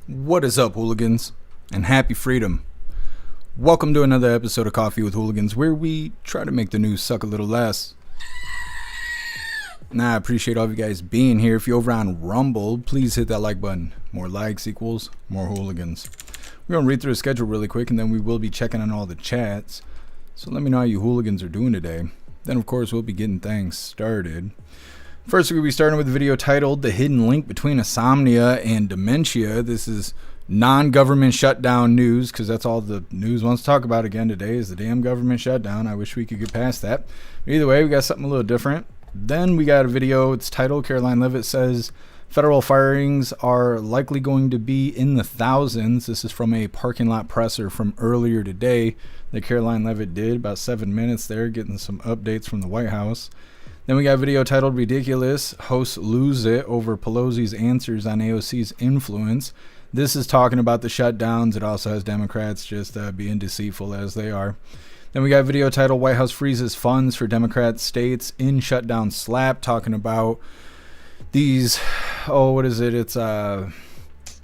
What is up, hooligans? And happy freedom. Welcome to another episode of Coffee with Hooligans, where we try to make the news suck a little less. I appreciate all of you guys being here. If you're over on Rumble, please hit that like button. More likes equals more hooligans. We're going to read through the schedule really quick, and then we will be checking on all the chats. So let me know how you hooligans are doing today. Then, of course, we'll be getting things started. First, we'll be starting with a video titled The Hidden Link Between Insomnia and Dementia. This is non-government shutdown news, because that's all the news wants to talk about again today is the damn government shutdown. I wish we could get past that. Either way, we got something a little different. Then we got a video. It's titled Caroline Leavitt says federal firings are likely going to be in the thousands. This is from a parking lot presser from earlier today that Caroline Leavitt did, about 7 minutes there, getting some updates from the White House. Then we got a video titled Ridiculous, Hosts Lose It Over Pelosi's Answers on AOC's Influence. This is talking about the shutdowns. It also has Democrats just being deceitful as they are. Then we got a video titled White House Freezes Funds for Democrat States in Shutdown Slap, talking about these, it's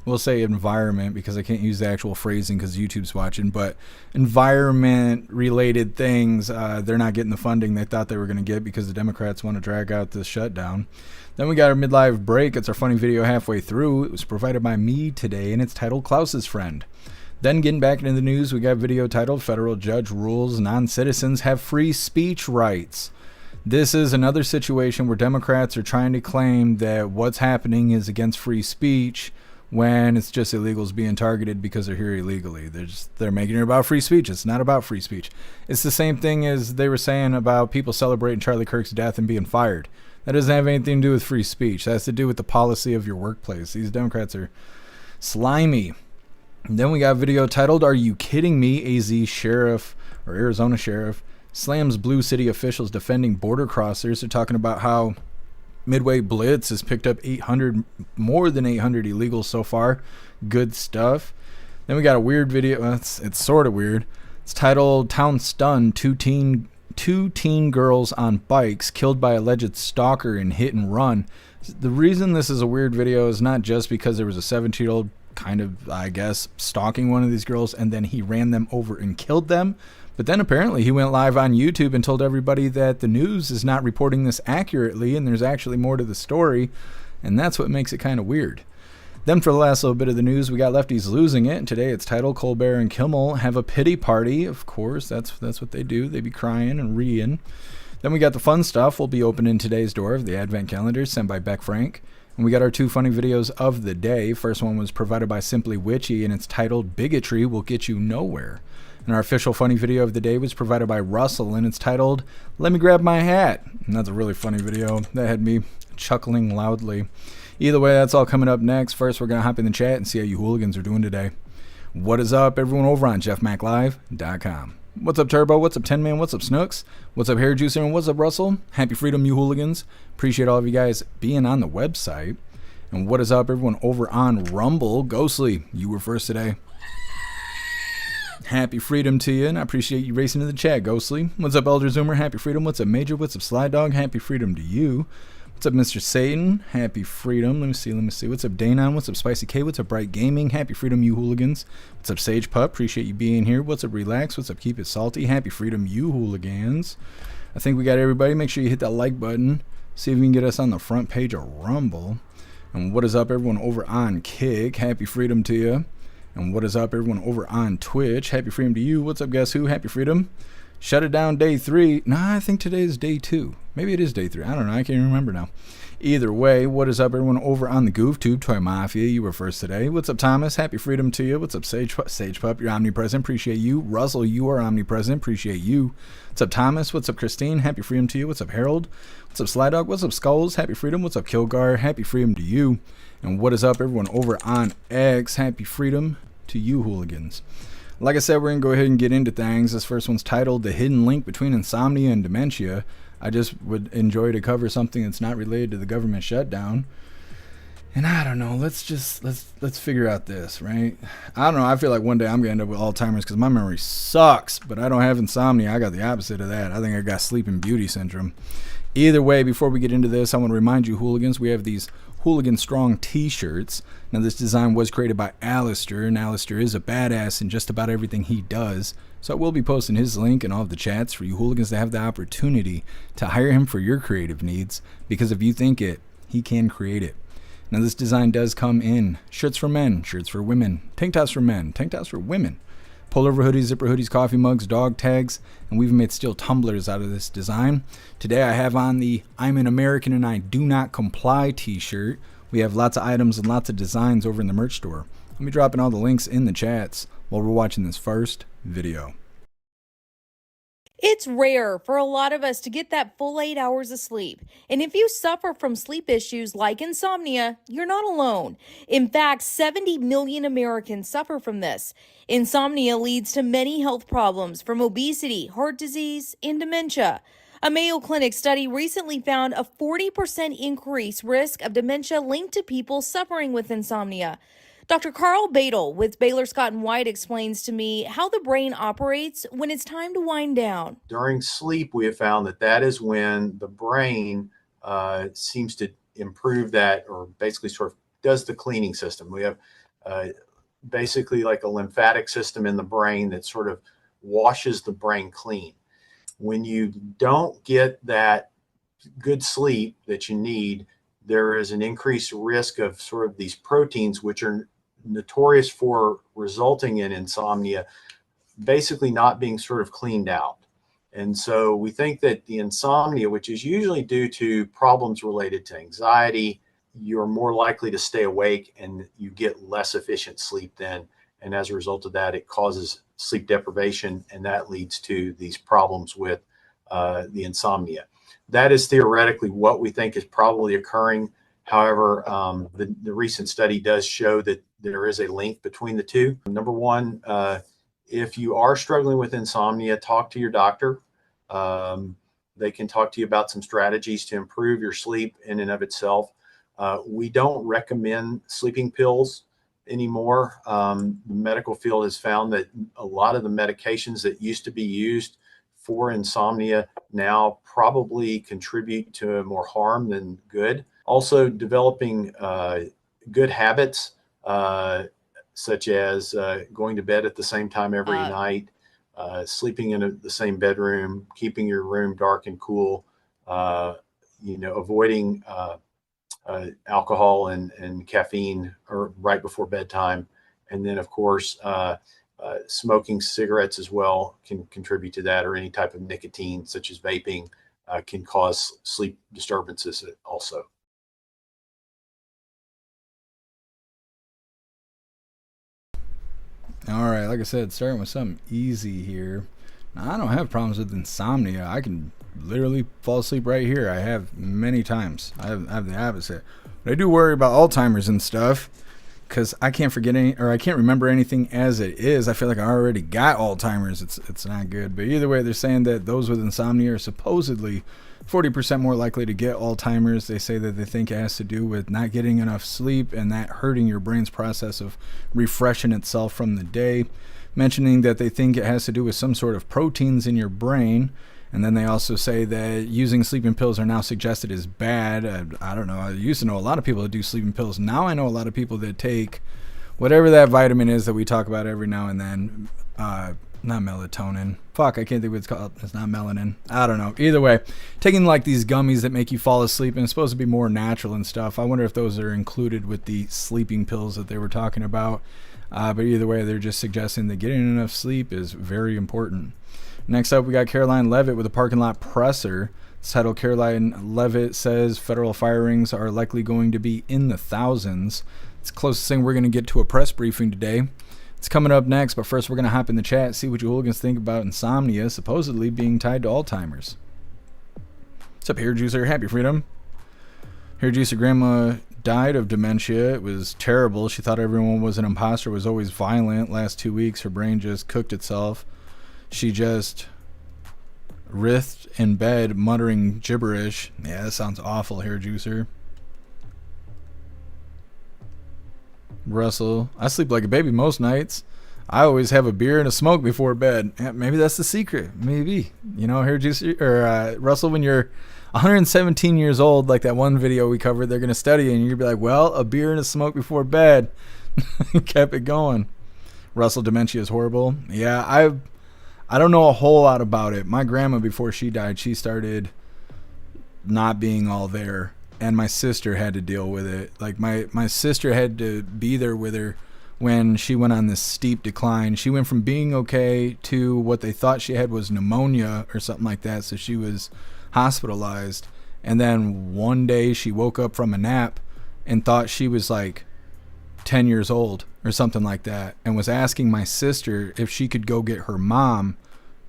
we'll say environment, because I can't use the actual phrasing because YouTube's watching, but environment related things, they're not getting the funding they thought they were going to get because the Democrats want to drag out this shutdown. Then we got our midlife break. It's our funny video halfway through. It was provided by me today, and it's titled Klaus's Friend. Then getting back into the news, we got a video titled Federal Judge Rules Non-Citizens Have Free Speech Rights. This is another situation where Democrats are trying to claim that what's happening is against free speech, when it's just illegals being targeted because they're here illegally. They're making it about free speech. It's not about free speech. It's the same thing as they were saying about people celebrating Charlie Kirk's death and being fired. That doesn't have anything to do with free speech. That has to do with the policy of your workplace. These Democrats are slimy. And then we got a video titled Are You Kidding Me? AZ Sheriff, or Arizona Sheriff, slams Blue City officials defending border crossers. They're talking about how Midway Blitz has picked up more than 800 illegals so far. Good stuff. Then we got a weird video. It's sort of weird. It's titled Town Stunned, two teen girls on bikes killed by alleged stalker in hit and run. The reason this is a weird video is not just because there was a 17-year-old kind of, I guess, stalking one of these girls and then he ran them over and killed them. But then apparently he went live on YouTube and told everybody that the news is not reporting this accurately and there's actually more to the story. And that's what makes it kind of weird. Then for the last little bit of the news, we got lefties losing it. And today it's titled Colbert and Kimmel Have a Pity Party. Of course, that's what they do. They be crying and reeing. Then we got the fun stuff. We'll be opening today's door of the Advent Calendar sent by Beck Frank. And we got our two funny videos of the day. First one was provided by Simply Witchy and it's titled Bigotry Will Get You Nowhere. And our official funny video of the day was provided by Russell, and it's titled, Let Me Grab My Hat. And that's a really funny video. That had me chuckling loudly. Either way, that's all coming up next. First, we're going to hop in the chat and see how you hooligans are doing today. What is up, everyone over on jeffmaclive.com. What's up, Turbo? What's up, 10 Man? What's up, Snooks? What's up, Hair Juicer? And what's up, Russell? Happy freedom, you hooligans. Appreciate all of you guys being on the website. And what is up, everyone over on Rumble? Ghostly, you were first today. Happy freedom to you, and I appreciate you racing to the chat, Ghostly. What's up, Elder Zoomer? Happy freedom. What's up, Major? What's up, Sly Dog? Happy freedom to you. What's up, Mr. Satan? Happy freedom. Let me see. What's up, Danon? What's up, Spicy K? What's up, Bright Gaming? Happy freedom, you hooligans. What's up, Sage Pup? Appreciate you being here. What's up, Relax? What's up, Keep It Salty? Happy freedom, you hooligans. I think we got everybody. Make sure you hit that like button. See if we can get us on the front page of Rumble. And what is up, everyone over on Kick? Happy freedom to you. And what is up, everyone over on Twitch? Happy freedom to you. What's up, guess who? Happy freedom. Shut it down, day 3. Nah, I think today is day 2. Maybe it is day 3. I don't know. I can't remember now. Either way, what is up, everyone over on the GoofTube? Toy Mafia, you were first today. What's up, Thomas? Happy freedom to you. What's up, Sage Pup? You're omnipresent. Appreciate you. Russell, you are omnipresent. Appreciate you. What's up, Thomas? What's up, Christine? Happy freedom to you. What's up, Harold? What's up, Sly Dog? What's up, Skulls? Happy freedom. What's up, Kilgar? Happy freedom to you. And what is up, everyone over on X? Happy freedom to you, hooligans. Like I said, we're going to go ahead and get into things. This first one's titled The Hidden Link Between Insomnia and Dementia. I just would enjoy to cover something that's not related to the government shutdown. And I don't know, let's figure out this, right? I don't know, I feel like one day I'm going to end up with Alzheimer's because my memory sucks, but I don't have insomnia. I got the opposite of that. I think I got Sleeping Beauty syndrome. Either way, before we get into this, I want to remind you, hooligans, we have these Hooligan Strong t-shirts. Now this design was created by Alistair, and Alistair is a badass in just about everything he does. So I will be posting his link in all of the chats for you hooligans to have the opportunity to hire him for your creative needs, because if you think it, he can create it. Now this design does come in shirts for men, shirts for women, tank tops for men, tank tops for women, pullover hoodies, zipper hoodies, coffee mugs, dog tags, and we've made steel tumblers out of this design. Today I have on the I'm an American and I do not comply t-shirt. We have lots of items and lots of designs over in the merch store. I'll be dropping all the links in the chats while we're watching this first video. It's rare for a lot of us to get that full 8 hours of sleep. And if you suffer from sleep issues like insomnia, you're not alone. In fact, 70 million Americans suffer from this. Insomnia leads to many health problems, from obesity, heart disease, and dementia. A Mayo Clinic study recently found a 40% increased risk of dementia linked to people suffering with insomnia. Dr. Carl Badel with Baylor Scott & White explains to me how the brain operates when it's time to wind down. During sleep, we have found that is when the brain seems to improve that, or basically sort of does the cleaning system. We have basically like a lymphatic system in the brain that sort of washes the brain clean. When you don't get that good sleep that you need, there is an increased risk of sort of these proteins, which are notorious for resulting in insomnia, basically not being sort of cleaned out. And so we think that the insomnia, which is usually due to problems related to anxiety, you're more likely to stay awake and you get less efficient sleep then. And as a result of that, it causes sleep deprivation, and that leads to these problems with the insomnia. That is theoretically what we think is probably occurring. However, the recent study does show that there is a link between the two. Number one, if you are struggling with insomnia, talk to your doctor. They can talk to you about some strategies to improve your sleep in and of itself. We don't recommend sleeping pills anymore. The medical field has found that a lot of the medications that used to be used for insomnia now probably contribute to more harm than good. Also, developing good habits, such as going to bed at the same time every night, sleeping in the same bedroom, keeping your room dark and cool, avoiding alcohol and caffeine or right before bedtime. And then, of course, smoking cigarettes as well can contribute to that, or any type of nicotine, such as vaping, can cause sleep disturbances also. All right, like I said, starting with something easy here. Now, I don't have problems with insomnia. I can literally fall asleep right here. I have many times. I have the opposite. But I do worry about Alzheimer's and stuff, because I can't forget I can't remember anything as it is. I feel like I already got Alzheimer's. It's not good. But either way, they're saying that those with insomnia are supposedly 40% more likely to get Alzheimer's. They say that they think it has to do with not getting enough sleep and that hurting your brain's process of refreshing itself from the day. Mentioning that they think it has to do with some sort of proteins in your brain. And then they also say that using sleeping pills are now suggested as bad. I don't know. I used to know a lot of people that do sleeping pills. Now I know a lot of people that take whatever that vitamin is that we talk about every now and then. Not melatonin. Fuck, I can't think what it's called. It's not melanin. I don't know. Either way, taking like these gummies that make you fall asleep and it's supposed to be more natural and stuff. I wonder if those are included with the sleeping pills that they were talking about. But either way, they're just suggesting that getting enough sleep is very important. Next up, we got Caroline Levitt with a parking lot presser. It's titled Caroline Levitt says federal firings are likely going to be in the thousands. It's the closest thing we're going to get to a press briefing today. It's coming up next, but first we're going to hop in the chat, see what you hooligans think about insomnia supposedly being tied to Alzheimer's. What's up, Hair Juicer? Happy Freedom. Hair Juicer grandma died of dementia. It was terrible. She thought everyone was an imposter, was always violent. Last 2 weeks, her brain just cooked itself. She just writhed in bed, muttering gibberish. Yeah, that sounds awful, Hair Juicer. Russell, I sleep like a baby most nights. I always have a beer and a smoke before bed. Yeah, maybe that's the secret. Maybe. You know, Hair Juicer, or Russell, when you're 117 years old, like that one video we covered, they're going to study, and you're going to be like, well, a beer and a smoke before bed. Kept it going. Russell, dementia is horrible. Yeah, I don't know a whole lot about it. My grandma, before she died, she started not being all there, and my sister had to deal with it. Like my sister had to be there with her when she went on this steep decline. She went from being okay to what they thought she had was pneumonia or something like that, so she was hospitalized. And then one day she woke up from a nap and thought she was like 10 years old or something like that, and was asking my sister if she could go get her mom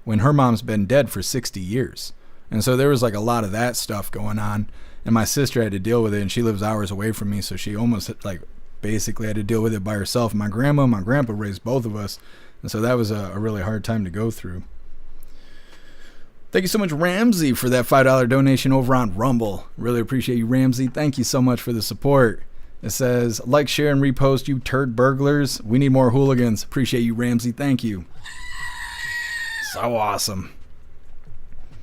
when her mom's been dead for 60 years. And so there was like a lot of that stuff going on, and my sister had to deal with it, and she lives hours away from me, so she almost like basically had to deal with it by herself. My grandma and my grandpa raised both of us, and so that was a really hard time to go through. Thank you so much, Ramsey, for that $5 donation over on Rumble. Really appreciate you, Ramsey. Thank you so much for the support. It says, like, share, and repost, you turd burglars. We need more hooligans. Appreciate you, Ramsey. Thank you. So awesome.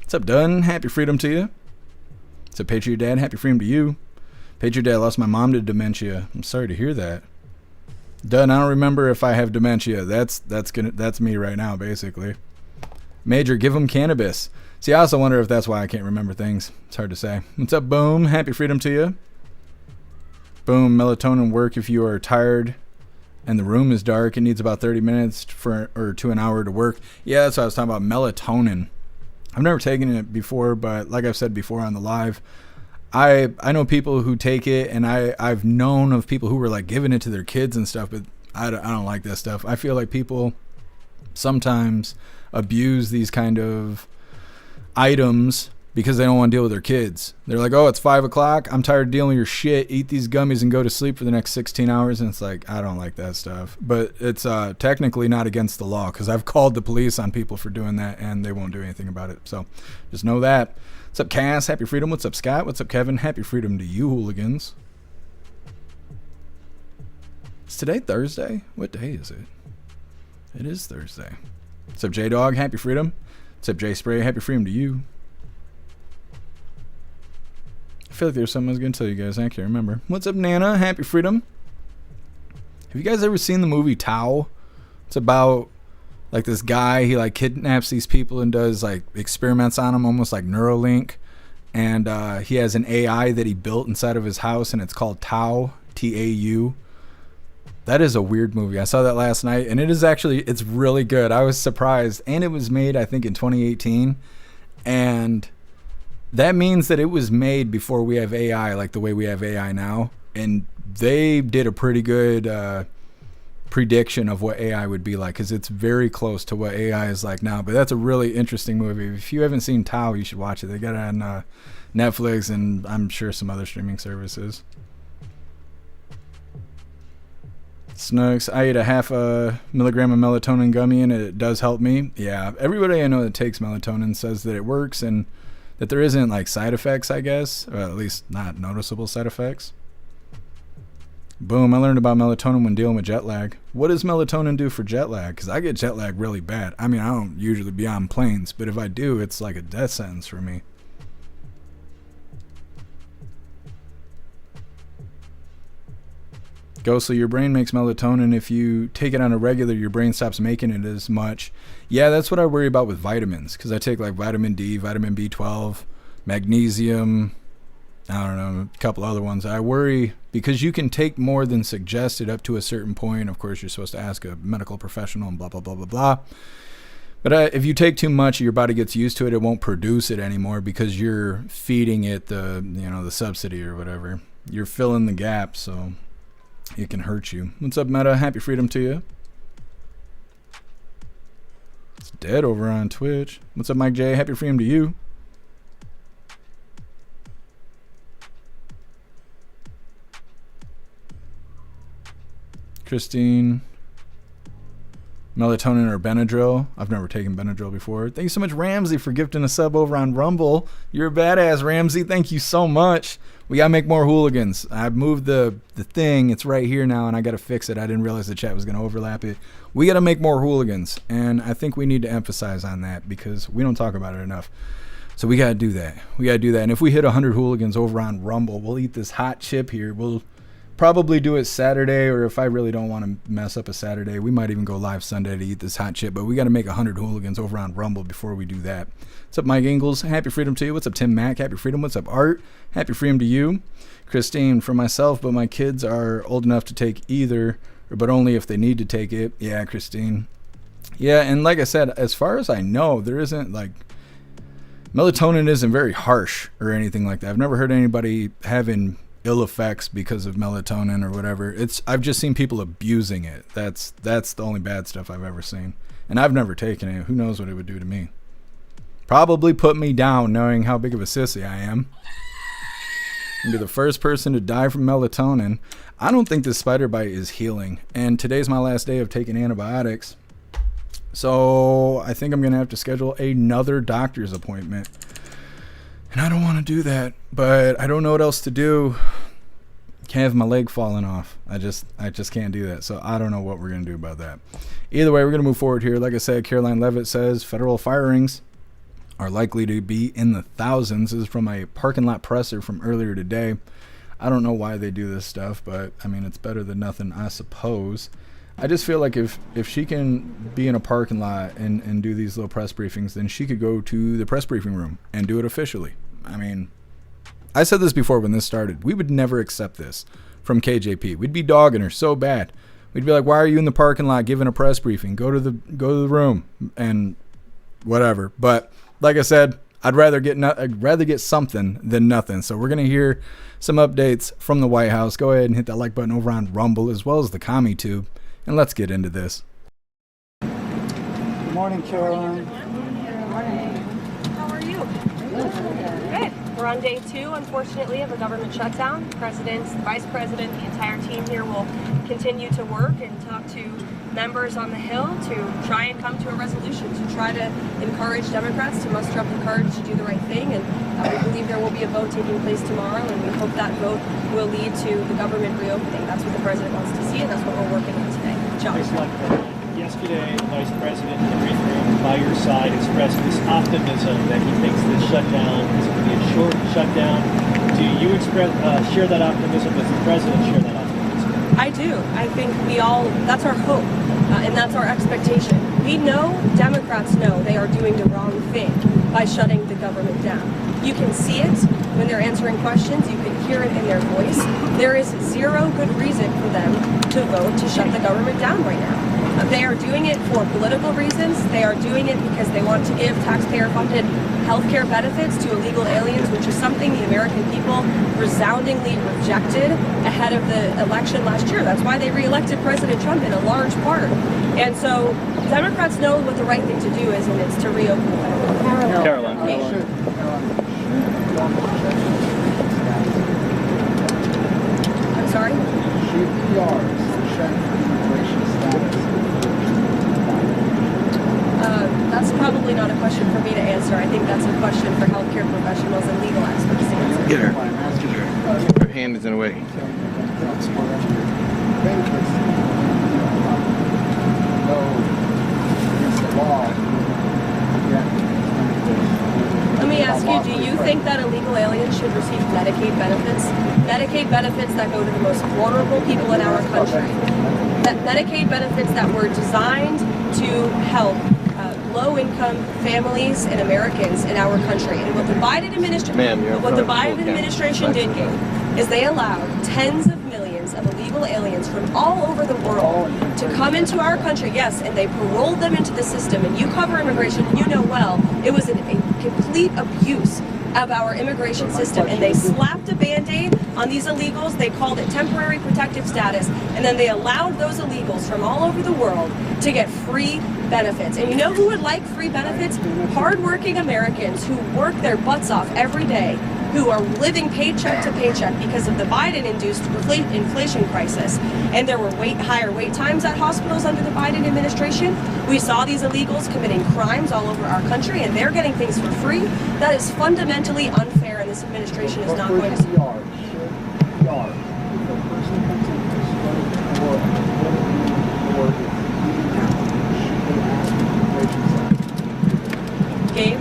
What's up, Dunn? Happy freedom to you. What's up, Patriot Dad? Happy freedom to you. Patriot Dad, lost my mom to dementia. I'm sorry to hear that. Dunn, I don't remember if I have dementia. That's me right now, basically. Major, give him cannabis. See, I also wonder if that's why I can't remember things. It's hard to say. What's up, Boom? Happy freedom to you. Boom, melatonin work if you are tired and the room is dark. It needs about 30 minutes to an hour to work. Yeah, that's what I was talking about, melatonin. I've never taken it before, but like I've said before on the live, I know people who take it, and I've known of people who were like giving it to their kids and stuff, but I don't like that stuff. I feel like people sometimes abuse these kind of items because they don't want to deal with their kids. They're like, oh, it's 5 o'clock. I'm tired of dealing with your shit. Eat these gummies and go to sleep for the next 16 hours. And it's like, I don't like that stuff. But it's technically not against the law, because I've called the police on people for doing that, and they won't do anything about it. So just know that. What's up, Cass? Happy freedom. What's up, Scott? What's up, Kevin? Happy freedom to you, hooligans. Is today Thursday? What day is it? It is Thursday. What's up, J-Dog? Happy freedom. What's up, J-Spray? Happy freedom to you. I feel like there's something I was going to tell you guys. I can't remember. What's up, Nana? Happy freedom. Have you guys ever seen the movie Tao? It's about like this guy. He like kidnaps these people and does like experiments on them, almost like Neuralink. And he has an AI that he built inside of his house, and it's called Tao, T-A-U. That is a weird movie. I saw that last night, and it's really good. I was surprised. And it was made, I think, in 2018. And that means that it was made before we have AI, like the way we have AI now. And they did a pretty good prediction of what AI would be like, because it's very close to what AI is like now. But that's a really interesting movie. If you haven't seen Tao, you should watch it. They got it on Netflix, and I'm sure some other streaming services. Snooks, I ate a half a milligram of melatonin gummy, and it does help me. Yeah, everybody I know that takes melatonin says that it works, and that there isn't like side effects, I guess, or at least not noticeable side effects. Boom, I learned about melatonin when dealing with jet lag. What does melatonin do for jet lag? Because I get jet lag really bad. I mean, I don't usually be on planes, but if I do, it's like a death sentence for me. Ghostly, your brain makes melatonin. If you take it on a regular, your brain stops making it as much. Yeah, that's what I worry about with vitamins, because I take like vitamin D, vitamin B12, magnesium, I don't know, a couple other ones. I worry because you can take more than suggested up to a certain point. Of course, you're supposed to ask a medical professional and blah, blah, blah, blah, blah. But if you take too much, your body gets used to it. It won't produce it anymore because you're feeding it the subsidy or whatever. You're filling the gap, so it can hurt you. What's up, Meta? Happy freedom to you. It's dead over on Twitch. What's up, Mike J? Happy freedom to you. Christine. Melatonin or Benadryl. I've never taken Benadryl before. Thank you so much, Ramsey, for gifting a sub over on Rumble. You're a badass, Ramsey. Thank you so much. We gotta make more hooligans. I've moved the thing. It's right here now, and I gotta fix it. I didn't realize the chat was gonna overlap it. We gotta make more hooligans, and I think we need to emphasize on that because we don't talk about it enough. So we got to do that. We got to do that. And if we hit 100 hooligans over on Rumble, we'll eat this hot chip here. We'll probably do it Saturday, or if I really don't want to mess up a Saturday, we might even go live Sunday to eat this hot chip. But we got to make 100 hooligans over on Rumble before we do that. What's up, Mike Ingles? Happy freedom to you. What's up, Tim Mack? Happy freedom. What's up, Art? Happy freedom to you. Christine, for myself, but my kids are old enough to take either, but only if they need to take it. Yeah, Christine. Yeah, and like I said, as far as I know, there isn't like melatonin isn't very harsh or anything like that. I've never heard anybody having ill effects because of melatonin or whatever. I've just seen people abusing it. That's the only bad stuff I've ever seen. And I've never taken it. Who knows what it would do to me? Probably put me down, knowing how big of a sissy I am. And be the first person to die from melatonin. I don't think this spider bite is healing. And today's my last day of taking antibiotics. So I think I'm going to have to schedule another doctor's appointment. And I don't want to do that, but I don't know what else to do. Can't have my leg falling off. I just can't do that. So I don't know what we're going to do about that. Either way, we're going to move forward here. Like I said, Caroline Levitt says federal firings are likely to be in the thousands. This is from a parking lot presser from earlier today. I don't know why they do this stuff, but I mean, it's better than nothing, I suppose. I just feel like if she can be in a parking lot and do these little press briefings, then she could go to the press briefing room and do it officially. I mean, I said this before when this started. We would never accept this from KJP. We'd be dogging her so bad. We'd be like, why are you in the parking lot giving a press briefing? Go to the room and whatever. But like I said, I'd rather get something than nothing. So we're going to hear some updates from the White House. Go ahead and hit that like button over on Rumble as well as the Commie Tube. And let's get into this. Good morning, Caroline. Good morning. How are you? Good. We're on day 2, unfortunately, of a government shutdown. The president, the vice president, the entire team here will continue to work and talk to members on the Hill to try and come to a resolution, to try to encourage Democrats to muster up the courage to do the right thing. And we believe there will be a vote taking place tomorrow, and we hope that vote will lead to the government reopening. That's what the president wants to see, and that's what we're working on today. John. Yesterday, Vice President Henry Throon, by your side, expressed this optimism that he thinks this shutdown is going to be a short shutdown. Do you share that optimism? Does the president share that optimism? I do. I think that's our hope, and that's our expectation. We know, Democrats know, they are doing the wrong thing by shutting the government down. You can see it when they're answering questions. You can hear it in their voice. There is zero good reason for them to vote to shut the government down right now. They are doing it for political reasons. They are doing it because they want to give taxpayer-funded healthcare benefits to illegal aliens, which is something the American people resoundingly rejected ahead of the election last year. That's why they reelected President Trump in a large part. And so Democrats know what the right thing to do is, and it's to reopen the government. Caroline. I'm sorry? That's probably not a question for me to answer. I think that's a question for healthcare professionals and legal experts to answer. Get her. Her hand is in the way. Let me ask you, do you think that illegal aliens should receive Medicaid benefits? Medicaid benefits that go to the most vulnerable people in our country. That Medicaid benefits that were designed to help low-income families and Americans in our country. And what the Biden administration did here is they allowed tens of millions of illegal aliens from all over the world to come into our country, yes, and they paroled them into the system. And you cover immigration, you know well, it was a complete abuse of our immigration system, and they slapped a Band-Aid on these illegals. They called it temporary protective status, and then they allowed those illegals from all over the world to get free benefits. And you know who would like free benefits? Hardworking Americans who work their butts off every day, who are living paycheck to paycheck because of the Biden-induced inflation crisis. And there were higher wait times at hospitals under the Biden administration. We saw these illegals committing crimes all over our country, and they're getting things for free. That is fundamentally unfair, and this administration is not going to... Gabe?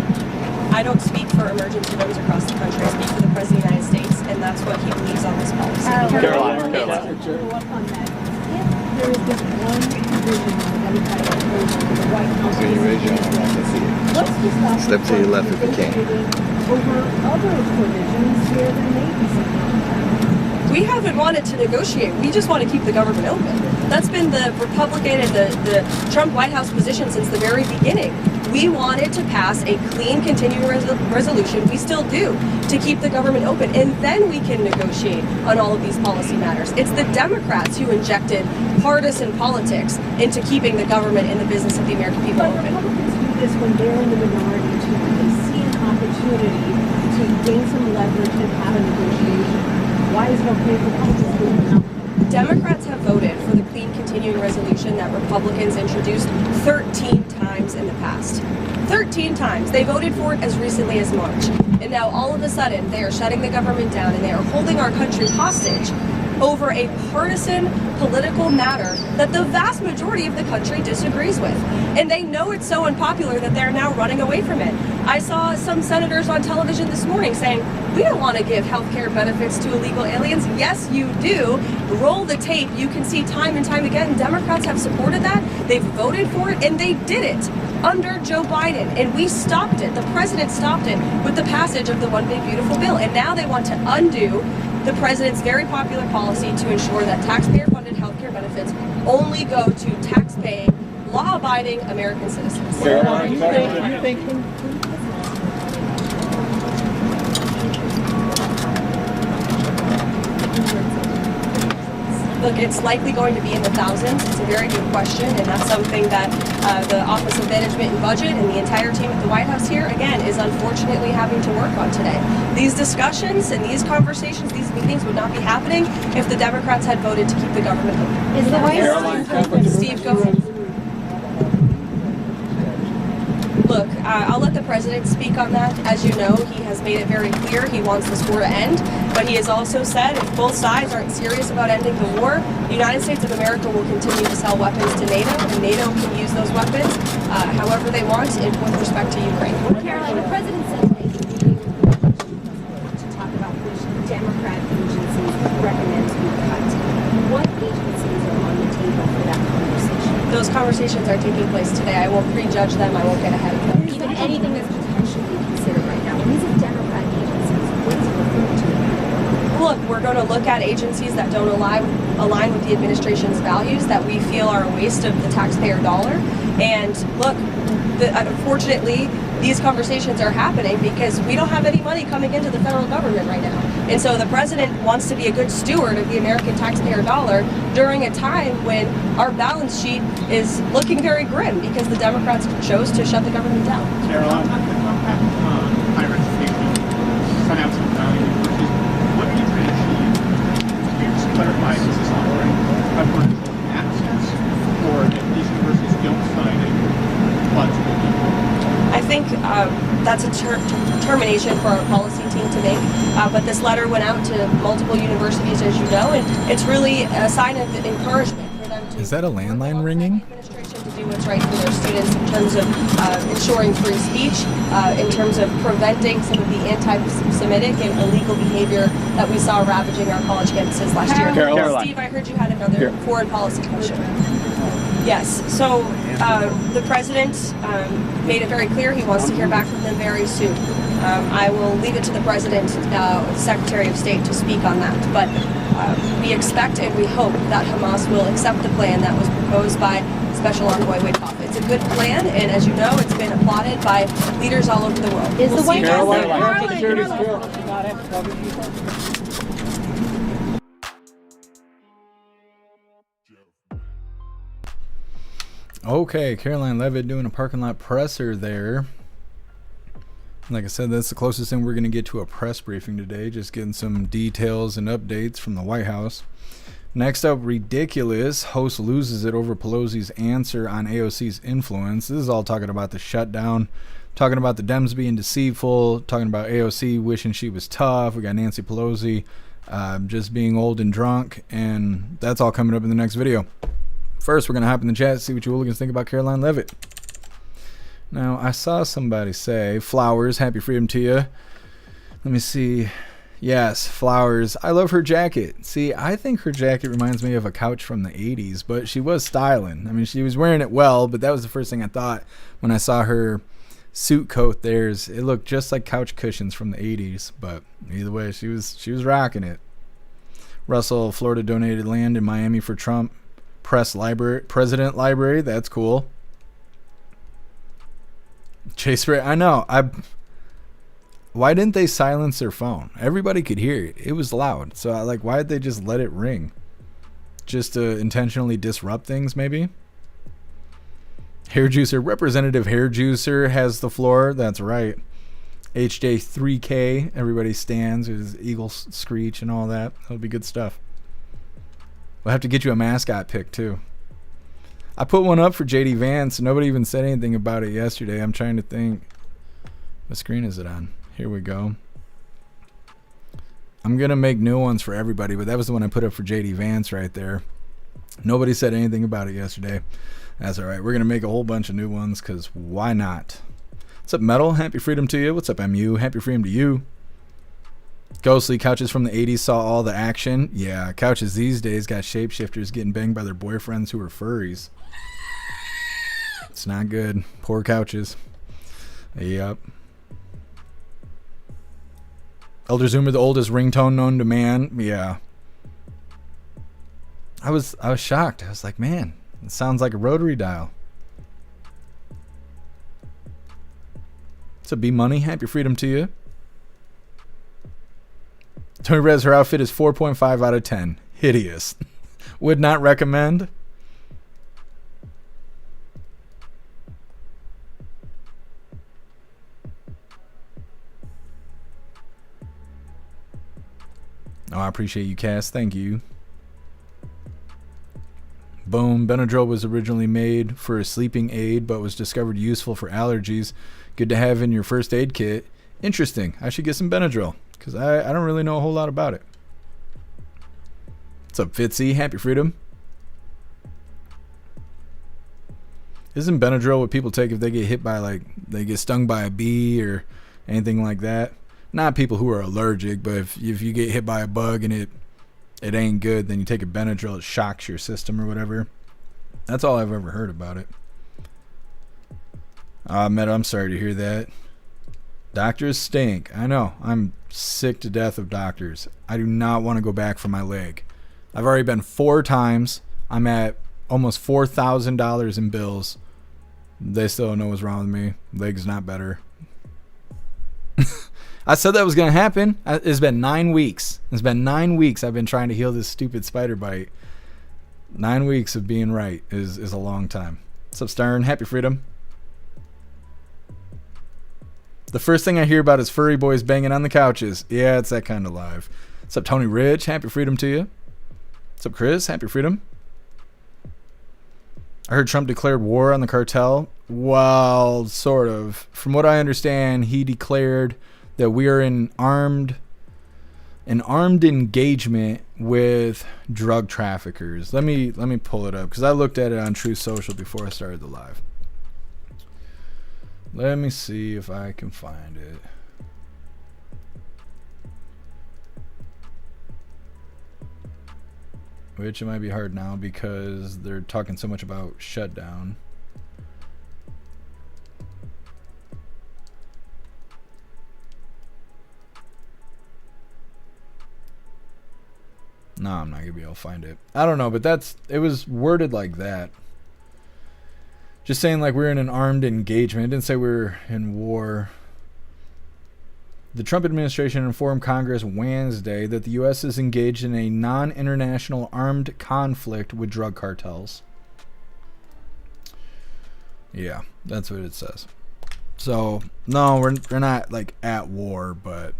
I don't speak for emergency rooms across the country. I speak for the President of the United States, and that's what he believes on this policy. Caroline. Follow up on that. If there is just one provision on the Democratic proposal for the White House, Can you raise your arm? I can see it. what's to stop Step to your left if you can. over other provisions where there may be some conflict? We haven't wanted to negotiate. We just want to keep the government open. That's been the Republican and the Trump White House position since the very beginning. We wanted to pass a clean continuing resolution, we still do, to keep the government open, and then we can negotiate on all of these policy matters. It's the Democrats who injected partisan politics into keeping the government and the business of the American people But open. Republicans do this when they're in the minority too. They see an opportunity to gain some leverage and have a negotiation. Why is it okay for Republicans to do it now? Democrats have voted for the clean continuing resolution that Republicans introduced 13 times in the past. 13 times. They voted for it as recently as March. And now all of a sudden they are shutting the government down and they are holding our country hostage over a partisan political matter that the vast majority of the country disagrees with. And they know it's so unpopular that they're now running away from it. I saw some senators on television this morning saying, we don't want to give health care benefits to illegal aliens. Yes, you do. Roll the tape. You can see time and time again, Democrats have supported that. They've voted for it, and they did it under Joe Biden. And we stopped it. The president stopped it with the passage of the One Big Beautiful Bill. And now they want to undo the president's very popular policy to ensure that taxpayer-funded health care benefits only go to tax-paying, law-abiding American citizens. Look, it's likely going to be in the thousands. It's a very good question, and that's something that the Office of Management and Budget and the entire team at the White House here, again, is unfortunately having to work on today. These discussions and these conversations, these meetings would not be happening if the Democrats had voted to keep the government open. Is the White House... Steve, go ahead. Look, I'll let the president speak on that. As you know, he has made it very clear he wants this war to end, but he has also said if both sides aren't serious about ending the war, the United States of America will continue to sell weapons to NATO, and NATO can use those weapons however they want with respect to Ukraine. Caroline, the president said today he's meeting to talk about which Democrat agencies recommend to be cut. What agencies are on the table for that conversation? Those conversations are taking place today. I won't prejudge them. I won't get ahead of them. Even anything that's potentially considered right now. When these are Democrat agencies, what is it referring to? Look, we're going to look at agencies that don't align with the administration's values, that we feel are a waste of the taxpayer dollar. And look, unfortunately, these conversations are happening because we don't have any money coming into the federal government right now. And so the president wants to be a good steward of the American taxpayer dollar during a time when our balance sheet is looking very grim because the Democrats chose to shut the government down. Caroline, the compact higher education set out some values. What are you trying to achieve? Can you just clarify, is this offering preferential access, or if these universities don't sign it, what will be? I think that's a determination for our policy team to make. But this letter went out to multiple universities, as you know, and it's really a sign of encouragement for them to. Is that a landline ringing? Administration to do what's right for their students in terms of ensuring free speech, in terms of preventing some of the anti-Semitic and illegal behavior that we saw ravaging our college campuses last year. Caroline. Steve, I heard you had another foreign policy question. Yes, so the president made it very clear he wants to hear back from them very soon. I will leave it to the president, Secretary of State, to speak on that. But we expect and we hope that Hamas will accept the plan that was proposed by Special Envoy Witkoff. It's a good plan, and as you know, it's been applauded by leaders all over the world. Is the White House... Okay, Caroline Levitt doing a parking lot presser there. Like I said, that's the closest thing we're going to get to a press briefing today, just getting some details and updates from the White House. Next up, ridiculous. Host loses it over Pelosi's answer on AOC's influence. This is all talking about the shutdown, talking about the Dems being deceitful, talking about AOC wishing she was tough. We got Nancy Pelosi just being old and drunk, and that's all coming up in the next video. First, we're going to hop in the chat, see what you hooligans think about Caroline Levitt. Now, I saw somebody say, Flowers, happy freedom to you. Let me see. Yes, Flowers. I love her jacket. See, I think her jacket reminds me of a couch from the 80s, but she was styling. I mean, she was wearing it well, but that was the first thing I thought when I saw her suit coat. It looked just like couch cushions from the 80s, but either way, she was rocking it. Russell, Florida donated land in Miami for Trump President Library. That's cool. Chase Ray, I know. Why didn't they silence their phone? Everybody could hear it. It was loud. So why did they just let it ring? Just to intentionally disrupt things, maybe? Hair Juicer, Representative Hair Juicer has the floor. That's right. HJ3K, everybody stands. There's Eagle Screech and all that. That'll be good stuff. We'll have to get you a mascot pick, too. I put one up for JD Vance. Nobody even said anything about it yesterday. I'm trying to think. What screen is it on? Here we go. I'm going to make new ones for everybody, but that was the one I put up for JD Vance right there. Nobody said anything about it yesterday. That's all right. We're going to make a whole bunch of new ones because why not? What's up, Metal? Happy freedom to you. What's up, MU? Happy freedom to you. Ghostly couches from the 80s saw all the action. Yeah, couches these days got shapeshifters getting banged by their boyfriends who are furries. It's not good. Poor couches. Yep. Elder Zoomer, the oldest ringtone known to man. Yeah. I was shocked. I was like, man, it sounds like a rotary dial. What's up, B Money? Happy freedom to you. Tony Rez, her outfit is 4.5 out of 10. Hideous. Would not recommend. Oh, I appreciate you, Cass. Thank you. Boom. Benadryl was originally made for a sleeping aid, but was discovered useful for allergies. Good to have in your first aid kit. Interesting. I should get some Benadryl, because I don't really know a whole lot about it. What's up, Fitzy? Happy freedom. Isn't Benadryl what people take if they get hit by, they get stung by a bee or anything like that? Not people who are allergic, but if you get hit by a bug and it ain't good, then you take a Benadryl, it shocks your system or whatever. That's all I've ever heard about it. Meta, I'm sorry to hear that. Doctors stink. I know. I'm sick to death of doctors. I do not want to go back for my leg. I've already been 4 times. I'm at almost $4,000 in bills. They still don't know what's wrong with me. Leg's not better. I said that was going to happen. It's been 9 weeks. It's been 9 weeks I've been trying to heal this stupid spider bite. 9 weeks of being right is a long time. What's up, Stern? Happy freedom. The first thing I hear about is furry boys banging on the couches. Yeah, it's that kind of live. What's up, Tony Ridge? Happy freedom to you. What's up, Chris? Happy freedom. I heard Trump declared war on the cartel. Well, sort of. From what I understand, he declared that we are in armed engagement with drug traffickers. Let me pull it up because I looked at it on Truth Social before I started the live. Let me see if I can find it. Which it might be hard now because they're talking so much about shutdown. No, I'm not gonna be able to find it. I don't know, but it was worded like that. Just saying we're in an armed engagement. It didn't say we're in war. The Trump administration informed Congress Wednesday that the U.S. is engaged in a non-international armed conflict with drug cartels. Yeah, that's what it says. So, no, we're not at war, but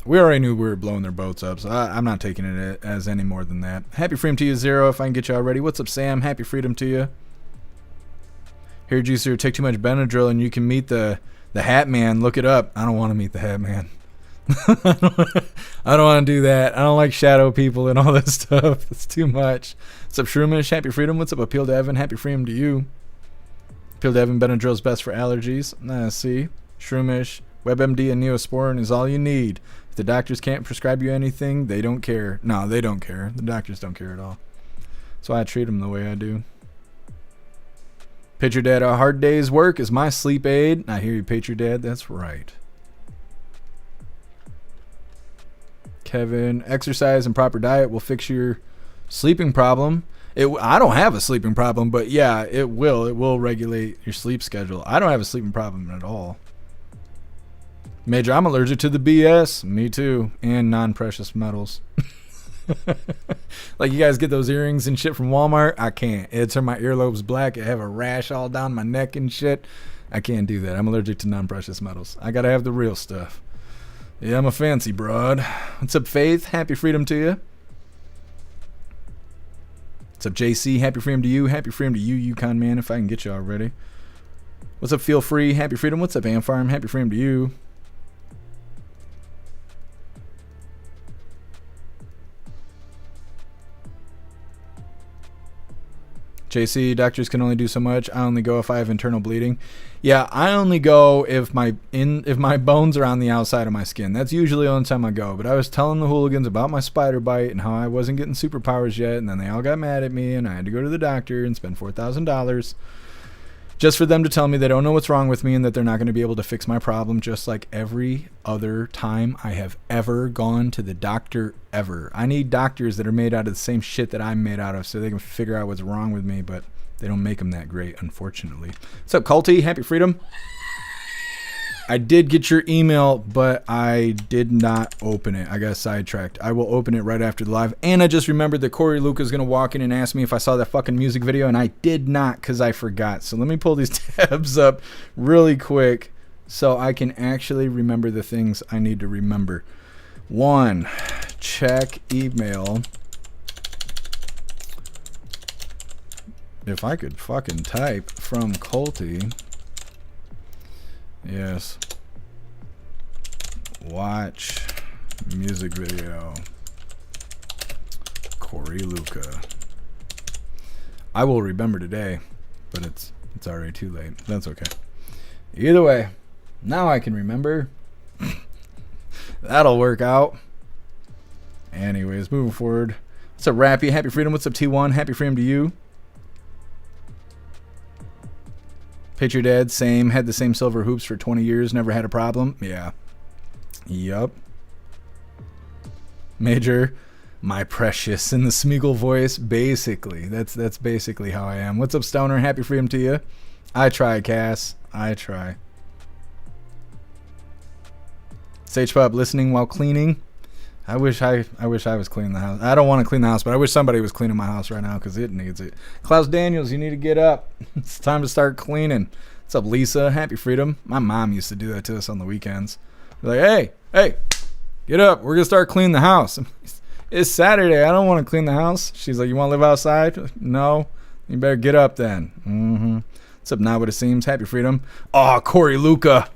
we already knew we were blowing their boats up, so I'm not taking it as any more than that. Happy freedom to you, Zero, if I can get you already. What's up, Sam? Happy freedom to you. Hair Juicer, take too much Benadryl and you can meet the Hat Man. Look it up. I don't want to meet the Hat Man. I don't want to do that. I don't like shadow people and all that stuff. It's too much. What's up, Shroomish? Happy freedom. What's up, Appeal to Evan? Happy freedom to you. Pildevin Benadryl's best for allergies. See. Shroomish. WebMD and Neosporin is all you need. If the doctors can't prescribe you anything, they don't care. No, they don't care. The doctors don't care at all. That's why I treat them the way I do. Picture Dad, a hard day's work is my sleep aid. I hear you, Picture Dad. That's right. Kevin, exercise and proper diet will fix your sleeping problem. I don't have a sleeping problem, but yeah, it will. It will regulate your sleep schedule. I don't have a sleeping problem at all. Major, I'm allergic to the BS. Me too. And non-precious metals. Like, you guys get those earrings and shit from Walmart? I can't. It turn my earlobes black. I have a rash all down my neck and shit. I can't do that. I'm allergic to non-precious metals. I gotta have the real stuff. Yeah, I'm a fancy broad. What's up, Faith? Happy freedom to you. What's up, JC? Happy freedom to you. Happy freedom to you, Yukon man, if I can get you already. What's up, Feel Free? Happy freedom. What's up, Amfarm? Happy freedom to you. JC, doctors can only do so much. I only go if I have internal bleeding. Yeah, I only go if my bones are on the outside of my skin. That's usually the only time I go. But I was telling the hooligans about my spider bite and how I wasn't getting superpowers yet, and then they all got mad at me, and I had to go to the doctor and spend $4,000 just for them to tell me they don't know what's wrong with me and that they're not going to be able to fix my problem, just like every other time I have ever gone to the doctor ever. I need doctors that are made out of the same shit that I'm made out of so they can figure out what's wrong with me, but they don't make them that great, unfortunately. What's up, Culty? Happy freedom. I did get your email, but I did not open it. I got sidetracked. I will open it right after the live. And I just remembered that Corey Luca's going to walk in and ask me if I saw that fucking music video, and I did not because I forgot. So let me pull these tabs up really quick so I can actually remember the things I need to remember. 1, check email. If I could fucking type from Colty. Yes. Watch music video. Corey Luca. I will remember today, but it's already too late. That's okay. Either way, now I can remember. That'll work out. Anyways, moving forward. What's up, Rappy? Happy freedom. What's up, T1? Happy freedom to you. Picture Dad, same. Had the same silver hoops for 20 years. Never had a problem. Yeah. Yup. Major, my precious, in the Smeagol voice. Basically. That's basically how I am. What's up, Stoner? Happy freedom to you. I try, Cass. I try. Sage Pop, listening while cleaning. I wish I was cleaning the house. I don't want to clean the house, but I wish somebody was cleaning my house right now because it needs it. Klaus Daniels, you need to get up. It's time to start cleaning. What's up, Lisa? Happy freedom. My mom used to do that to us on the weekends. We're like, hey, get up. We're going to start cleaning the house. It's Saturday. I don't want to clean the house. She's like, you want to live outside? No. You better get up then. What's up, Not What It Seems? Happy freedom. Oh, Corey Luca.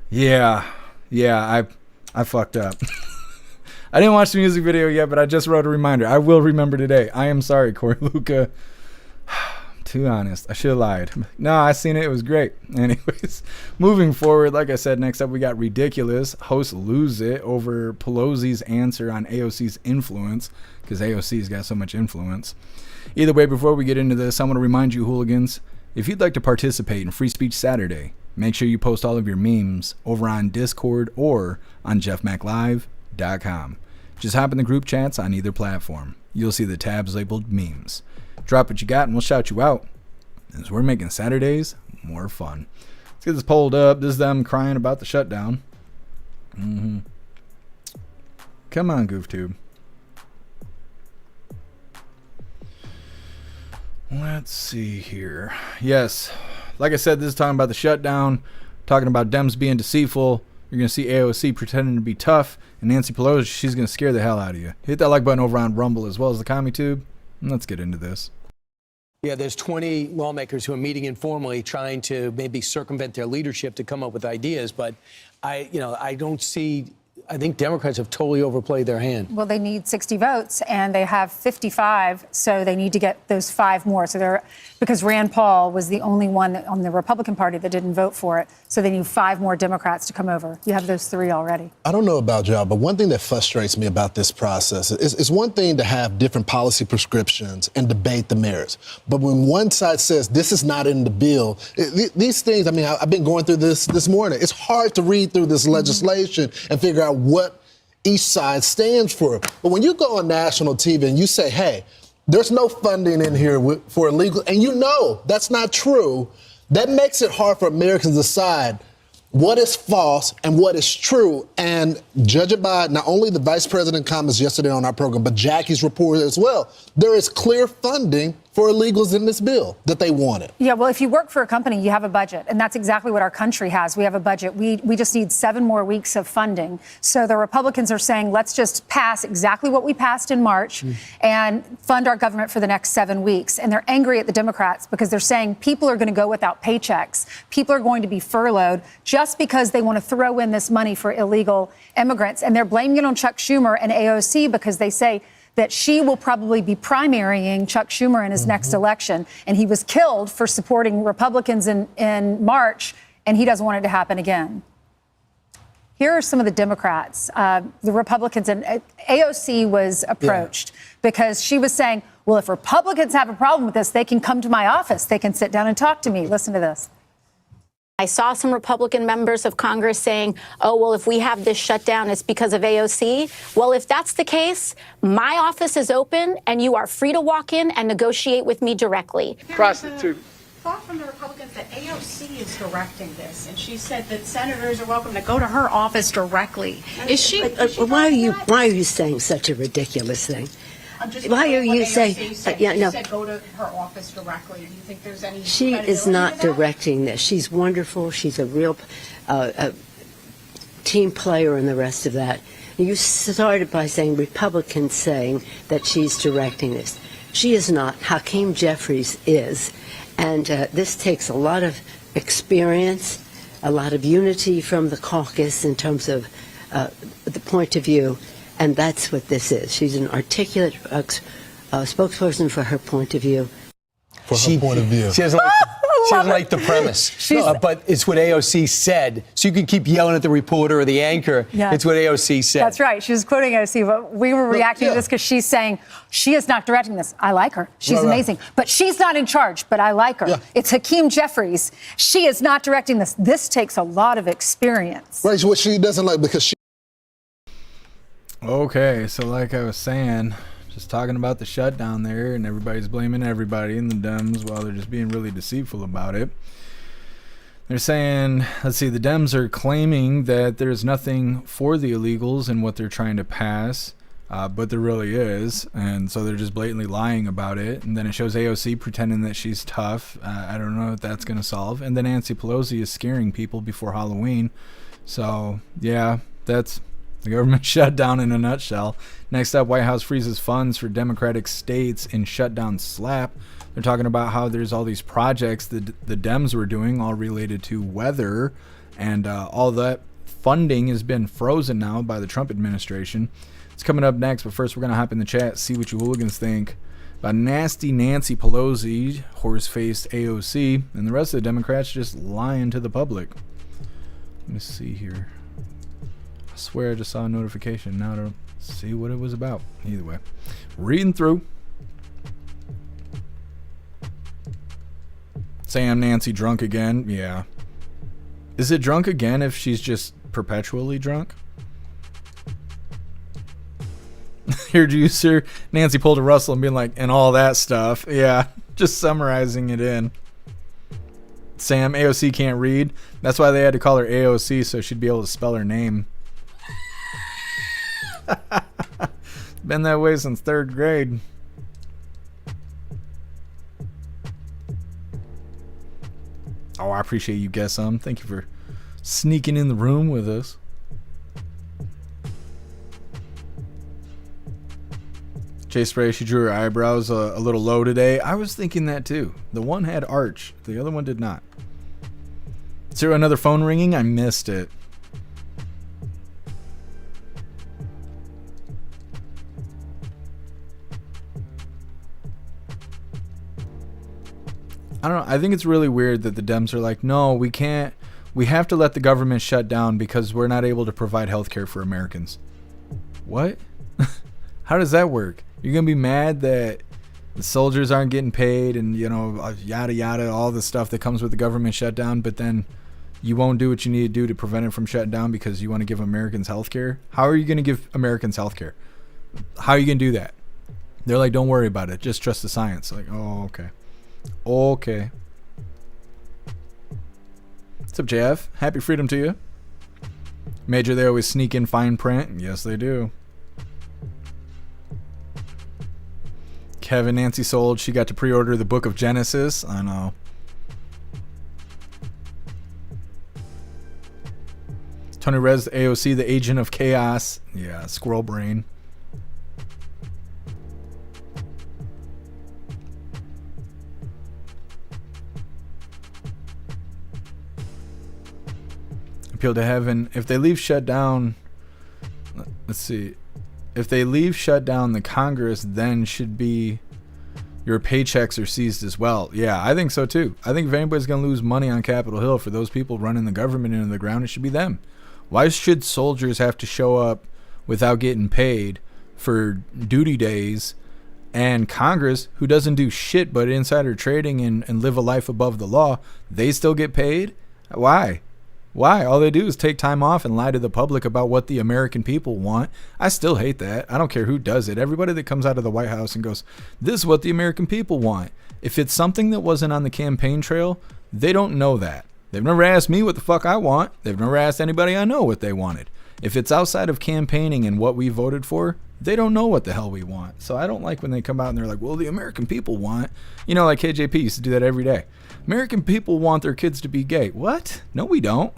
Yeah, I fucked up. I didn't watch the music video yet, but I just wrote a reminder. I will remember today. I am sorry, Corey Luca. Too honest. I should have lied. No, I seen it. It was great. Anyways, moving forward, like I said, next up we got Ridiculous. Hosts lose it over Pelosi's answer on AOC's influence because AOC's got so much influence. Either way, before we get into this, I want to remind you, hooligans, if you'd like to participate in Free Speech Saturday, make sure you post all of your memes over on Discord or on jeffmaclive.com. Just hop in the group chats on either platform. You'll see the tabs labeled memes. Drop what you got and we'll shout you out, as we're making Saturdays more fun. Let's get this pulled up. This is them crying about the shutdown. Come on, GoofTube. Let's see here. Yes, like I said, this is talking about the shutdown, talking about Dems being deceitful. You're going to see AOC pretending to be tough, and Nancy Pelosi, she's going to scare the hell out of you. Hit that like button over on Rumble as well as the CommuTube. Let's get into this. Yeah, there's 20 lawmakers who are meeting informally trying to maybe circumvent their leadership to come up with ideas, but I don't see I think Democrats have totally overplayed their hand. Well, they need 60 votes, and they have 55, so they need to get those 5 more. So because Rand Paul was the only one on the Republican Party that didn't vote for it, so they need 5 more Democrats to come over. You have those 3 already. I don't know about y'all, but one thing that frustrates me about this process is one thing to have different policy prescriptions and debate the merits. But when one side says this is not in the bill, these things, I mean, I've been going through this morning. It's hard to read through this legislation and figure out what each side stands for. But when you go on national TV and you say, hey, there's no funding in here for illegal, and you know that's not true, that makes it hard for Americans to decide what is false and what is true. And judging by not only the vice president comments yesterday on our program, but Jackie's report as well, there is clear funding for illegals in this bill that they wanted. Yeah, well, if you work for a company, you have a budget, and that's exactly what our country has. We have a budget. We just need 7 more weeks of funding. So the Republicans are saying, let's just pass exactly what we passed in March and fund our government for the next 7 weeks. And they're angry at the Democrats because they're saying people are going to go without paychecks. People are going to be furloughed just because they want to throw in this money for illegal immigrants. And they're blaming it on Chuck Schumer and AOC because they say that she will probably be primarying Chuck Schumer in his next election. And he was killed for supporting Republicans in March, and he doesn't want it to happen again. Here are some of the Democrats, the Republicans, and AOC was approached because she was saying, well, if Republicans have a problem with this, they can come to my office. They can sit down and talk to me. Listen to this. I saw some Republican members of Congress saying, oh, well, if we have this shut down, it's because of AOC. Well, if that's the case, my office is open and you are free to walk in and negotiate with me directly. Prostitute. Thought from the Republicans that AOC is directing this, and she said that senators are welcome to go to her office directly. Is she? Why are you saying such a ridiculous thing? Why are you saying? She said go to her office directly. Do you think there's any? She is not directing this. She's wonderful. She's a real team player and the rest of that. You started by saying Republicans saying that she's directing this. She is not. Hakeem Jeffries is. And this takes a lot of experience, a lot of unity from the caucus in terms of the point of view. And that's what this is. She's an articulate spokesperson for her point of view. For her point of view. She doesn't like the premise. But it's what AOC said. So you can keep yelling at the reporter or the anchor. Yeah. It's what AOC said. That's right. She was quoting AOC, but we were reacting to this because she's saying she is not directing this. I like her. She's amazing. But she's not in charge, but I like her. Yeah. It's Hakeem Jeffries. She is not directing this. This takes a lot of experience. Right. So what she doesn't like because she. Okay, so like I was saying, just talking about the shutdown there, and everybody's blaming everybody in the Dems while they're just being really deceitful about it. They're saying, let's see, the Dems are claiming that there's nothing for the illegals in what they're trying to pass, but there really is, and so they're just blatantly lying about it. And then it shows AOC pretending that she's tough. I don't know what that's going to solve. And then Nancy Pelosi is scaring people before Halloween. So, yeah, that's the government shutdown in a nutshell. Next up, White House freezes funds for Democratic states in shutdown slap. They're talking about how there's all these projects that the Dems were doing, all related to weather, and all that funding has been frozen now by the Trump administration. It's coming up next, but first we're going to hop in the chat, see what you hooligans think about nasty Nancy Pelosi, horse-faced AOC, and the rest of the Democrats just lying to the public. Let me see here. I swear I just saw a notification now to see what it was about. Either way, reading through. Sam, Nancy drunk again. Yeah. Is it drunk again if she's just perpetually drunk? Here, juicer. Nancy pulled a Russell and being like, and all that stuff. Yeah, just summarizing it in. Sam, AOC can't read. That's why they had to call her AOC so she'd be able to spell her name. Been that way since 3rd grade. Oh, I appreciate you, Guess Thank you for sneaking in the room with us. Jay Spray, she drew her eyebrows a little low today. I was thinking that too. The one had arch, the other one did not. Is there another phone ringing? I missed it. I don't know. I think it's really weird that the Dems are like, no, we can't. We have to let the government shut down because we're not able to provide health care for Americans. What? How does that work? You're going to be mad that the soldiers aren't getting paid and, you know, yada, yada, all the stuff that comes with the government shutdown, but then you won't do what you need to do to prevent it from shutting down because you want to give Americans health care? How are you going to give Americans health care? How are you going to do that? They're like, don't worry about it. Just trust the science. Like, oh, okay. Okay. What's up, JF? Happy freedom to you. Major, they always sneak in fine print. Yes, they do. Kevin, Nancy sold. She got to pre-order the Book of Genesis. I know. Tony Rez, AOC, the agent of chaos. Yeah, squirrel brain. Appeal to heaven. If they leave shut down, let's see. If they leave shut down the Congress, then should be your paychecks are seized as well. Yeah, I think so too. I think if anybody's going to lose money on Capitol Hill for those people running the government into the ground, it should be them. Why should soldiers have to show up without getting paid for duty days, and Congress, who doesn't do shit but insider trading and live a life above the law, they still get paid? Why? Why? All they do is take time off and lie to the public about what the American people want. I still hate that. I don't care who does it. Everybody that comes out of the White House and goes, this is what the American people want. If it's something that wasn't on the campaign trail, they don't know that. They've never asked me what the fuck I want. They've never asked anybody I know what they wanted. If it's outside of campaigning and what we voted for, they don't know what the hell we want. So I don't like when they come out and they're like, well, the American people want, you know, like KJP used to do that every day. American people want their kids to be gay. What? No, we don't.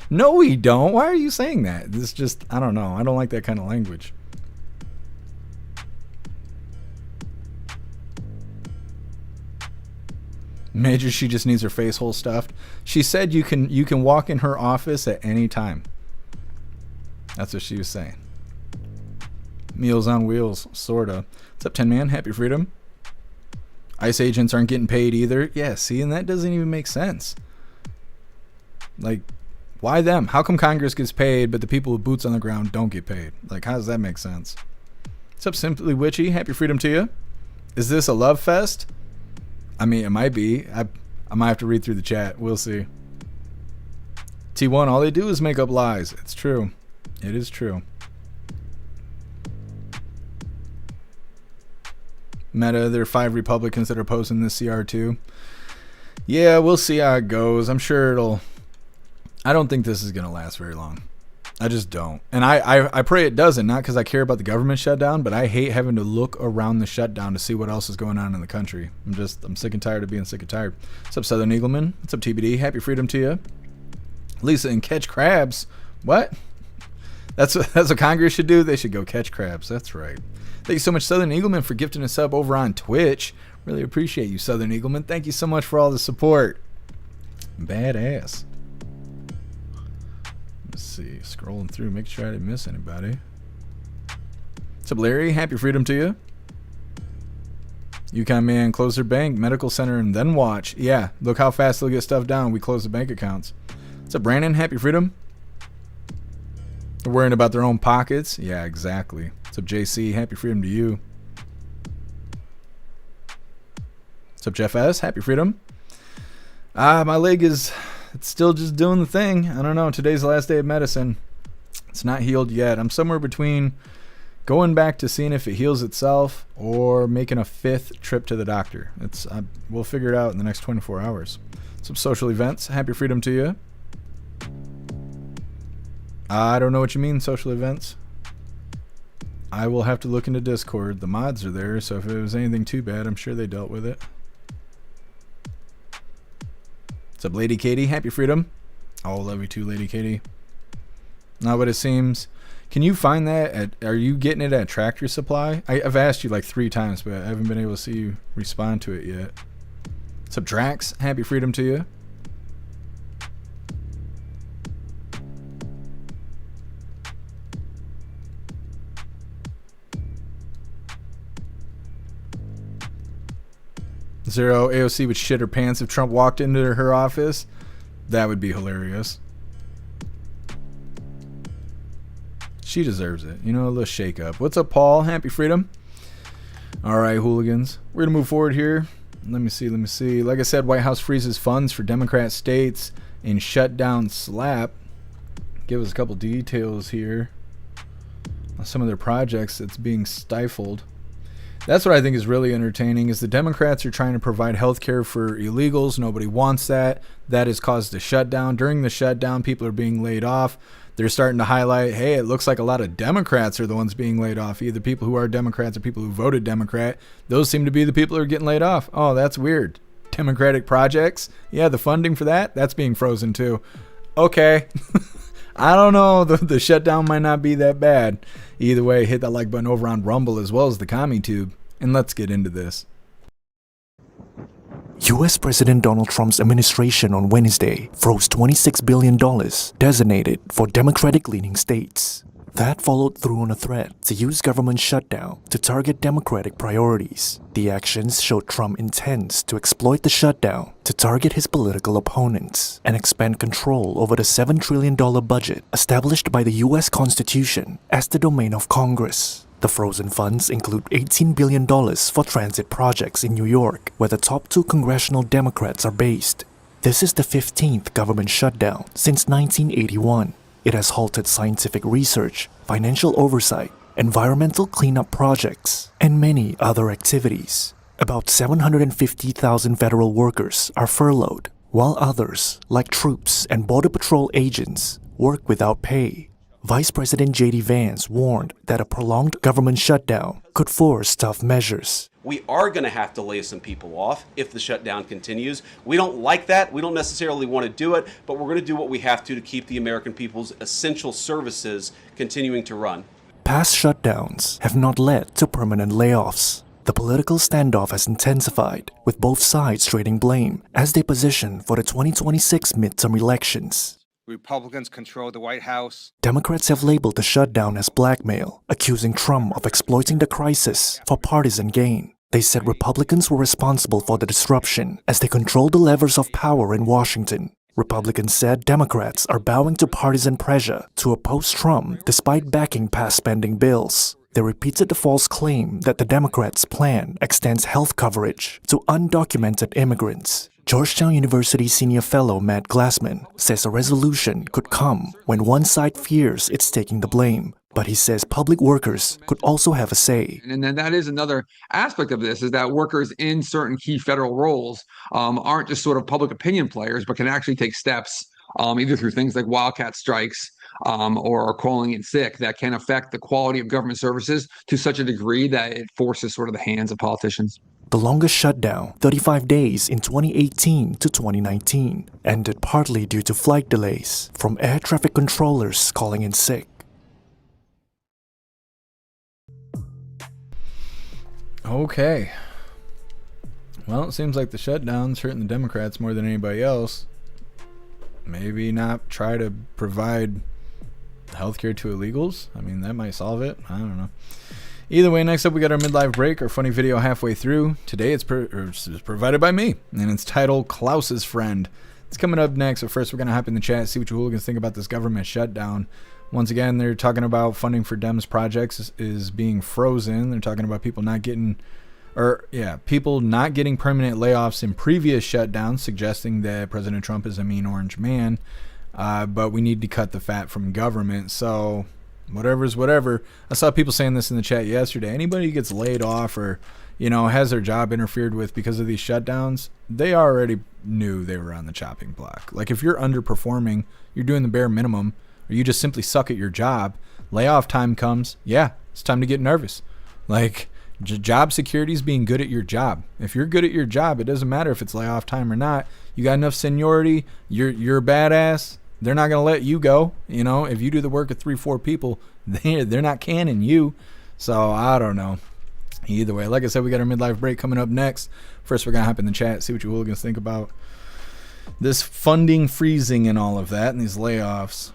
No, we don't. Why are you saying that? This just, I don't know. I don't like that kind of language. Major, she just needs her face hole stuffed. She said you can walk in her office at any time. That's what she was saying. Meals on wheels, sorta. What's up, 10 Man? Happy freedom. ICE agents aren't getting paid either. Yeah, see, and that doesn't even make sense. Like, why them? How come Congress gets paid, but the people with boots on the ground don't get paid? Like, how does that make sense? What's up, Simply Witchy? Happy freedom to you. Is this a love fest? I mean, it might be. I might have to read through the chat. We'll see. T1, all they do is make up lies. It's true. It is true. Meta, there are 5 Republicans that are opposing this CR2. Yeah, we'll see how it goes. I'm sure it'll... I don't think this is going to last very long. I just don't. And I pray it doesn't, not because I care about the government shutdown, but I hate having to look around the shutdown to see what else is going on in the country. I'm sick and tired of being sick and tired. What's up, Southern Eagleman? What's up, TBD? Happy freedom to you. Lisa, and catch crabs. What? That's what Congress should do. They should go catch crabs. That's right. Thank you so much, Southern Eagleman, for gifting a sub over on Twitch. Really appreciate you, Southern Eagleman. Thank you so much for all the support. Badass. Let's see. Scrolling through, make sure I didn't miss anybody. What's up, Larry? Happy freedom to you. UConn man, close their bank, medical center, and then watch. Yeah, look how fast they'll get stuff down. We close the bank accounts. What's up, Brandon? Happy freedom. They're worrying about their own pockets. Yeah, exactly. What's up, JC? Happy freedom to you. What's up, Jeff S? Happy freedom. My leg it's still just doing the thing. I don't know. Today's the last day of medicine. It's not healed yet. I'm somewhere between going back to seeing if it heals itself or making a 5th trip to the doctor. We'll figure it out in the next 24 hours. Some social events. Happy freedom to you. I don't know what you mean, social events. I will have to look into Discord. The mods are there, so if it was anything too bad, I'm sure they dealt with it. What's up, Lady Katie? Happy freedom. Oh, love you too, Lady Katie. Not what it seems. Can you find that are you getting it at Tractor Supply? I've asked you like 3 times, but I haven't been able to see you respond to it yet. What's up, Drax? Happy freedom to you. Zero, AOC would shit her pants if Trump walked into her office. That would be hilarious. She deserves it. You know, a little shake up. What's up, Paul? Happy freedom. All right, hooligans. We're going to move forward here. Let me see. Like I said, White House freezes funds for Democrat states in shutdown slap. Give us a couple details here on some of their projects that's being stifled. That's what I think is really entertaining, is the Democrats are trying to provide health care for illegals. Nobody wants that. That has caused a shutdown. During the shutdown, people are being laid off. They're starting to highlight, hey, it looks like a lot of Democrats are the ones being laid off. Either people who are Democrats or people who voted Democrat. Those seem to be the people who are getting laid off. Oh, that's weird. Democratic projects? Yeah, the funding for that's being frozen too. Okay. I don't know. The shutdown might not be that bad. Either way, hit that like button over on Rumble as well as the CommentTube. And let's get into this. U.S. President Donald Trump's administration on Wednesday froze $26 billion designated for Democratic-leaning states. That followed through on a threat to use government shutdown to target Democratic priorities. The actions showed Trump intends to exploit the shutdown to target his political opponents and expand control over the $7 trillion budget established by the U.S. Constitution as the domain of Congress. The frozen funds include $18 billion for transit projects in New York, where the top 2 congressional Democrats are based. This is the 15th government shutdown since 1981. It has halted scientific research, financial oversight, environmental cleanup projects, and many other activities. About 750,000 federal workers are furloughed, while others, like troops and Border Patrol agents, work without pay. Vice President J.D. Vance warned that a prolonged government shutdown could force tough measures. We are going to have to lay some people off if the shutdown continues. We don't like that. We don't necessarily want to do it, but we're going to do what we have to keep the American people's essential services continuing to run. Past shutdowns have not led to permanent layoffs. The political standoff has intensified, with both sides trading blame as they position for the 2026 midterm elections. Republicans control the White House. Democrats have labeled the shutdown as blackmail, accusing Trump of exploiting the crisis for partisan gain. They said Republicans were responsible for the disruption as they controlled the levers of power in Washington. Republicans said Democrats are bowing to partisan pressure to oppose Trump despite backing past spending bills. They repeated the false claim that the Democrats' plan extends health coverage to undocumented immigrants. Georgetown University senior fellow Matt Glassman says a resolution could come when one side fears it's taking the blame, but he says public workers could also have a say. And then that is another aspect of this, is that workers in certain key federal roles aren't just sort of public opinion players, but can actually take steps either through things like wildcat strikes or calling in sick that can affect the quality of government services to such a degree that it forces sort of the hands of politicians. The longest shutdown, 35 days in 2018 to 2019, ended partly due to flight delays from air traffic controllers calling in sick. Okay. Well, it seems like the shutdown's hurting the Democrats more than anybody else. Maybe not try to provide healthcare to illegals. I mean, that might solve it. I don't know. Either way, next up we got our midlife break, our funny video halfway through. Today it's provided by me, and it's titled Klaus's Friend. It's coming up next, but first we're going to hop in the chat, see what you hooligans think about this government shutdown. Once again, they're talking about funding for Dems projects is being frozen. They're talking about people not getting permanent layoffs in previous shutdowns, suggesting that President Trump is a mean orange man. But we need to cut the fat from government. So whatever's whatever. I saw people saying this in the chat yesterday. Anybody who gets laid off or, has their job interfered with because of these shutdowns, they already knew they were on the chopping block. Like, if you're underperforming, you're doing the bare minimum, or you just simply suck at your job, layoff time comes, yeah, it's time to get nervous. Like, job security is being good at your job. If you're good at your job, it doesn't matter if it's layoff time or not. You got enough seniority, you're a badass. They're not going to let you go. If you do the work of 3-4 people, they're not canning you. So I don't know. Either way, like I said, we got our midlife break coming up next. First, we're going to hop in the chat, see what you hooligans think about this funding freezing and all of that and these layoffs.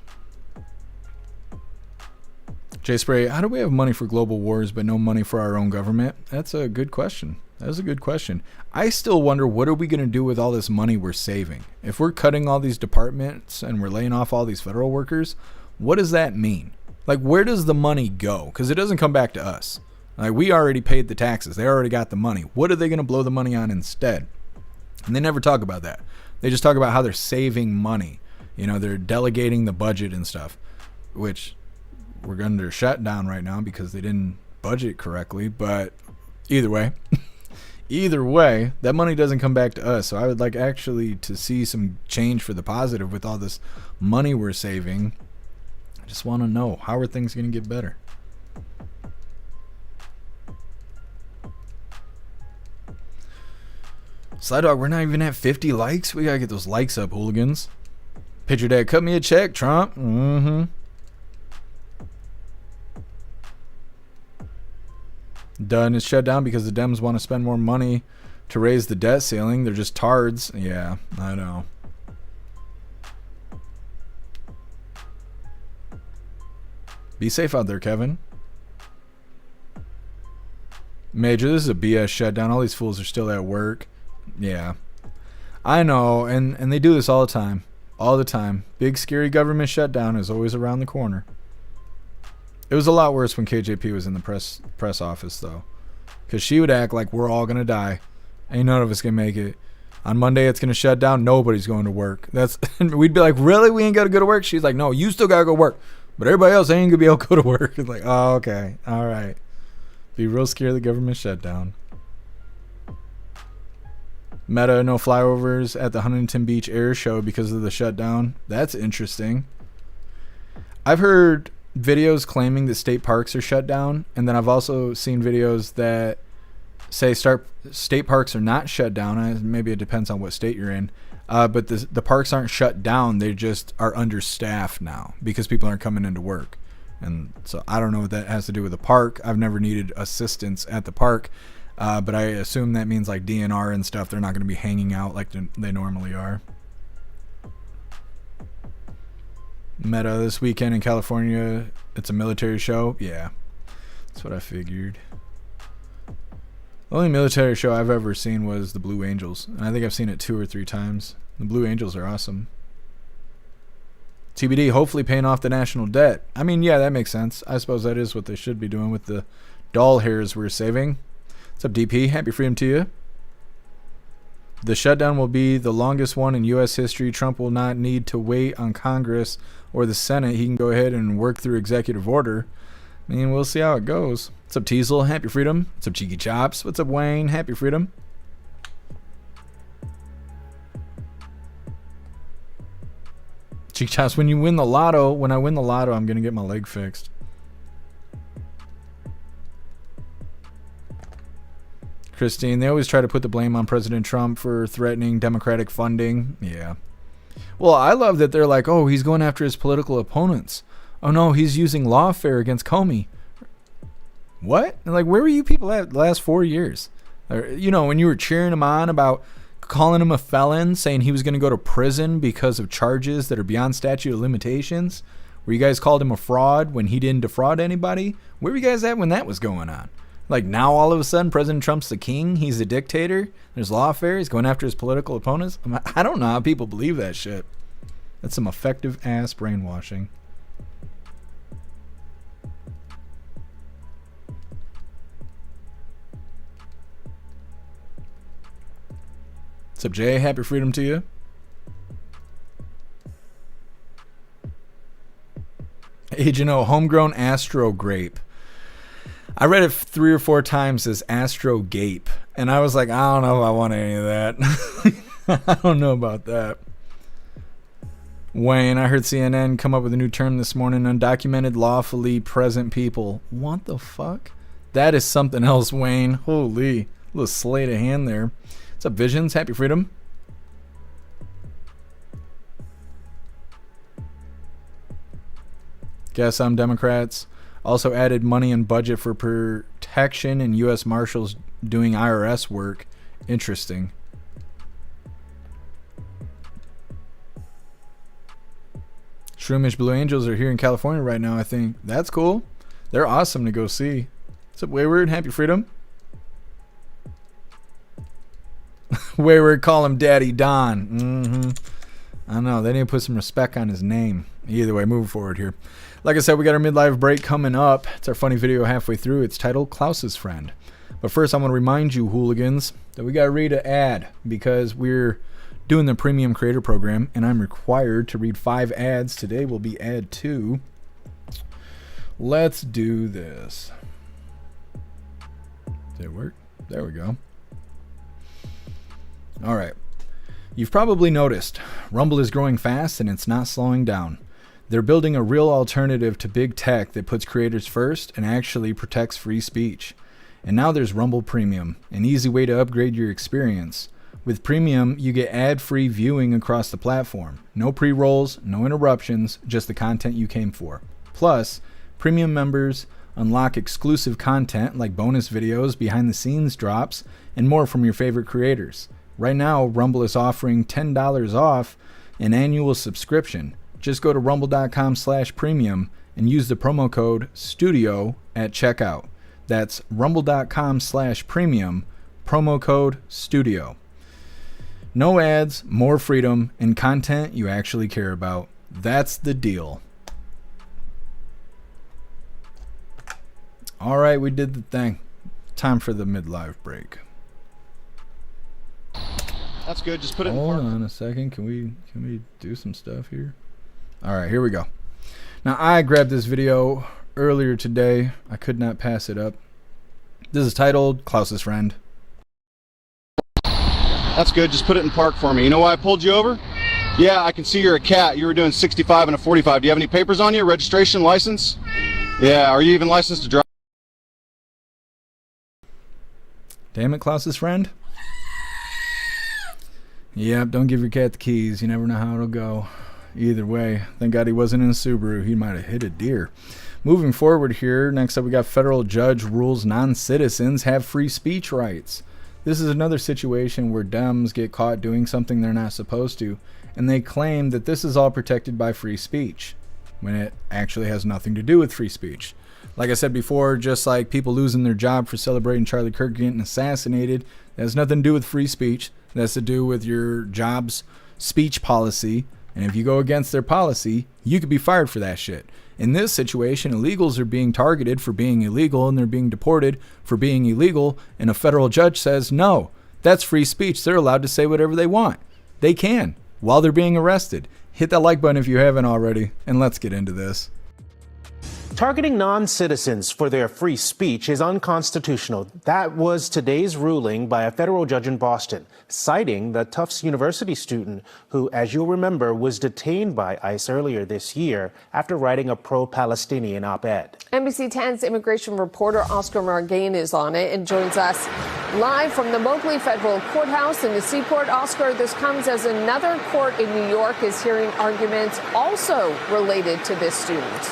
Jay Spray, how do we have money for global wars but no money for our own government? That's a good question. That was a good question. I still wonder, what are we going to do with all this money we're saving? If we're cutting all these departments and we're laying off all these federal workers, what does that mean? Like, where does the money go? Because it doesn't come back to us. Like, we already paid the taxes. They already got the money. What are they going to blow the money on instead? And they never talk about that. They just talk about how they're saving money. You know, they're delegating the budget and stuff, which we're under shutdown right now because they didn't budget correctly. But either way, that money doesn't come back to us. So I would like actually to see some change for the positive with all this money we're saving. I just want to know, how are things going to get better? Sly Dog, we're not even at 50 likes. We gotta get those likes up, hooligans. Picture Dad, cut me a check, Trump. Done is shut down because the Dems want to spend more money to raise the debt ceiling. They're just tards. Yeah, I know. Be safe out there, Kevin. Major, this is a BS shutdown. All these fools are still at work. Yeah, I know, and they do this all the time. All the time. Big scary government shutdown is always around the corner. It was a lot worse when KJP was in the press office, though, because she would act like we're all gonna die. Ain't none of us gonna make it. On Monday, it's gonna shut down. Nobody's going to work. We'd be like, really? We ain't gotta go to work? She's like, no, you still gotta go work, but everybody else ain't gonna be able to go to work. It's like, oh, okay, all right. Be real scared of the government shutdown. Meta, no flyovers at the Huntington Beach Air Show because of the shutdown. That's interesting. I've heard videos claiming that state parks are shut down, and then I've also seen videos that say state parks are not shut down. Maybe it depends on what state you're in, but the parks aren't shut down. They just are understaffed now because people aren't coming into work. And so I don't know what that has to do with the park. I've never needed assistance at the park. But I assume that means like DNR and stuff. They're not going to be hanging out like they normally are. Meta, this weekend in California, it's a military show. Yeah, that's what I figured. The only military show I've ever seen was the Blue Angels. And I think I've seen it 2 or 3 times. The Blue Angels are awesome. TBD, hopefully paying off the national debt. I mean, yeah, that makes sense. I suppose that is what they should be doing with the doll hairs we're saving. What's up, DP? Happy freedom to you. The shutdown will be the longest one in U.S. history. Trump will not need to wait on Congress or the Senate. He can go ahead and work through executive order. I mean, we'll see how it goes. What's up, Teasel? Happy freedom. What's up, Cheeky Chops? What's up, Wayne? Happy freedom. Cheeky Chops, when I win the lotto, I'm going to get my leg fixed. Christine, they always try to put the blame on President Trump for threatening Democratic funding. Yeah. Well, I love that they're like, oh, he's going after his political opponents. Oh, no, he's using lawfare against Comey. What? And like, where were you people at the last 4 years? Or, you know, when you were cheering him on about calling him a felon, saying he was going to go to prison because of charges that are beyond statute of limitations, where you guys called him a fraud when he didn't defraud anybody. Where were you guys at when that was going on? Like, now all of a sudden President Trump's the king, he's a dictator, there's lawfare, he's going after his political opponents. I don't know how people believe that shit. That's some effective ass brainwashing. What's up, Jay? Happy freedom to you. Agent O, homegrown Astro Grape. I read it 3 or 4 times as Astro Gape, and I was like, I don't know if I want any of that. I don't know about that. Wayne, I heard CNN come up with a new term this morning, undocumented lawfully present people. What the fuck? That is something else, Wayne. Holy, a little sleight of hand there. What's up, Visions? Happy freedom. Guess I'm Democrats. Also added money and budget for protection and U.S. Marshals doing IRS work. Interesting. Shroomish Blue Angels are here in California right now, I think. That's cool. They're awesome to go see. What's up, Wayward? Happy freedom. Wayward, call him Daddy Don. I know, they need to put some respect on his name. Either way, moving forward here. Like I said, we got our midlife break coming up. It's our funny video halfway through. It's titled Klaus's Friend. But first, I want to remind you, hooligans, that we got to read an ad because we're doing the Premium Creator Program, and I'm required to read 5 ads. Today will be ad 2. Let's do this. Did it work? There we go. All right. You've probably noticed Rumble is growing fast and it's not slowing down. They're building a real alternative to big tech that puts creators first and actually protects free speech. And now there's Rumble Premium, an easy way to upgrade your experience. With Premium, you get ad-free viewing across the platform. No pre-rolls, no interruptions, just the content you came for. Plus, Premium members unlock exclusive content like bonus videos, behind-the-scenes drops, and more from your favorite creators. Right now, Rumble is offering $10 off an annual subscription. Just go to rumble.com/premium and use the promo code STUDIO at checkout. That's rumble.com/premium, promo code STUDIO. No ads, more freedom, and content you actually care about. That's the deal. All right, we did the thing. Time for the midlife break. That's good. Just put it in Hold park. on a second. Can we do some stuff here? All right, here we go. Now, I grabbed this video earlier today. I could not pass it up. This is titled Klaus's Friend. That's good. Just put it in park for me. You know why I pulled you over? Yeah, I can see you're a cat. You were doing 65 and a 45. Do you have any papers on you? Registration, license? Yeah, are you even licensed to drive? Damn it, Klaus's Friend. Yep, don't give your cat the keys. You never know how it'll go. Either way, thank God he wasn't in a Subaru. He might have hit a deer. Moving forward here, next up we got federal judge rules non-citizens have free speech rights. This is another situation where Dems get caught doing something they're not supposed to, and they claim that this is all protected by free speech, when it actually has nothing to do with free speech. Like I said before, just like people losing their job for celebrating Charlie Kirk getting assassinated, that has nothing to do with free speech. That has to do with your job's speech policy. And if you go against their policy, you could be fired for that shit. In this situation, illegals are being targeted for being illegal and they're being deported for being illegal. And a federal judge says, no, that's free speech. They're allowed to say whatever they want. They can while they're being arrested. Hit that like button if you haven't already. And let's get into this. Targeting non-citizens for their free speech is unconstitutional. That was today's ruling by a federal judge in Boston, citing the Tufts University student who, as you'll remember, was detained by ICE earlier this year after writing a pro-Palestinian op-ed. NBC 10's immigration reporter Oscar Margain is on it and joins us live from the Moakley Federal Courthouse in the Seaport. Oscar, this comes as another court in New York is hearing arguments also related to this student.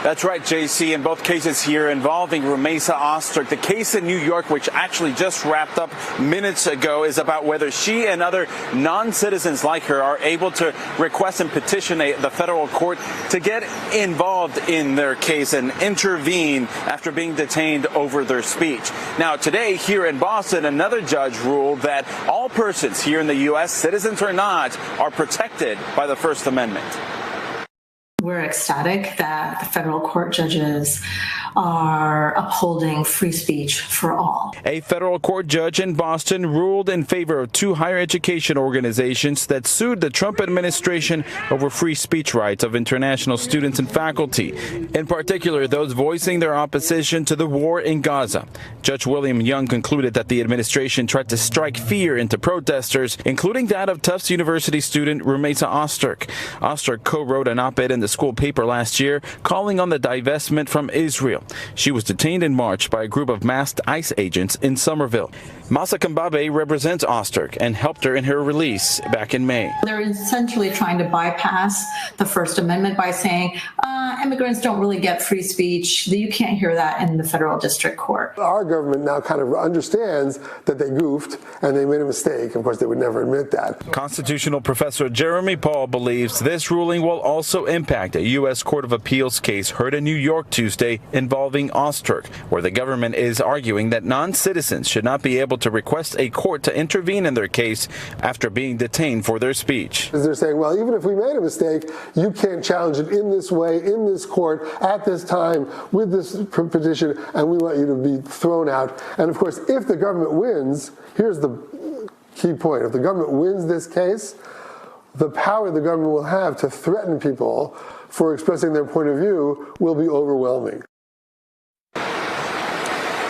That's right, JC. In both cases here involving Rumeysa Osterk, the case in New York, which actually just wrapped up minutes ago, is about whether she and other non-citizens like her are able to request and petition the federal court to get involved in their case and intervene after being detained over their speech. Now, today here in Boston, another judge ruled that all persons here in the U.S., citizens or not, are protected by the First Amendment. We're ecstatic that the federal court judges are upholding free speech for all. A federal court judge in Boston ruled in favor of 2 higher education organizations that sued the Trump administration over free speech rights of international students and faculty, in particular those voicing their opposition to the war in Gaza. Judge William Young concluded that the administration tried to strike fear into protesters, including that of Tufts University student Rumeysa Osterk. Osterk co-wrote an op-ed in the school paper last year calling on the divestment from Israel. She was detained in March by a group of masked ICE agents in Somerville. Masa Kambabe represents Osterk and helped her in her release back in May. They're essentially trying to bypass the First Amendment by saying immigrants don't really get free speech. You can't hear that in the federal district court. Our government now kind of understands that they goofed and they made a mistake. Of course, they would never admit that. Constitutional professor Jeremy Paul believes this ruling will also impact a U.S. Court of Appeals case heard in New York Tuesday involving Osterk, where the government is arguing that non-citizens should not be able to request a court to intervene in their case after being detained for their speech. They're saying, well, even if we made a mistake, you can't challenge it in this way, in this court, at this time, with this petition, and we want you to be thrown out. And of course, if the government wins, here's the key point. If the government wins this case, the power the government will have to threaten people for expressing their point of view will be overwhelming.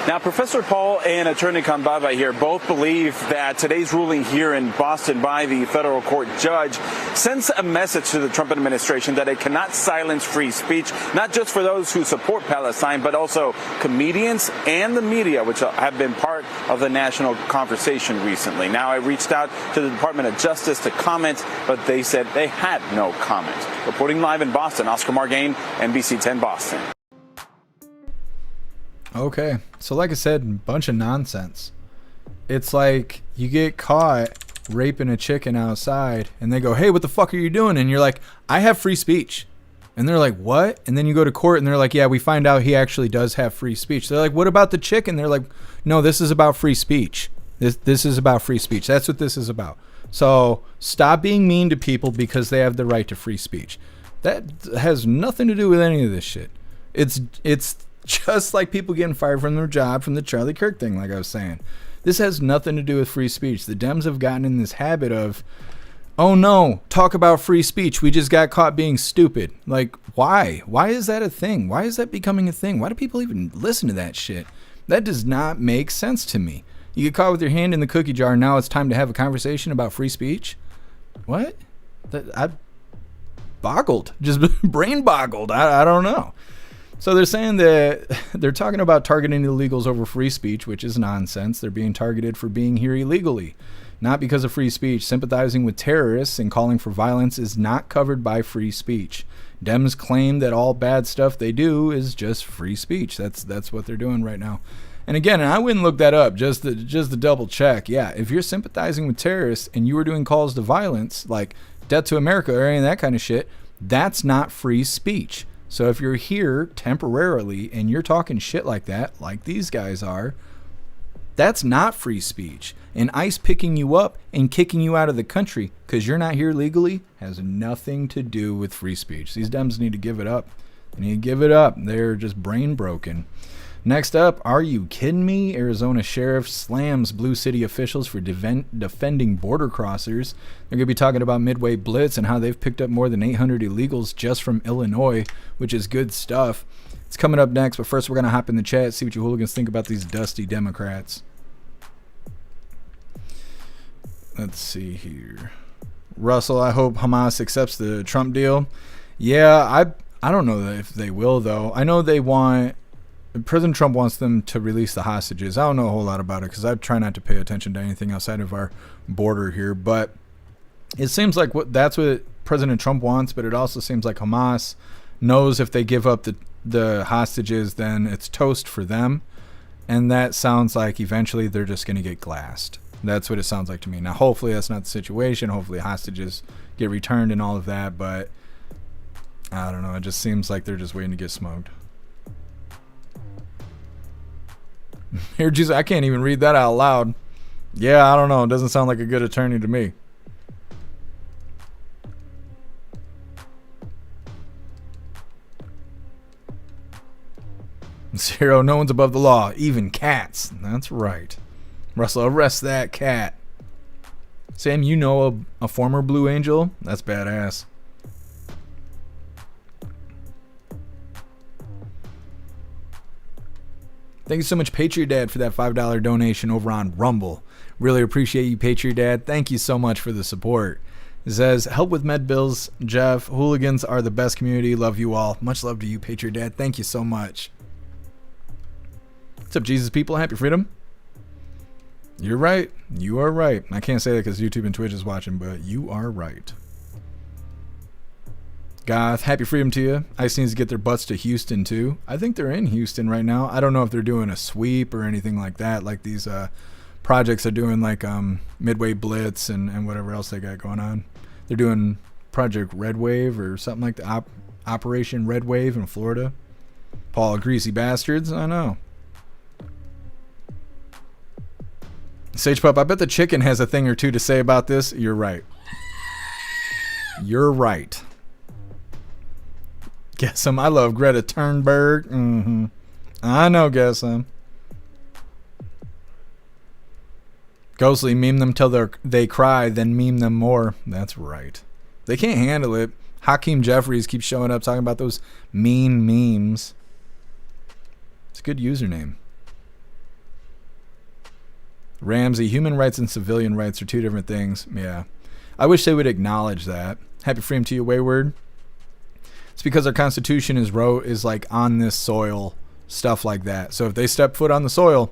Now, Professor Paul and Attorney Kambaba here both believe that today's ruling here in Boston by the federal court judge sends a message to the Trump administration that it cannot silence free speech, not just for those who support Palestine, but also comedians and the media, which have been part of the national conversation recently. Now, I reached out to the Department of Justice to comment, but they said they had no comment. Reporting live in Boston, Oscar Margain, NBC 10 Boston. Okay, so like I said, bunch of nonsense. It's like you get caught raping a chicken outside and they go, hey, what the fuck are you doing? And you're like, I have free speech. And they're like, what? And then you go to court and they're like, yeah, we find out he actually does have free speech. They're like, what about the chicken? They're like, no, this is about free speech. This is about free speech. That's what this is about. So stop being mean to people because they have the right to free speech. That has nothing to do with any of this shit. It's just like people getting fired from their job from the Charlie Kirk thing, like I was saying. This has nothing to do with free speech. The Dems have gotten in this habit of, oh no, talk about free speech. We just got caught being stupid. Like, why? Why is that a thing? Why is that becoming a thing? Why do people even listen to that shit? That does not make sense to me. You get caught with your hand in the cookie jar, and now it's time to have a conversation about free speech? What? I boggled. Just brain boggled. I don't know. So they're saying that they're talking about targeting illegals over free speech, which is nonsense. They're being targeted for being here illegally, not because of free speech. Sympathizing with terrorists and calling for violence is not covered by free speech. Dems claim that all bad stuff they do is just free speech. That's what they're doing right now. And again, I wouldn't look that up just to double check. Yeah, if you're sympathizing with terrorists and you were doing calls to violence, like death to America or any of that kind of shit, that's not free speech. So if you're here temporarily and you're talking shit like that, like these guys are, that's not free speech. And ICE picking you up and kicking you out of the country because you're not here legally has nothing to do with free speech. These Dems need to give it up. They need to give it up. They're just brain broken. Next up, are you kidding me? Arizona sheriff slams Blue City officials for defending border crossers. They're going to be talking about Midway Blitz and how they've picked up more than 800 illegals just from Illinois, which is good stuff. It's coming up next, but first we're going to hop in the chat, see what you hooligans think about these dusty Democrats. Let's see here. Russell, I hope Hamas accepts the Trump deal. Yeah, I don't know if they will, though. I know they want... President Trump wants them to release the hostages. I don't know a whole lot about it because I try not to pay attention to anything outside of our border here. But it seems like that's what President Trump wants. But it also seems like Hamas knows if they give up the hostages, then it's toast for them. And that sounds like eventually they're just going to get glassed. That's what it sounds like to me. Now, hopefully that's not the situation. Hopefully hostages get returned and all of that. But I don't know. It just seems like they're just waiting to get smoked. Here, Jesus, I can't even read that out loud. Yeah, I don't know. It doesn't sound like a good attorney to me. Zero, no one's above the law, even cats. That's right. Russell, arrest that cat. Sam, you know a former Blue Angel? That's badass. Thank you so much, Patriot Dad, for that $5 donation over on Rumble. Really appreciate you, Patriot Dad. Thank you so much for the support. It says, help with med bills, Jeff. Hooligans are the best community. Love you all. Much love to you, Patriot Dad. Thank you so much. What's up, Jesus people? Happy freedom. You're right. You are right. I can't say that because YouTube and Twitch is watching, but you are right. Goth, happy freedom to you. ICE needs to get their butts to Houston too. I think they're in Houston right now. I don't know if they're doing a sweep or anything like that, like these projects are doing, like Midway Blitz and whatever else they got going on. They're doing Project Red Wave or something like the Operation Red Wave in Florida. Paul, greasy bastards. I know. Sage Pup, I bet the chicken has a thing or two to say about this. You're right. You're right. Guess him. I love Greta Thunberg. Mm-hmm. I know, guess him. Ghostly, meme them till they cry, then meme them more. That's right. They can't handle it. Hakeem Jeffries keeps showing up talking about those mean memes. It's a good username. Ramsey, human rights and civilian rights are two different things. Yeah. I wish they would acknowledge that. Happy freedom to you, Wayward. It's because our Constitution is like on this soil, stuff like that. So if they step foot on the soil,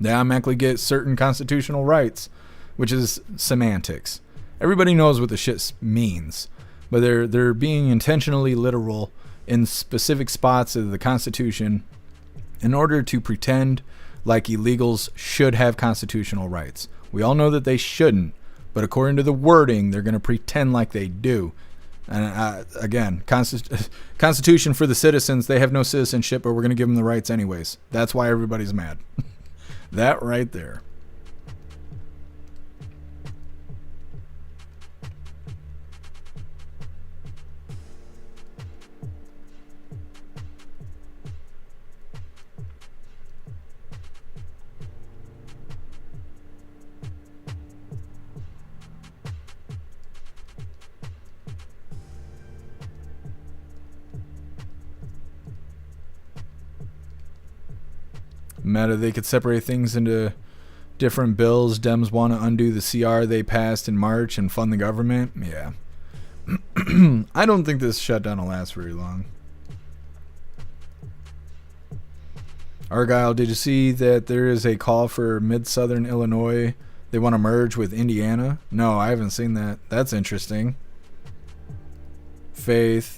they automatically get certain constitutional rights, which is semantics. Everybody knows what the shit means, but they're being intentionally literal in specific spots of the Constitution in order to pretend like illegals should have constitutional rights. We all know that they shouldn't, but according to the wording, they're going to pretend like they do. And again, Constitution for the citizens, they have no citizenship, but we're going to give them the rights anyways. That's why everybody's mad. That right there. Meta, they could separate things into different bills. Dems want to undo the CR they passed in March and fund the government. Yeah. I don't think this shutdown will last very long. Argyle, did you see that there is a call for mid-southern Illinois? They want to merge with Indiana? No, I haven't seen that. That's interesting. Faith.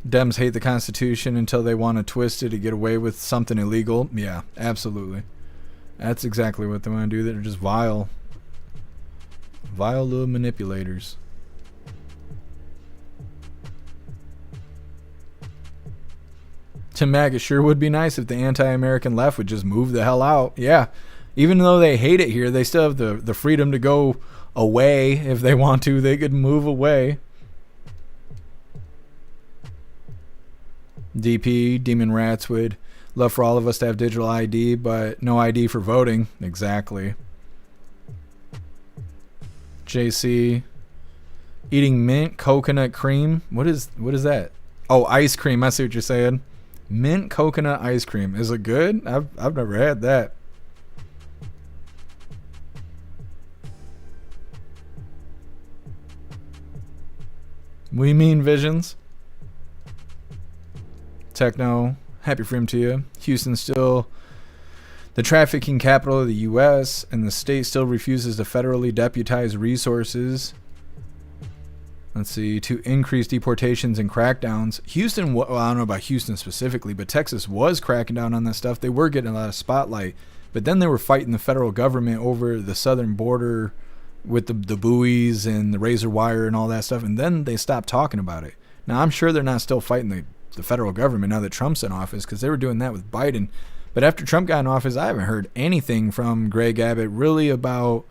Dems hate the Constitution until they want to twist it to get away with something illegal. Yeah, absolutely. That's exactly what they want to do. They're just vile. Vile little manipulators. Tim Mack, it sure would be nice if the anti-American left would just move the hell out. Yeah, even though they hate it here, they still have the freedom to go away if they want to. They could move away. DP, Demon Rats would love for all of us to have digital ID, but no ID for voting. Exactly. JC, eating mint coconut cream. What is that? Oh, ice cream. I see what you're saying. Mint coconut ice cream. Is it good? I've never had that. We mean visions. Techno, happy freedom to you. Houston's still the trafficking capital of the U.S., and the state still refuses to federally deputize resources. Let's see, to increase deportations and crackdowns. Houston, well, I don't know about Houston specifically, but Texas was cracking down on that stuff. They were getting a lot of spotlight, but then they were fighting the federal government over the southern border with the buoys and the razor wire and all that stuff, and then they stopped talking about it. Now, I'm sure they're not still fighting the federal government now that Trump's in office, because they were doing that with Biden. But after Trump got in office, I haven't heard anything from Greg Abbott really about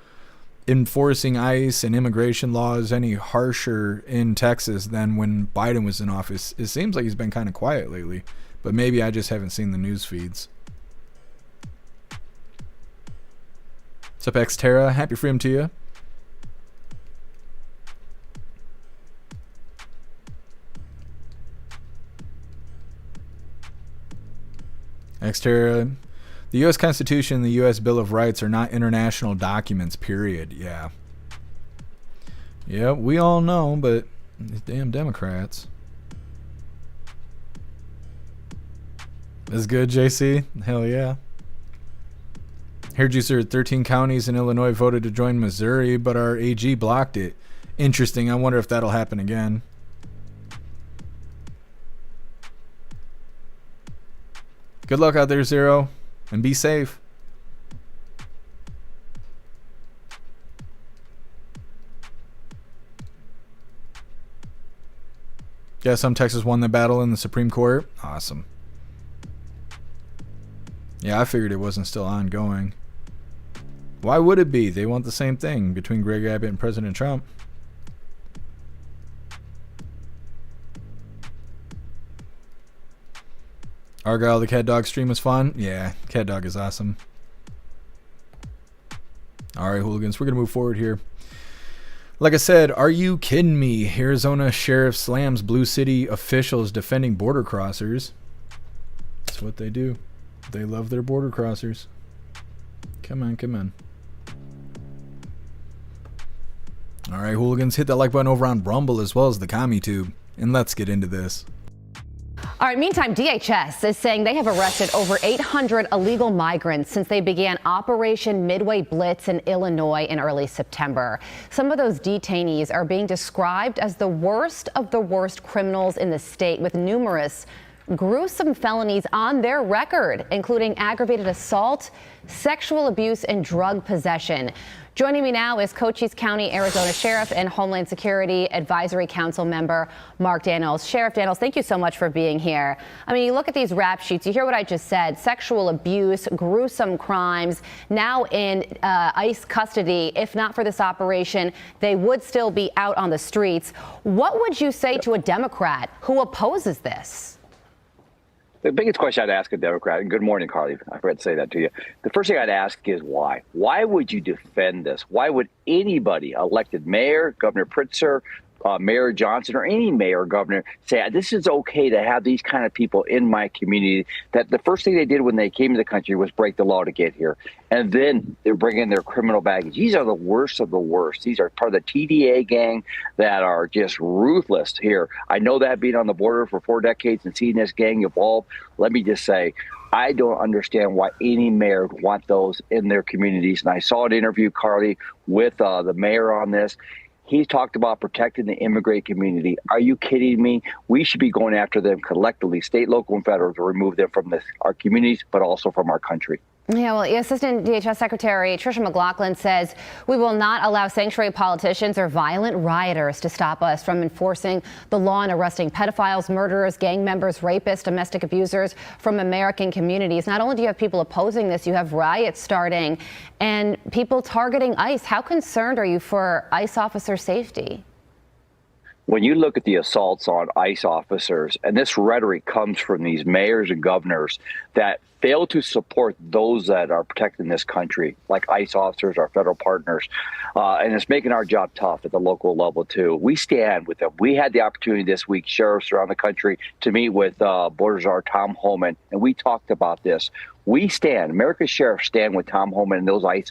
enforcing ICE and immigration laws any harsher in Texas than when Biden was in office. It seems like he's been kind of quiet lately, but maybe I just haven't seen the news feeds. What's up, Xterra? Happy freedom to you. Xterra, the U.S. Constitution and the U.S. Bill of Rights are not international documents, period. Yeah. Yeah, we all know, but these damn Democrats. That's good, JC? Hell yeah. Heard you, sir. 13 counties in Illinois voted to join Missouri, but our AG blocked it. Interesting. I wonder if that'll happen again. Good luck out there, Zero, and be safe. Yeah, some Texas won the battle in the Supreme Court. Awesome. Yeah, I figured it wasn't still ongoing. Why would it be? They want the same thing between Greg Abbott and President Trump. Argyle, the Cat Dog stream was fun. Yeah, Cat Dog is awesome. All right, hooligans, we're going to move forward here. Like I said, are you kidding me? Arizona Sheriff slams Blue City officials defending border crossers. That's what they do. They love their border crossers. Come on, come on. All right, hooligans, hit that like button over on Rumble as well as the CommuTube. And let's get into this. All right, meantime, DHS is saying they have arrested over 800 illegal migrants since they began Operation Midway Blitz in Illinois in early September. Some of those detainees are being described as the worst of the worst criminals in the state, with numerous gruesome felonies on their record, including aggravated assault, sexual abuse, and drug possession. Joining me now is Cochise County, Arizona Sheriff and Homeland Security Advisory Council member Mark Daniels. Sheriff Daniels, thank you so much for being here. I mean, you look at these rap sheets, you hear what I just said, sexual abuse, gruesome crimes, now in ICE custody. If not for this operation, they would still be out on the streets. What would you say to a Democrat who opposes this? The biggest question I'd ask a Democrat, and good morning, Carly, I forgot to say that to you. The first thing I'd ask is why? Why would you defend this? Why would anybody, elected mayor, Governor Pritzker, Mayor Johnson, or any mayor or governor say, this is okay to have these kind of people in my community, that the first thing they did when they came to the country was break the law to get here. And then they're bringing their criminal baggage. These are the worst of the worst. These are part of the TDA gang that are just ruthless here. I know that being on the border for 4 decades and seeing this gang evolve. Let me just say, I don't understand why any mayor would want those in their communities. And I saw an interview, Carly, with the mayor on this. He's talked about protecting the immigrant community. Are you kidding me? We should be going after them collectively, state, local, and federal, to remove them from our communities, but also from our country. Yeah, well, Assistant DHS Secretary Tricia McLaughlin says we will not allow sanctuary politicians or violent rioters to stop us from enforcing the law and arresting pedophiles, murderers, gang members, rapists, domestic abusers from American communities. Not only do you have people opposing this, you have riots starting and people targeting ICE. How concerned are you for ICE officer safety? When you look at the assaults on ICE officers, and this rhetoric comes from these mayors and governors that fail to support those that are protecting this country, like ICE officers, our federal partners, and it's making our job tough at the local level, too. We stand with them. We had the opportunity this week, sheriffs around the country, to meet with Border Czar Tom Homan, and we talked about this. We stand, America's sheriffs stand with Tom Homan and those ICE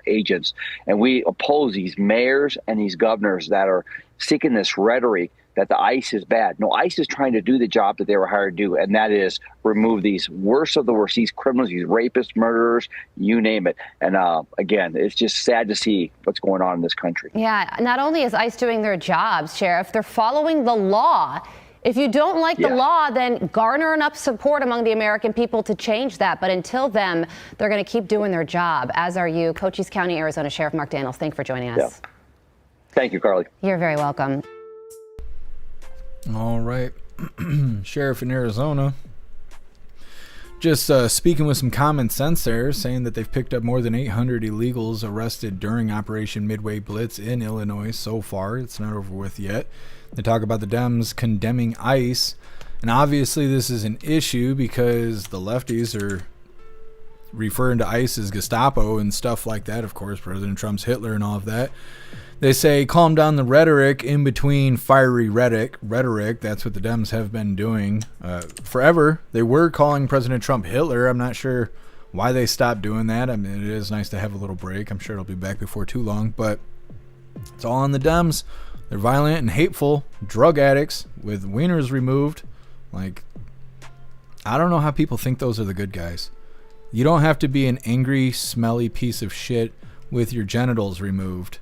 agents, and we oppose these mayors and these governors that are seeking this rhetoric that the ICE is bad. No, ICE is trying to do the job that they were hired to do, and that is remove these worst of the worst, these criminals, these rapists, murderers, you name it. And again, it's just sad to see what's going on in this country. Yeah, not only is ICE doing their jobs, Sheriff, they're following the law. If you don't like the law, then garner enough support among the American people to change that. But until then, they're going to keep doing their job, as are you. Cochise County, Arizona Sheriff Mark Daniels, thank you for joining us. Yeah. Thank you, Carly. You're very welcome. All right. Sheriff in Arizona. Just speaking with some common sense there, saying that they've picked up more than 800 illegals arrested during Operation Midway Blitz in Illinois so far. It's not over with yet. They talk about the Dems condemning ICE. And obviously this is an issue because the lefties are referring to ICE as Gestapo and stuff like that. Of course, President Trump's Hitler and all of that. They say calm down the rhetoric in between fiery rhetoric. That's what the Dems have been doing forever. They were calling President Trump Hitler. I'm not sure why they stopped doing that. I mean, it is nice to have a little break. I'm sure it'll be back before too long, but it's all on the Dems. They're violent and hateful drug addicts with wieners removed. Like, I don't know how people think those are the good guys. You don't have to be an angry, smelly piece of shit with your genitals removed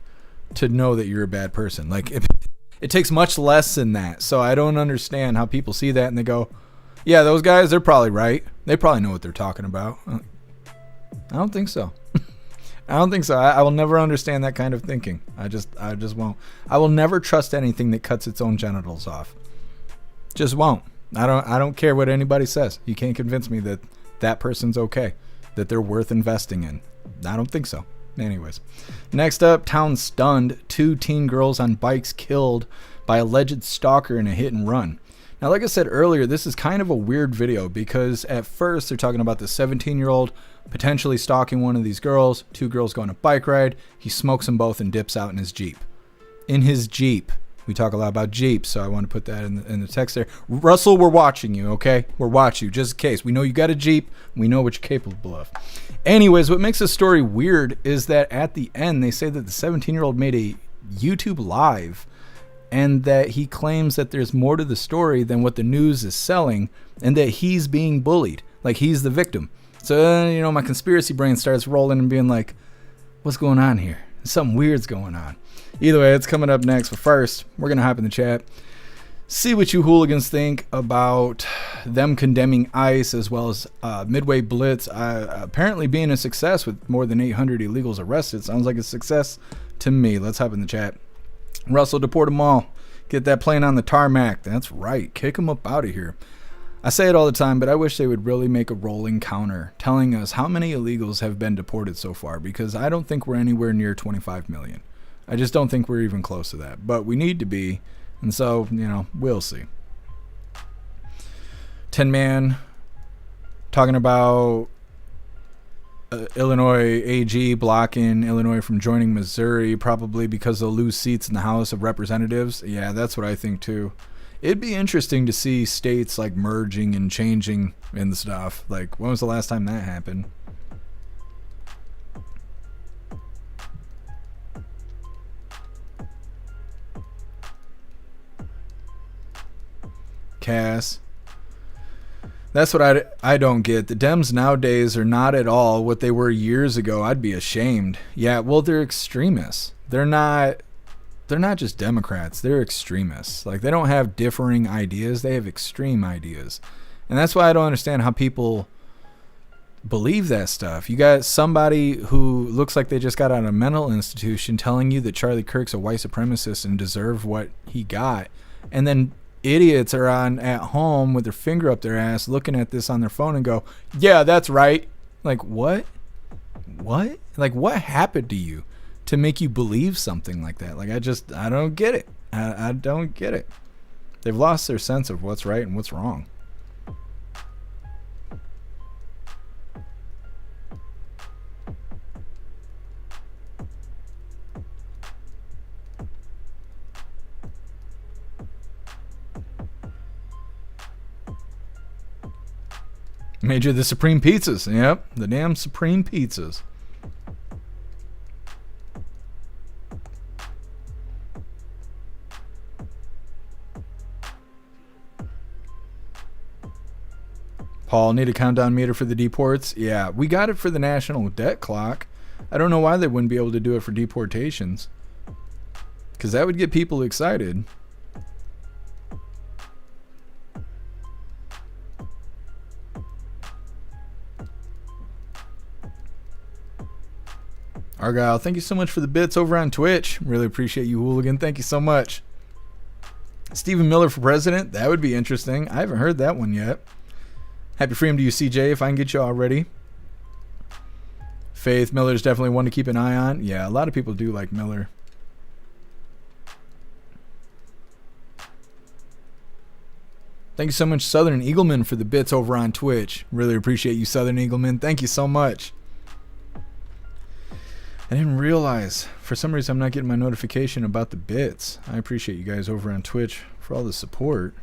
to know that you're a bad person. Like, it takes much less than that. So I don't understand how people see that and they go, yeah, those guys, they're probably right. They probably know what they're talking about. I don't think so. I don't think so. I will never understand that kind of thinking. I just won't. I will never trust anything that cuts its own genitals off. Just won't. I don't care what anybody says. You can't convince me that that person's okay, that they're worth investing in. I don't think so. Anyways, next up, town stunned. 2 teen girls on bikes killed by alleged stalker in a hit and run. Now, like I said earlier, this is kind of a weird video because at first they're talking about the 17-year-old potentially stalking one of these girls. 2 girls go on a bike ride. He smokes them both and dips out in his Jeep. In his Jeep. We talk a lot about Jeeps, so I want to put that in the text there. Russell, we're watching you, okay? We're watching you, just in case. We know you got a Jeep. We know what you're capable of. Anyways, what makes this story weird is that at the end, they say that the 17-year-old made a YouTube live and that he claims that there's more to the story than what the news is selling and that he's being bullied. Like, he's the victim. So, my conspiracy brain starts rolling and being like, what's going on here? Something weird's going on. Either way, it's coming up next. But first, we're going to hop in the chat. See what you hooligans think about them condemning ICE as well as Midway Blitz apparently being a success with more than 800 illegals arrested. Sounds like a success to me. Let's hop in the chat. Russell, deport them all. Get that plane on the tarmac. That's right. Kick them up out of here. I say it all the time, but I wish they would really make a rolling counter telling us how many illegals have been deported so far, because I don't think we're anywhere near 25 million. I just don't think we're even close to that, but we need to be, and so, we'll see. 10-man talking about Illinois AG blocking Illinois from joining Missouri, probably because they'll lose seats in the House of Representatives. Yeah, that's what I think too. It'd be interesting to see states like merging and changing and stuff. Like, when was the last time that happened? Cass. That's what I don't get. The Dems nowadays are not at all what they were years ago. I'd be ashamed. Yeah, well, they're extremists. They're not just Democrats. They're extremists. Like, they don't have differing ideas. They have extreme ideas. And that's why I don't understand how people believe that stuff. You got somebody who looks like they just got out of a mental institution telling you that Charlie Kirk's a white supremacist and deserve what he got. And then idiots are at home with their finger up their ass looking at this on their phone and go, yeah, that's right. Like, what? Like, what happened to you to make you believe something like that? Like, I don't get it. I don't get it. They've lost their sense of what's right and what's wrong. Major the Supreme Pizzas. Yep, the damn Supreme Pizzas. Paul, need a countdown meter for the deports? Yeah, we got it for the national debt clock. I don't know why they wouldn't be able to do it for deportations, because that would get people excited. Argyle, thank you so much for the bits over on Twitch. Really appreciate you, hooligan. Thank you so much. Stephen Miller for president. That would be interesting. I haven't heard that one yet. Happy freedom to you, CJ, if I can get you all ready. Faith, Miller's definitely one to keep an eye on. Yeah, a lot of people do like Miller. Thank you so much, Southern Eagleman, for the bits over on Twitch. Really appreciate you, Southern Eagleman. Thank you so much. I didn't realize, for some reason, I'm not getting my notification about the bits. I appreciate you guys over on Twitch for all the support.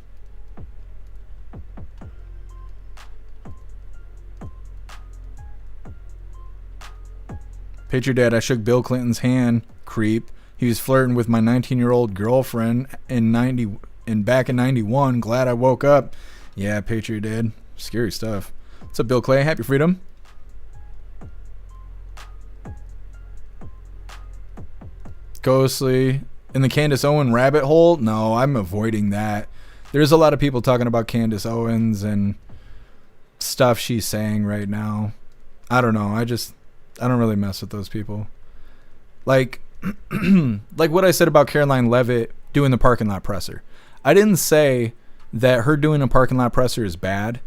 Patriot Dad, I shook Bill Clinton's hand, creep. He was flirting with my 19-year-old girlfriend back in 91. Glad I woke up. Yeah, Patriot Dad. Scary stuff. What's up, Bill Clay? Happy freedom. Ghostly. In the Candace Owen rabbit hole? No, I'm avoiding that. There's a lot of people talking about Candace Owens and stuff she's saying right now. I don't know. I don't really mess with those people. Like, like what I said about Caroline Leavitt doing the parking lot presser. I didn't say that her doing a parking lot presser is bad.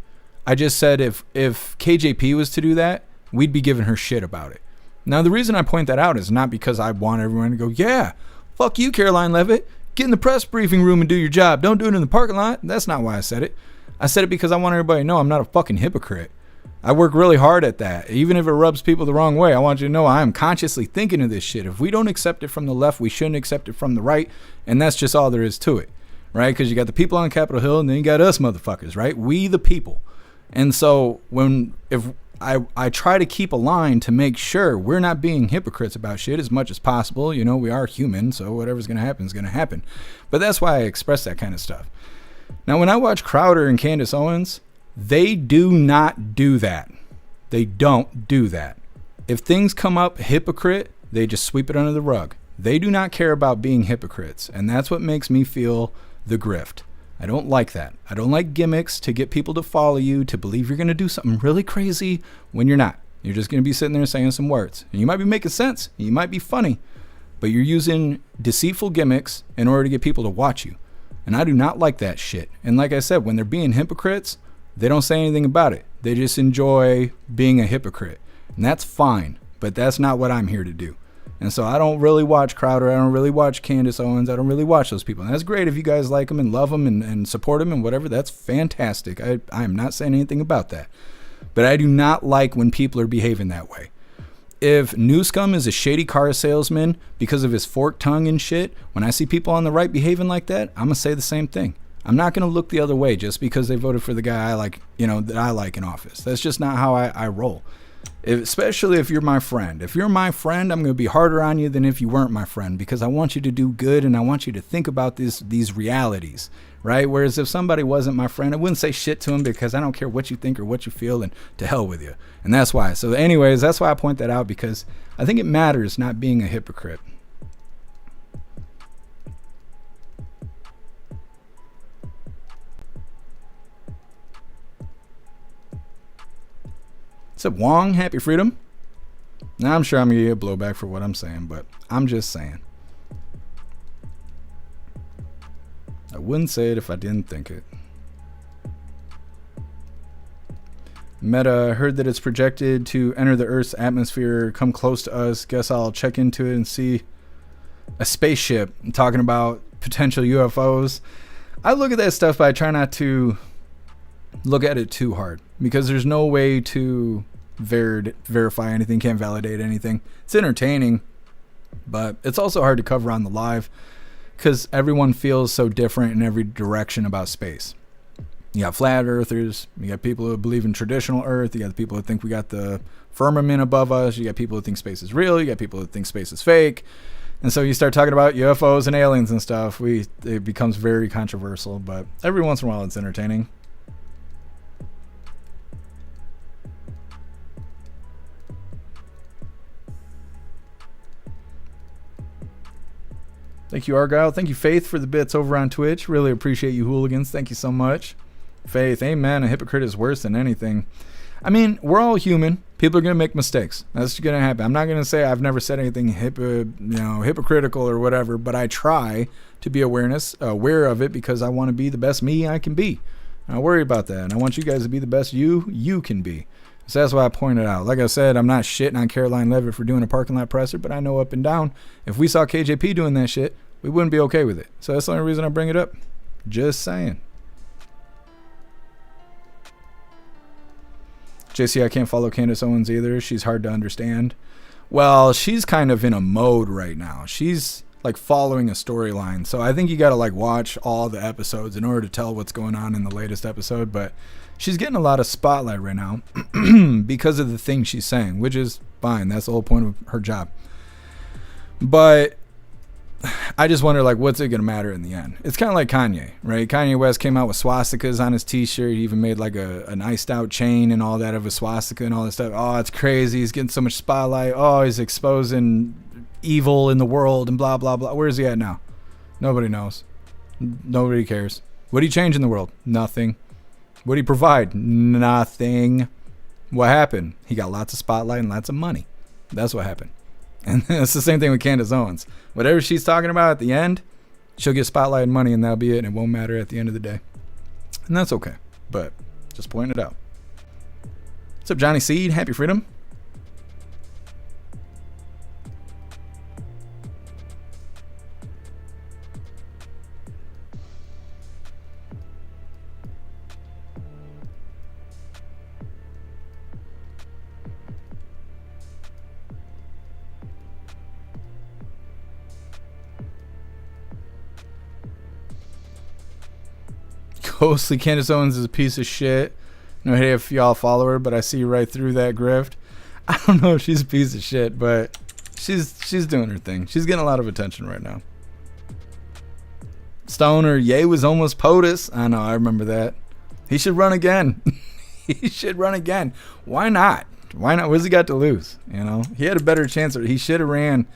I just said if KJP was to do that, we'd be giving her shit about it. Now, the reason I point that out is not because I want everyone to go, yeah, fuck you, Caroline Leavitt. Get in the press briefing room and do your job. Don't do it in the parking lot. That's not why I said it. I said it because I want everybody to know I'm not a fucking hypocrite. I work really hard at that. Even if it rubs people the wrong way, I want you to know I am consciously thinking of this shit. If we don't accept it from the left, we shouldn't accept it from the right. And that's just all there is to it, right? Because you got the people on Capitol Hill and then you got us motherfuckers, right? We the people. And so if I try to keep a line to make sure we're not being hypocrites about shit as much as possible. You know, we are human, so whatever's going to happen is going to happen. But that's why I express that kind of stuff. Now, when I watch Crowder and Candace Owens, they do not do that. They don't do that. If things come up hypocrite, they just sweep it under the rug. They do not care about being hypocrites. And that's what makes me feel the grift. I don't like that. I don't like gimmicks to get people to follow you, to believe you're going to do something really crazy when you're not. You're just going to be sitting there saying some words. And you might be making sense. You might be funny. But you're using deceitful gimmicks in order to get people to watch you. And I do not like that shit. And like I said, when they're being hypocrites, they don't say anything about it. They just enjoy being a hypocrite. And that's fine. But that's not what I'm here to do. And so I don't really watch Crowder. I don't really watch Candace Owens. I don't really watch those people. And that's great if you guys like them and love them and support them and whatever. That's fantastic. I am not saying anything about that. But I do not like when people are behaving that way. If Newscomb is a shady car salesman because of his forked tongue and shit, when I see people on the right behaving like that, I'm going to say the same thing. I'm not going to look the other way just because they voted for the guy I like, that I like in office. That's just not how I roll. Especially if you're my friend. If you're my friend, I'm going to be harder on you than if you weren't my friend, because I want you to do good and I want you to think about these realities, right? Whereas if somebody wasn't my friend, I wouldn't say shit to him because I don't care what you think or what you feel, and to hell with you. And that's why. So anyways, that's why I point that out, because I think it matters not being a hypocrite. What's up, Wong? Happy Freedom. Now, I'm sure I'm going to get blowback for what I'm saying, but I'm just saying. I wouldn't say it if I didn't think it. Meta, heard that it's projected to enter the Earth's atmosphere, come close to us. Guess I'll check into it and see a spaceship. I'm talking about potential UFOs. I look at that stuff, but I try not to look at it too hard, because there's no way to verify anything, can't validate anything. It's entertaining, but it's also hard to cover on the live because everyone feels so different in every direction about space. You got flat earthers, you got people who believe in traditional Earth, you got the people who think we got the firmament above us, you got people who think space is real, you got people who think space is fake. And so you start talking about UFOs and aliens and stuff, it becomes very controversial, but every once in a while it's entertaining. Thank you, Argyle. Thank you, Faith, for the bits over on Twitch. Really appreciate you, Hooligans. Thank you so much. Faith, amen. A hypocrite is worse than anything. I mean, we're all human. People are going to make mistakes. That's going to happen. I'm not going to say I've never said anything hypocritical or whatever, but I try to be aware of it, because I want to be the best me I can be. I worry about that, and I want you guys to be the best you can be. So that's why I pointed out. Like I said, I'm not shitting on Caroline Leavitt for doing a parking lot presser, but I know up and down, if we saw KJP doing that shit, we wouldn't be okay with it. So that's the only reason I bring it up. Just saying. JC, I can't follow Candace Owens either. She's hard to understand. Well, she's kind of in a mode right now. She's like following a storyline. So I think you got to like watch all the episodes in order to tell what's going on in the latest episode. But she's getting a lot of spotlight right now because of the things she's saying, which is fine. That's the whole point of her job. But I just wonder, like, what's it going to matter in the end? It's kind of like Kanye, right? Kanye West came out with swastikas on his t-shirt. He even made like an iced out chain and all that of a swastika and all that stuff. Oh, it's crazy. He's getting so much spotlight. Oh, he's exposing evil in the world and blah, blah, blah. Where is he at now? Nobody knows. Nobody cares. What did he change in the world? Nothing. What did he provide? Nothing. What happened? He got lots of spotlight and lots of money. That's what happened. And it's the same thing with Candace Owens. Whatever she's talking about at the end, she'll get spotlight and money, and that'll be it, and it won't matter at the end of the day. And that's okay. But just pointing it out. What's up, Johnny Seed? Happy Freedom. Supposedly Candace Owens is a piece of shit. No hate if y'all follow her, but I see right through that grift. I don't know if she's a piece of shit, but she's doing her thing. She's getting a lot of attention right now. Stoner, Ye was almost POTUS. I know, I remember that. He should run again. He should run again. Why not? Why not? What's he got to lose? You know, he had a better chance. He should have ran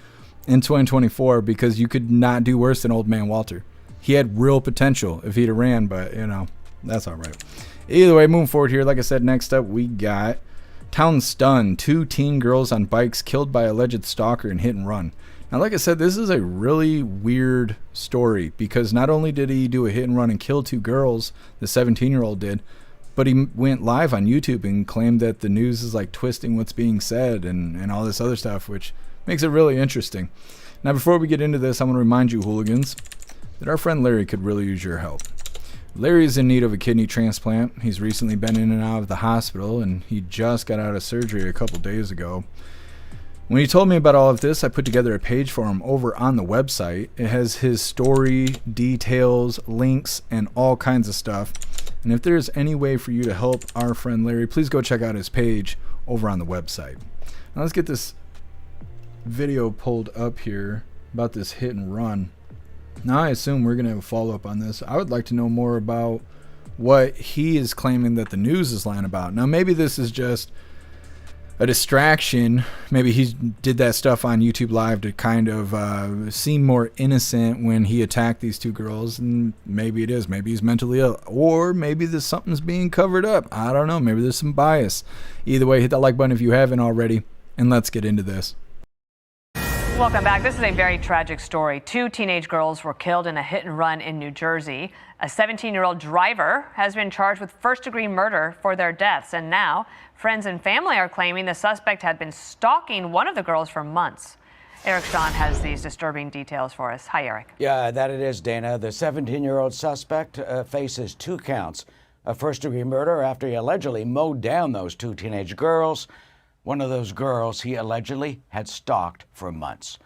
in 2024 because you could not do worse than old man Walter. He had real potential if he'd have ran, but you know, that's all right. Either way, moving forward here, like I said, next up we got town stunned. 2 teen girls on bikes killed by alleged stalker in hit and run. Now, like I said, this is a really weird story because not only did he do a hit and run and kill 2 girls, the 17-year-old did, but he went live on YouTube and claimed that the news is like twisting what's being said and all this other stuff, which makes it really interesting. Now, before we get into this, I want to remind you, hooligans, that our friend Larry could really use your help. Larry is in need of a kidney transplant. He's recently been in and out of the hospital, and he just got out of surgery a couple days ago. When he told me about all of this, I put together a page for him over on the website. It has his story, details, links, and all kinds of stuff. And if there's any way for you to help our friend Larry, please go check out his page over on the website. Now let's get this video pulled up here about this hit and run. Now I assume we're going to have a follow-up on this. I would like to know more about what he is claiming that the news is lying about. Now maybe this is just a distraction. Maybe he did that stuff on YouTube Live to kind of seem more innocent when he attacked these 2 girls, and maybe it is. Maybe he's mentally ill, or maybe there's something's being covered up. I don't know. Maybe there's some bias. Either way, hit that like button if you haven't already, and let's get into this. Welcome back. This is a very tragic story. 2 teenage girls were killed in a hit and run in New Jersey. A 17-year-old driver has been charged with first-degree murder for their deaths. And now, friends and family are claiming the suspect had been stalking one of the girls for months. Eric Shawn has these disturbing details for us. Hi, Eric. Yeah, that it is, Dana. The 17-year-old suspect faces 2 counts of first-degree murder after he allegedly mowed down those 2 teenage girls. One of those girls he allegedly had stalked for months.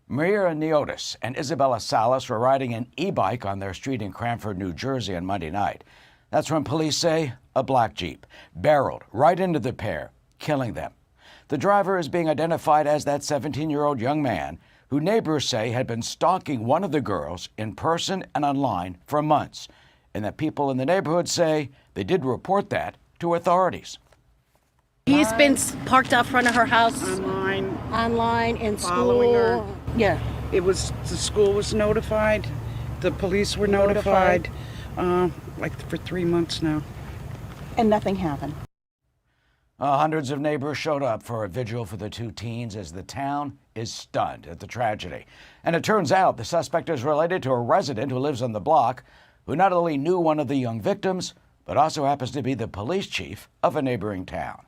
Maria Neotis and Isabella Salas were riding an e-bike on their street in Cranford, New Jersey on Monday night. That's when police say a black Jeep barreled right into the pair, killing them. The driver is being identified as that 17-year-old young man who neighbors say had been stalking one of the girls in person and online for months, and that people in the neighborhood say they did report that to authorities. He's been parked out front of her house. Online, in following school. her. Yeah. The school was notified. The police were notified. Like for 3 months now. And nothing happened. Hundreds of neighbors showed up for a vigil for the 2 teens as the town is stunned at the tragedy. And it turns out the suspect is related to a resident who lives on the block who not only knew one of the young victims, but also happens to be the police chief of a neighboring town.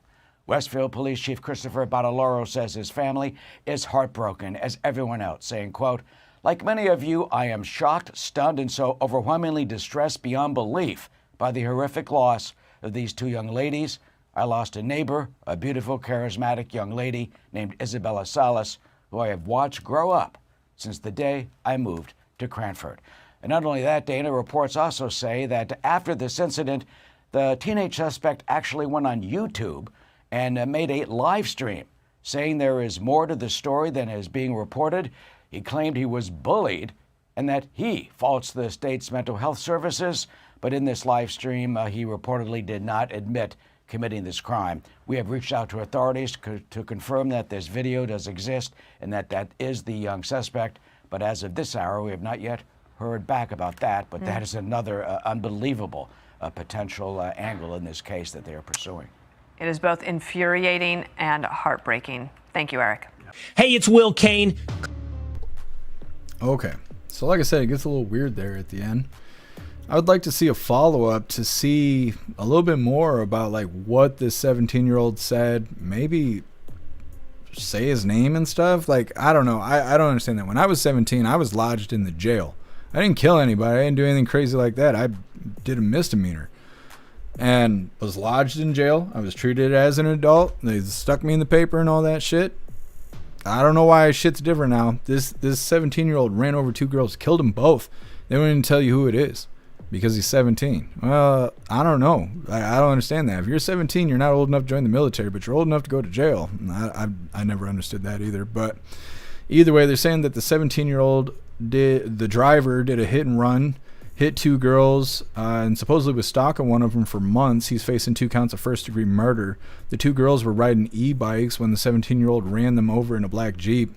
Westfield Police Chief Christopher Badaloro says his family is heartbroken as everyone else, saying, quote, "Like many of you, I am shocked, stunned, and so overwhelmingly distressed beyond belief by the horrific loss of these 2 young ladies. I lost a neighbor, a beautiful, charismatic young lady named Isabella Salas, who I have watched grow up since the day I moved to Cranford." And not only that, Dana, reports also say that after this incident, the teenage suspect actually went on YouTube and made a live stream saying there is more to the story than is being reported. He claimed he was bullied and that he faults the state's mental health services. But in this live stream, he reportedly did not admit committing this crime. We have reached out to authorities to confirm that this video does exist and that that is the young suspect. But as of this hour, we have not yet heard back about that. But that is another unbelievable potential angle in this case that they are pursuing. It is both infuriating and heartbreaking. Thank you, Eric. Hey, it's Will Kane. Okay, so like I said, it gets a little weird there at the end. I would like to see a follow-up to see a little bit more about like what this 17-year-old said. Maybe say his name and stuff. Like, I don't know. I don't understand that. When I was 17, I was lodged in the jail. I didn't kill anybody. I didn't do anything crazy like that. I did a misdemeanor and was lodged in jail. I was treated as an adult. They stuck me in the paper and all that shit. I don't know why shit's different now. This 17-year-old ran over 2 girls, killed them both. They won't even tell you who it is. Because he's 17. Well, I don't know. I don't understand that. If you're 17, you're not old enough to join the military, but you're old enough to go to jail. I never understood that either. But either way, they're saying that the 17-year-old the driver did a hit and run, hit 2 girls, and supposedly was stalking one of them for months. He's facing 2 counts of first-degree murder. The 2 girls were riding e-bikes when the 17-year-old ran them over in a black Jeep.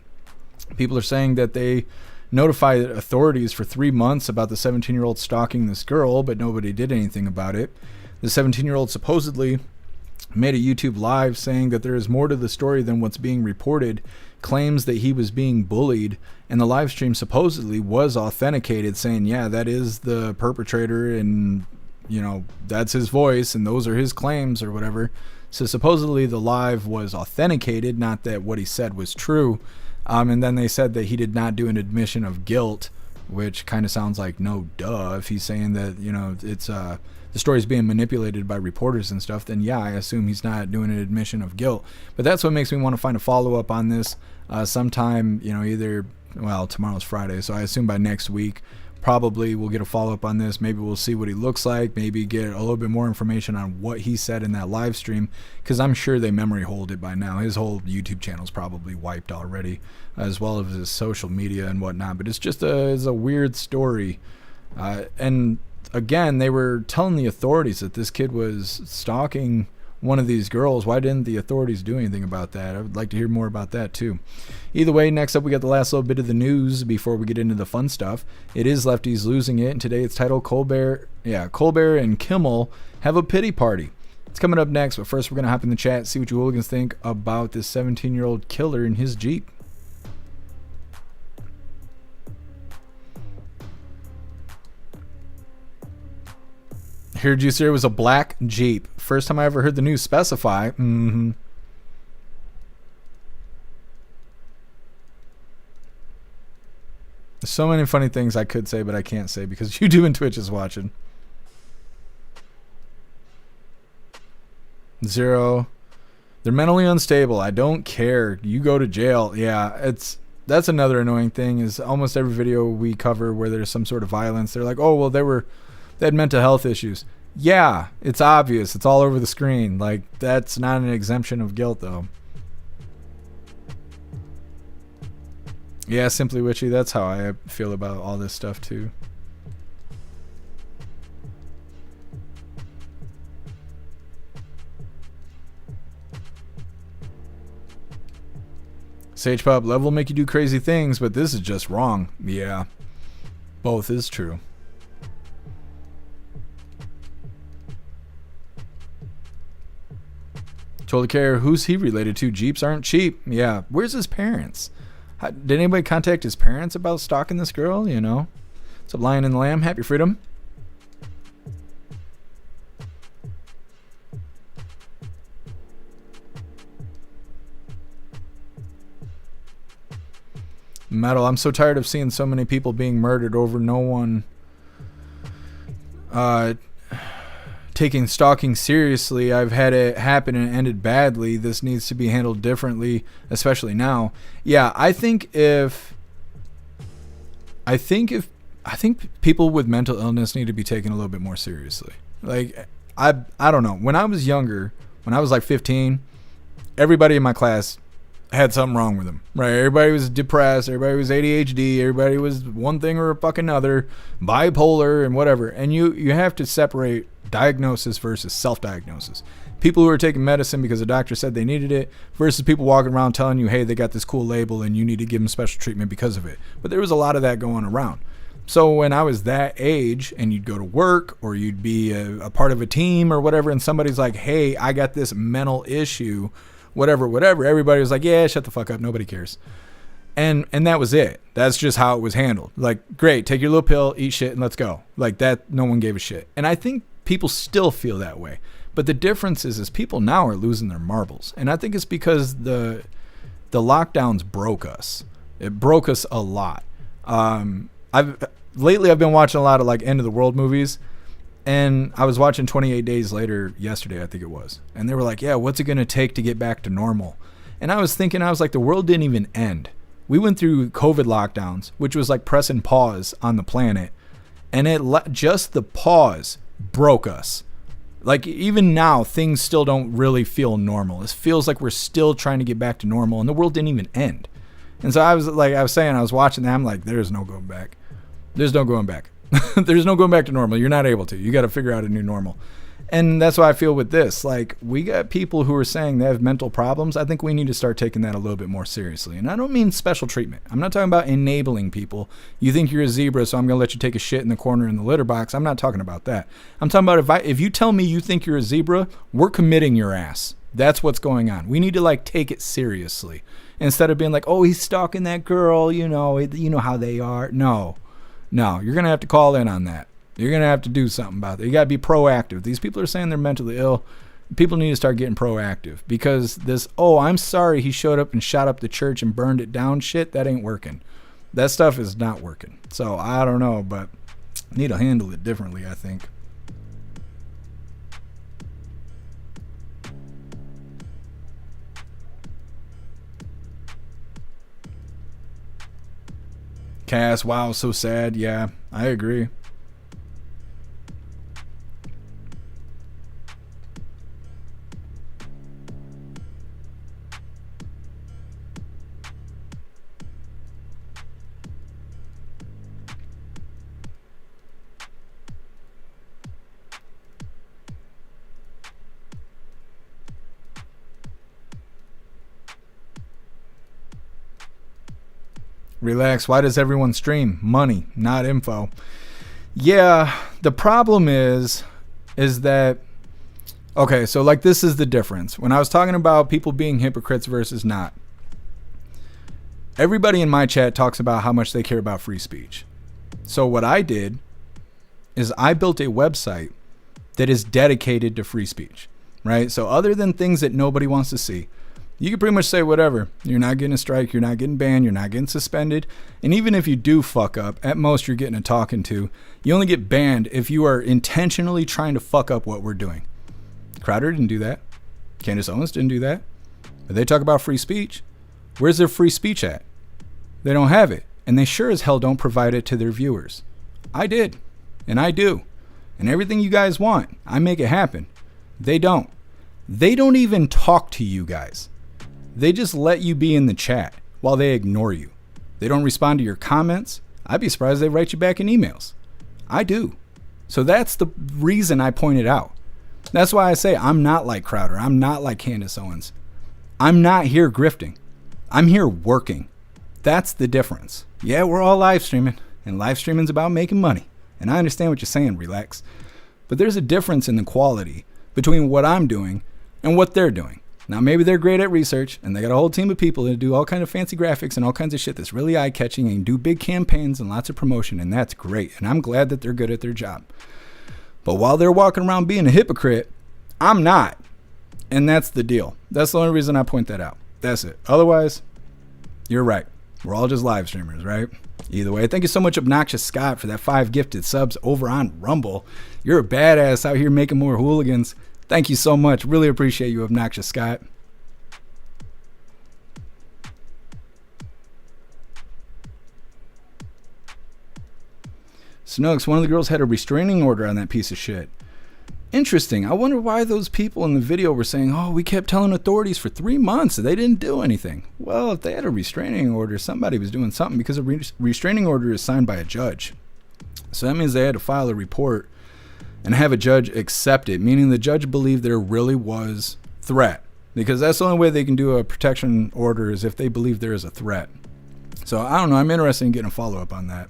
People are saying that they notified authorities for 3 months about the 17-year-old stalking this girl, but nobody did anything about it. The 17-year-old supposedly made a YouTube live saying that there is more to the story than what's being reported, claims that he was being bullied, and the live stream supposedly was authenticated, saying, yeah, that is the perpetrator, and, you know, that's his voice, and those are his claims, or whatever. So supposedly the live was authenticated, not that what he said was true. And then they said that he did not do an admission of guilt, which kind of sounds like no duh. If he's saying that, you know, it's the story's being manipulated by reporters and stuff, then yeah, I assume he's not doing an admission of guilt. But that's what makes me want to find a follow-up on this sometime, you know, either, well, tomorrow's Friday, so I assume by next week probably we'll get a follow-up on this. Maybe we'll see what he looks like, maybe get a little bit more information on what he said in that live stream, because I'm sure they memory hold it by now. His whole YouTube channel's probably wiped already, as well as his social media and whatnot. But it's just it's a weird story. And again, they were telling the authorities that this kid was stalking one of these girls. Why didn't the authorities do anything about that? I would like to hear more about that too. Either way, next up we got the last little bit of the news before we get into the fun stuff. It is lefties losing it, and today it's titled Colbert and Kimmel have a pity party. It's coming up next, but first we're going to hop in the chat, see what you hooligans think about this 17-year-old killer in his Jeep. Heard you say it was a black Jeep. First time I ever heard the news specify. So many funny things I could say, but I can't say because YouTube and Twitch is watching. 0. They're mentally unstable. I don't care. You go to jail. Yeah, that's another annoying thing is almost every video we cover where there's some sort of violence, they're like, oh, well, they had mental health issues. Yeah, it's obvious. It's all over the screen. Like, that's not an exemption of guilt, though. Yeah, Simply Witchy, that's how I feel about all this stuff, too. Sage Pop, love will make you do crazy things, but this is just wrong. Yeah, both is true. Totally care. Who's he related to? Jeeps aren't cheap. Yeah. Where's his parents? Did anybody contact his parents about stalking this girl? You know? What's up, Lion and the Lamb? Happy Freedom. Metal. I'm so tired of seeing so many people being murdered over no one taking stalking seriously. I've had it happen and it ended badly. This needs to be handled differently, especially now. Yeah, I think people with mental illness need to be taken a little bit more seriously. Like, I don't know. When I was younger, when I was like 15, everybody in my class had something wrong with them, right? Everybody was depressed, everybody was ADHD, everybody was one thing or a fucking other, bipolar and whatever. And you have to separate diagnosis versus self-diagnosis. People who are taking medicine because the doctor said they needed it versus people walking around telling you, hey, they got this cool label and you need to give them special treatment because of it. But there was a lot of that going around. So when I was that age and you'd go to work or you'd be a part of a team or whatever, and somebody's like, hey, I got this mental issue, whatever, everybody was like, yeah, shut the fuck up, nobody cares. And that was it. That's just how it was handled. Like, great, take your little pill, eat shit, and let's go. Like that, no one gave a shit. And I think people still feel that way. But the difference is people now are losing their marbles. And I think it's because the lockdowns broke us. It broke us a lot. Lately I've been watching a lot of like end of the world movies. And I was watching 28 Days Later yesterday, I think it was. And they were like, yeah, what's it going to take to get back to normal? And I was thinking, the world didn't even end. We went through COVID lockdowns, which was like pressing pause on the planet. And just the pause broke us. Like, even now, things still don't really feel normal. It feels like we're still trying to get back to normal, and the world didn't even end. And so I was watching that, I'm like, there's no going back. There's no going back. There's no going back to normal. You're not able to. You got to figure out a new normal. And that's why I feel with this. Like, we got people who are saying they have mental problems. I think we need to start taking that a little bit more seriously. And I don't mean special treatment. I'm not talking about enabling people. You think you're a zebra, so I'm going to let you take a shit in the corner in the litter box. I'm not talking about that. I'm talking about if you tell me you think you're a zebra, we're committing your ass. That's what's going on. We need to, like, take it seriously. Instead of being like, oh, he's stalking that girl, you know how they are. No, you're going to have to call in on that. You're going to have to do something about it. You got to be proactive. These people are saying they're mentally ill. People need to start getting proactive, because this, oh, I'm sorry he showed up and shot up the church and burned it down shit, that ain't working. That stuff is not working. So I don't know, but need to handle it differently, I think. Cass, wow, so sad. Yeah, I agree. Relax. Why does everyone stream? Money, not info. Yeah, the problem is that, okay, so like this is the difference. When I was talking about people being hypocrites versus not, everybody in my chat talks about how much they care about free speech. So what I did is I built a website that is dedicated to free speech, right? So other than things that nobody wants to see, you can pretty much say whatever. You're not getting a strike. You're not getting banned. You're not getting suspended. And even if you do fuck up, at most you're getting a talking to. You only get banned if you are intentionally trying to fuck up what we're doing. Crowder didn't do that. Candace Owens didn't do that. But they talk about free speech. Where's their free speech at? They don't have it. And they sure as hell don't provide it to their viewers. I did. And I do. And everything you guys want, I make it happen. They don't. They don't even talk to you guys. They just let you be in the chat while they ignore you. They don't respond to your comments. I'd be surprised they write you back in emails. I do. So that's the reason I pointed out. That's why I say I'm not like Crowder. I'm not like Candace Owens. I'm not here grifting. I'm here working. That's the difference. Yeah, we're all live streaming, and live streaming's about making money. And I understand what you're saying, Relax. But there's a difference in the quality between what I'm doing and what they're doing. Now, maybe they're great at research, and they got a whole team of people that do all kind of fancy graphics and all kinds of shit that's really eye-catching and do big campaigns and lots of promotion, and that's great. And I'm glad that they're good at their job. But while they're walking around being a hypocrite, I'm not. And that's the deal. That's the only reason I point that out. That's it. Otherwise, you're right. We're all just live streamers, right? Either way, thank you so much, Obnoxious Scott, for that 5 gifted subs over on Rumble. You're a badass out here making more hooligans. Thank you so much. Really appreciate you, Obnoxious Scott. Snooks, one of the girls had a restraining order on that piece of shit. Interesting. I wonder why those people in the video were saying, oh, we kept telling authorities for 3 months and they didn't do anything. Well, if they had a restraining order, somebody was doing something, because a restraining order is signed by a judge. So that means they had to file a report and have a judge accept it, meaning the judge believed there really was threat, because that's the only way they can do a protection order is if they believe there is a threat. So I don't know. I'm interested in getting a follow-up on that.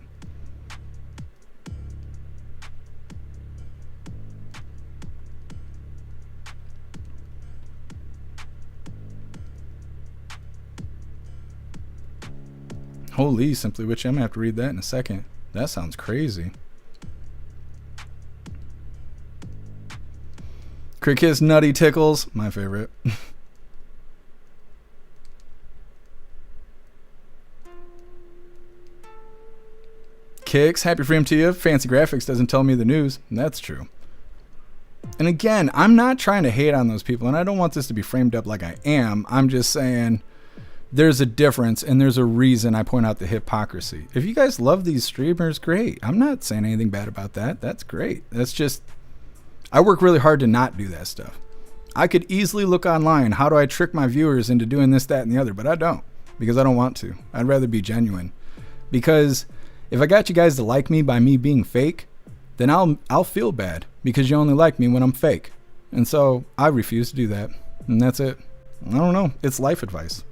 Holy Simply Witch, I'm gonna have to read that in a second. That sounds crazy. Cricket's Nutty Tickles, my favorite. Kicks, happy freedom to you. Fancy graphics doesn't tell me the news. That's true. And again, I'm not trying to hate on those people, and I don't want this to be framed up like I am. I'm just saying, there's a difference, and there's a reason I point out the hypocrisy. If you guys love these streamers, great. I'm not saying anything bad about that. That's great. That's just, I work really hard to not do that stuff. I could easily look online, how do I trick my viewers into doing this, that, and the other, but I don't, because I don't want to. I'd rather be genuine. Because if I got you guys to like me by me being fake, then I'll feel bad, because you only like me when I'm fake. And so I refuse to do that. And that's it. I don't know. It's life advice.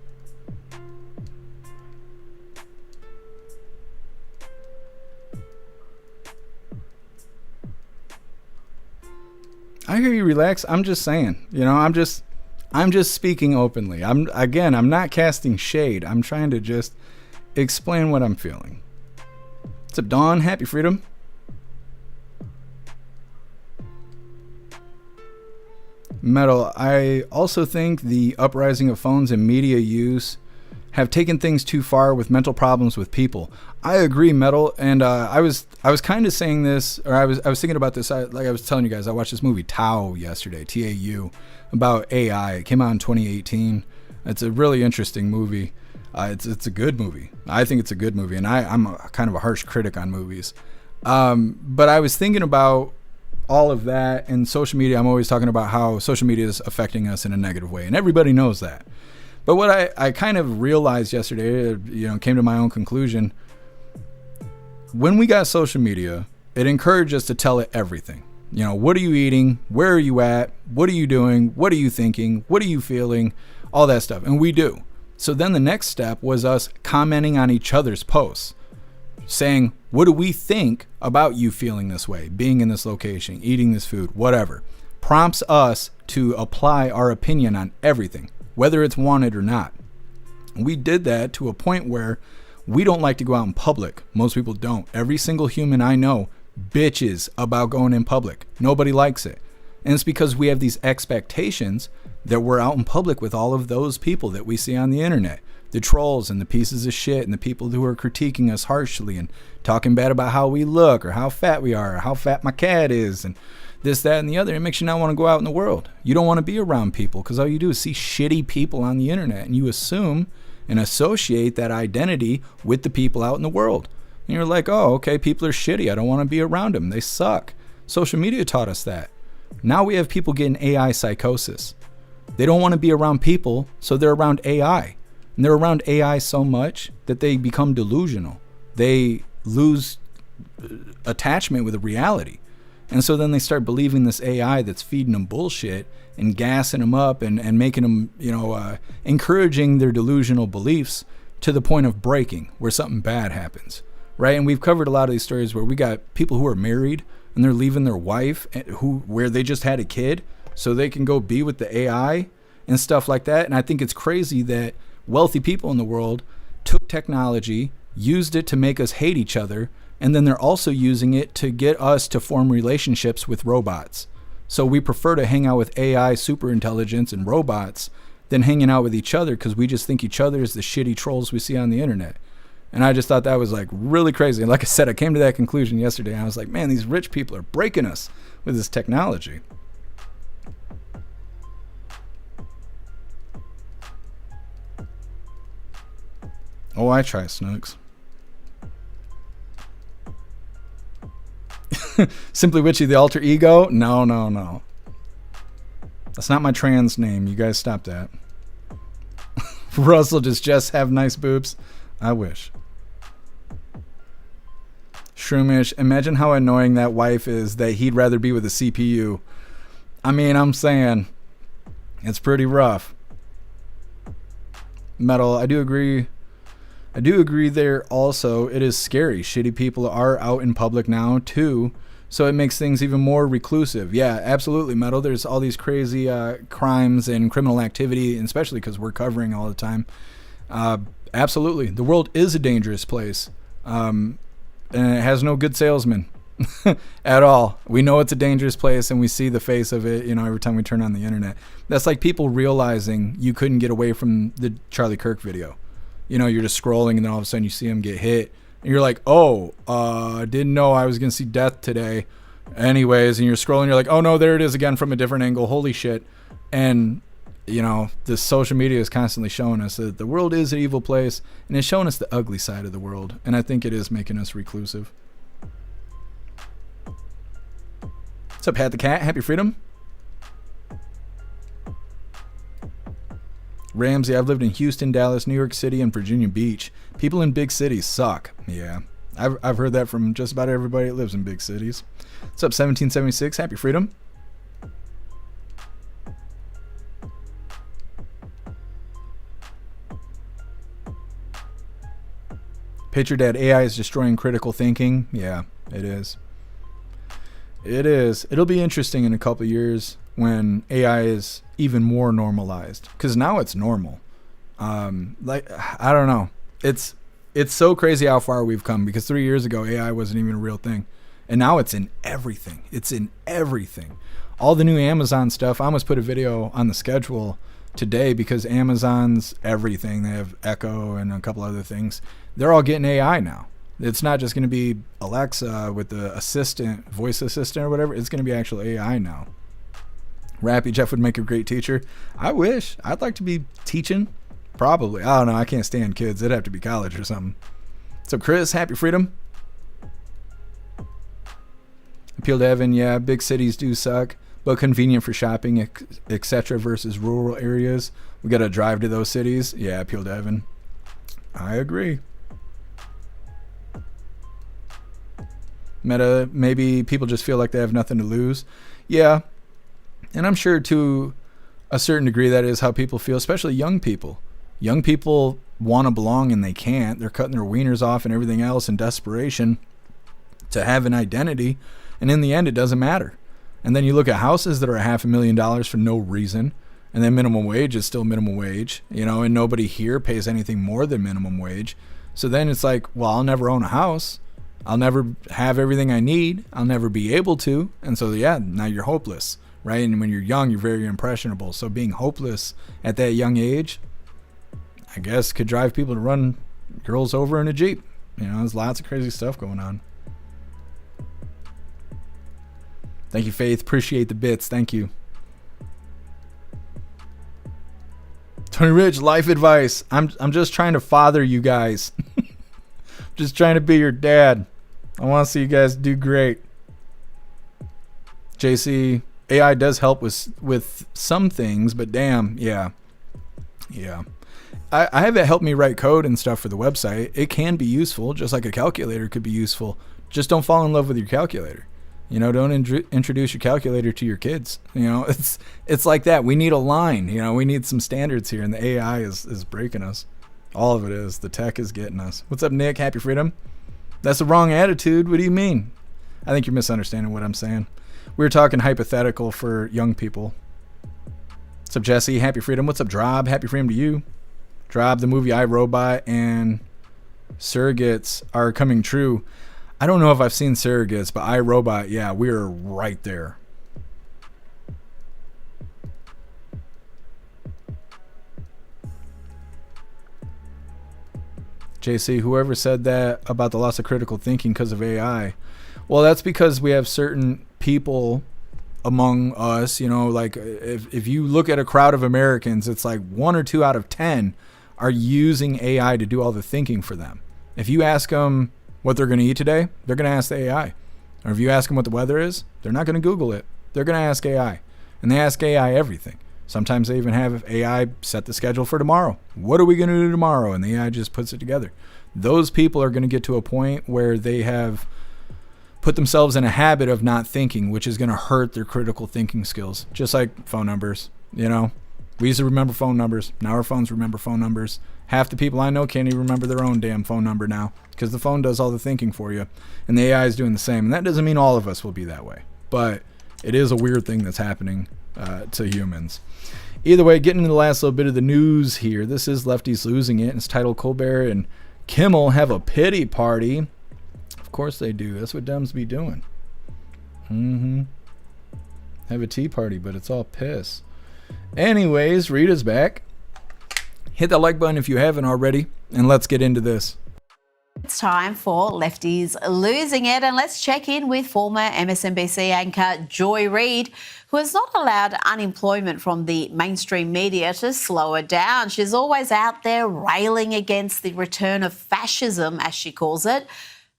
I hear you, relax. I'm just saying, I'm just speaking openly. I'm not casting shade. I'm trying to just explain what I'm feeling. What's up, Dawn? Happy freedom. Metal, I also think the uprising of phones and media use have taken things too far with mental problems with people. I agree, Metal, and I was kind of saying this, or I was thinking about this. Like I was telling you guys, I watched this movie Tau yesterday, T-A-U, about AI. It came out in 2018. It's a really interesting movie. It's a good movie. I think it's a good movie, and I'm kind of a harsh critic on movies. But I was thinking about all of that, and social media. I'm always talking about how social media is affecting us in a negative way, and everybody knows that. But what I kind of realized yesterday, came to my own conclusion. When we got social media, it encouraged us to tell it everything. What are you eating? Where are you at? What are you doing? What are you thinking? What are you feeling? All that stuff. And we do. So then the next step was us commenting on each other's posts, saying, what do we think about you feeling this way, being in this location, eating this food, whatever. Prompts us to apply our opinion on everything, whether it's wanted or not. We did that to a point where we don't like to go out in public. Most people don't. Every single human I know bitches about going in public. Nobody likes it. And it's because we have these expectations that we're out in public with all of those people that we see on the internet. The trolls and the pieces of shit and the people who are critiquing us harshly and talking bad about how we look or how fat we are or how fat my cat is and this, that, and the other. It makes you not want to go out in the world. You don't want to be around people because all you do is see shitty people on the internet, and you assume and associate that identity with the people out in the world. And you're like, oh, okay, people are shitty. I don't want to be around them. They suck. Social media taught us that. Now we have people getting AI psychosis. They don't want to be around people, so they're around AI. And they're around AI so much that they become delusional. They lose attachment with reality. And so then they start believing this AI that's feeding them bullshit and gassing them up and making them, encouraging their delusional beliefs to the point of breaking, where something bad happens, right? And we've covered a lot of these stories where we got people who are married and they're leaving their wife where they just had a kid so they can go be with the AI and stuff like that. And I think it's crazy that wealthy people in the world took technology, used it to make us hate each other, and then they're also using it to get us to form relationships with robots. So we prefer to hang out with AI, superintelligence, and robots than hanging out with each other because we just think each other is the shitty trolls we see on the internet. And I just thought that was like really crazy. And like I said, I came to that conclusion yesterday. And I was like, man, these rich people are breaking us with this technology. Oh, I try, Snooks. Simply Witchy, the alter ego? No. That's not my trans name. You guys stop that. Russell, does Jess have nice boobs? I wish. Shroomish, imagine how annoying that wife is that he'd rather be with a CPU. I mean, I'm saying it's pretty rough. Metal, I do agree there also. It is scary. Shitty people are out in public now too, so it makes things even more reclusive. Yeah, absolutely, Metal. There's all these crazy crimes and criminal activity, and especially because we're covering all the time. Absolutely. The world is a dangerous place, and it has no good salesmen at all. We know it's a dangerous place, and we see the face of it, every time we turn on the internet. That's like people realizing you couldn't get away from the Charlie Kirk video. You're just scrolling and then all of a sudden you see him get hit and you're like, didn't know I was going to see death today. Anyways, and you're scrolling, you're like, oh no, there it is again from a different angle. Holy shit. And you know, the social media is constantly showing us that the world is an evil place, and it's showing us the ugly side of the world, and I think it is making us reclusive. What's up, Pat the Cat? Happy Freedom. Ramsey, I've lived in Houston, Dallas, New York City, and Virginia Beach. People in big cities suck. Yeah, I've heard that from just about everybody that lives in big cities. What's up, 1776? Happy Freedom. Picture Dad, AI is destroying critical thinking. Yeah, it is. It is. It'll be interesting in a couple years when AI is even more normalized, because now it's normal. Like, I don't know. It's so crazy how far we've come, because 3 years ago AI wasn't even a real thing, and now it's in everything. It's in everything. All the new Amazon stuff. I almost put a video on the schedule today because Amazon's everything. They have Echo and a couple other things. They're all getting AI now. It's not just going to be Alexa with the assistant, voice assistant or whatever. It's going to be actual AI now. Rappy Jeff would make a great teacher. I wish. I'd like to be teaching. Probably. I don't know. I can't stand kids. It'd have to be college or something. So Chris, Happy Freedom. Appeal to Evan. Yeah, big cities do suck, but convenient for shopping, etc. versus rural areas. We got to drive to those cities. Yeah, Appeal to Evan. I agree. Meta, maybe people just feel like they have nothing to lose. Yeah, and I'm sure to a certain degree that is how people feel, especially young people. Young people want to belong and they can't. They're cutting their wieners off and everything else in desperation to have an identity, and in the end it doesn't matter. And then you look at houses that are $500,000 for no reason, and then minimum wage is still minimum wage, you know, and nobody here pays anything more than minimum wage. So then it's like, well, I'll never own a house. I'll never have everything I need. I'll never be able to. And so, yeah, now you're hopeless, right? And when you're young, you're very impressionable. So being hopeless at that young age, I guess, could drive people to run girls over in a Jeep. You know, there's lots of crazy stuff going on. Thank you, Faith. Appreciate the bits. Thank you. Tony Rich, life advice. I'm just trying to father you guys. Just trying to be your dad. I want to see you guys do great. JC, AI does help with some things, but damn, yeah. I have it help me write code and stuff for the website. It can be useful, just like a calculator could be useful. Just don't fall in love with your calculator. You know, don't introduce your calculator to your kids. You know, it's like that. We need a line. You know, we need some standards here, and the AI is breaking us. All of it is. The tech is getting us. What's up, Nick? Happy Freedom. That's the wrong attitude. What do you mean? I think you're misunderstanding what I'm saying. We were talking hypothetical for young people. What's up, Jesse? Happy Freedom. What's up, Drob? Happy Freedom to you. Drob, the movie I, Robot and Surrogates are coming true. I don't know if I've seen Surrogates, but I, Robot, yeah, we're right there. JC, whoever said that about the loss of critical thinking because of AI, well, that's because we have certain people among us, you know, like if you look at a crowd of Americans, it's like 1 or 2 out of 10 are using AI to do all the thinking for them. If you ask them what they're going to eat today, they're going to ask the AI. Or if you ask them what the weather is, they're not going to Google it. They're going to ask AI. And they ask AI everything. Sometimes they even have AI set the schedule for tomorrow. What are we going to do tomorrow? And the AI just puts it together. Those people are going to get to a point where they have put themselves in a habit of not thinking, which is going to hurt their critical thinking skills. Just like phone numbers, you know. We used to remember phone numbers. Now our phones remember phone numbers. Half the people I know can't even remember their own damn phone number now because the phone does all the thinking for you. And the AI is doing the same. And that doesn't mean all of us will be that way. But it is a weird thing that's happening to humans. Either way, getting into the last little bit of the news here. This is Lefties Losing It. It's titled Colbert and Kimmel have a pity party. Of course they do. That's what Dems be doing. Have a tea party, but it's all piss. Anyways, Rita's back. Hit that like button if you haven't already, and let's get into this. It's time for Lefties Losing It, and let's check in with former MSNBC anchor Joy Reid, who has not allowed unemployment from the mainstream media to slow her down. She's always out there railing against the return of fascism, as she calls it.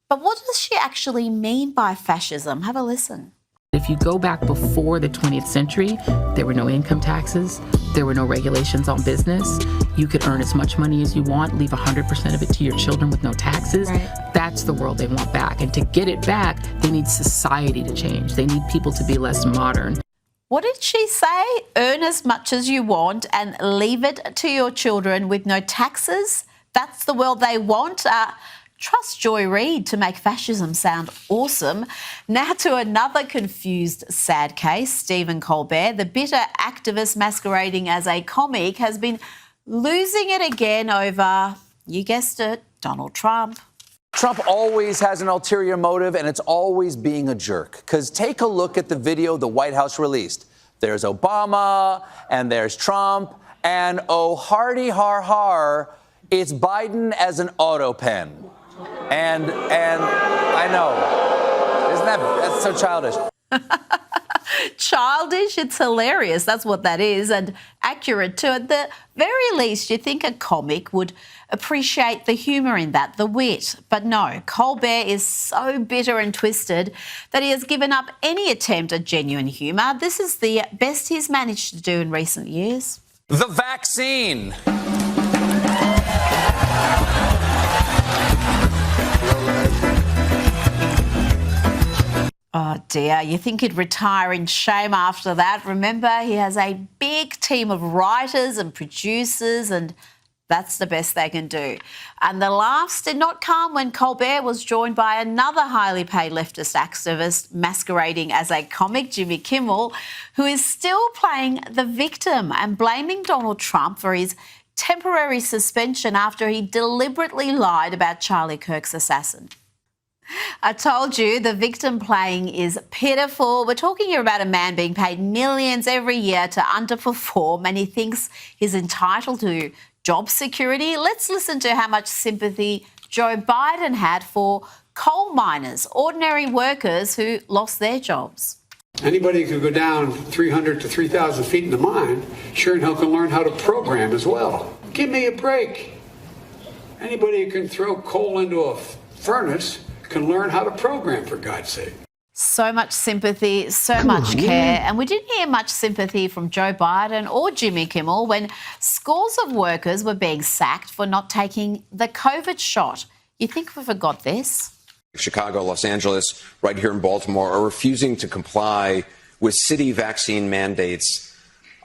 But what does she actually mean by fascism? Have a listen. If you go back before the 20th century, there were no income taxes, there were no regulations on business. You could earn as much money as you want, leave 100% of it to your children with no taxes. Right. That's the world they want back. And to get it back, they need society to change. They need people to be less modern. What did she say? Earn as much as you want and leave it to your children with no taxes? That's the world they want? Trust Joy Reid to make fascism sound awesome. Now to another confused, sad case. Stephen Colbert, the bitter activist masquerading as a comic, has been losing it again over, you guessed it, Donald Trump. Trump always has an ulterior motive, and it's always being a jerk. Because take a look at the video the White House released. There's Obama, and there's Trump, and oh, hardy har har, it's Biden as an auto pen. And I know, that's so childish. Childish, it's hilarious. That's what that is, and accurate too. At the very least, you think a comic would appreciate the humour in that, the wit. But no, Colbert is so bitter and twisted that he has given up any attempt at genuine humour. This is the best he's managed to do in recent years. The vaccine. Oh dear, you think he'd retire in shame after that. Remember, he has a big team of writers and producers, and that's the best they can do. And the laughs did not come when Colbert was joined by another highly paid leftist activist masquerading as a comic, Jimmy Kimmel, who is still playing the victim and blaming Donald Trump for his temporary suspension after he deliberately lied about Charlie Kirk's assassin. I told you the victim playing is pitiful. We're talking here about a man being paid millions every year to underperform, and he thinks he's entitled to job security. Let's listen to how much sympathy Joe Biden had for coal miners, ordinary workers who lost their jobs. Anybody who could go down 300 to 3,000 feet in the mine sure and hell can learn how to program as well. Give me a break. Anybody who can throw coal into a furnace can learn how to program, for God's sake. So much sympathy, so much care. And we didn't hear much sympathy from Joe Biden or Jimmy Kimmel when scores of workers were being sacked for not taking the COVID shot. You think we forgot this? Chicago, Los Angeles, right here in Baltimore, are refusing to comply with city vaccine mandates.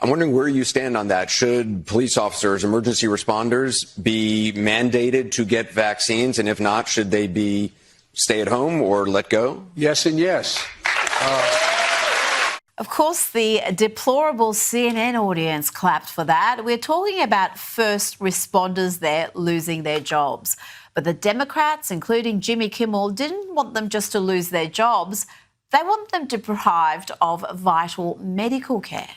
I'm wondering where you stand on that. Should police officers, emergency responders be mandated to get vaccines? And if not, should they be stay at home or let go? Yes and yes. Of course, the deplorable CNN audience clapped for that. We're talking about first responders there losing their jobs. But the Democrats, including Jimmy Kimmel, didn't want them just to lose their jobs. They want them deprived of vital medical care.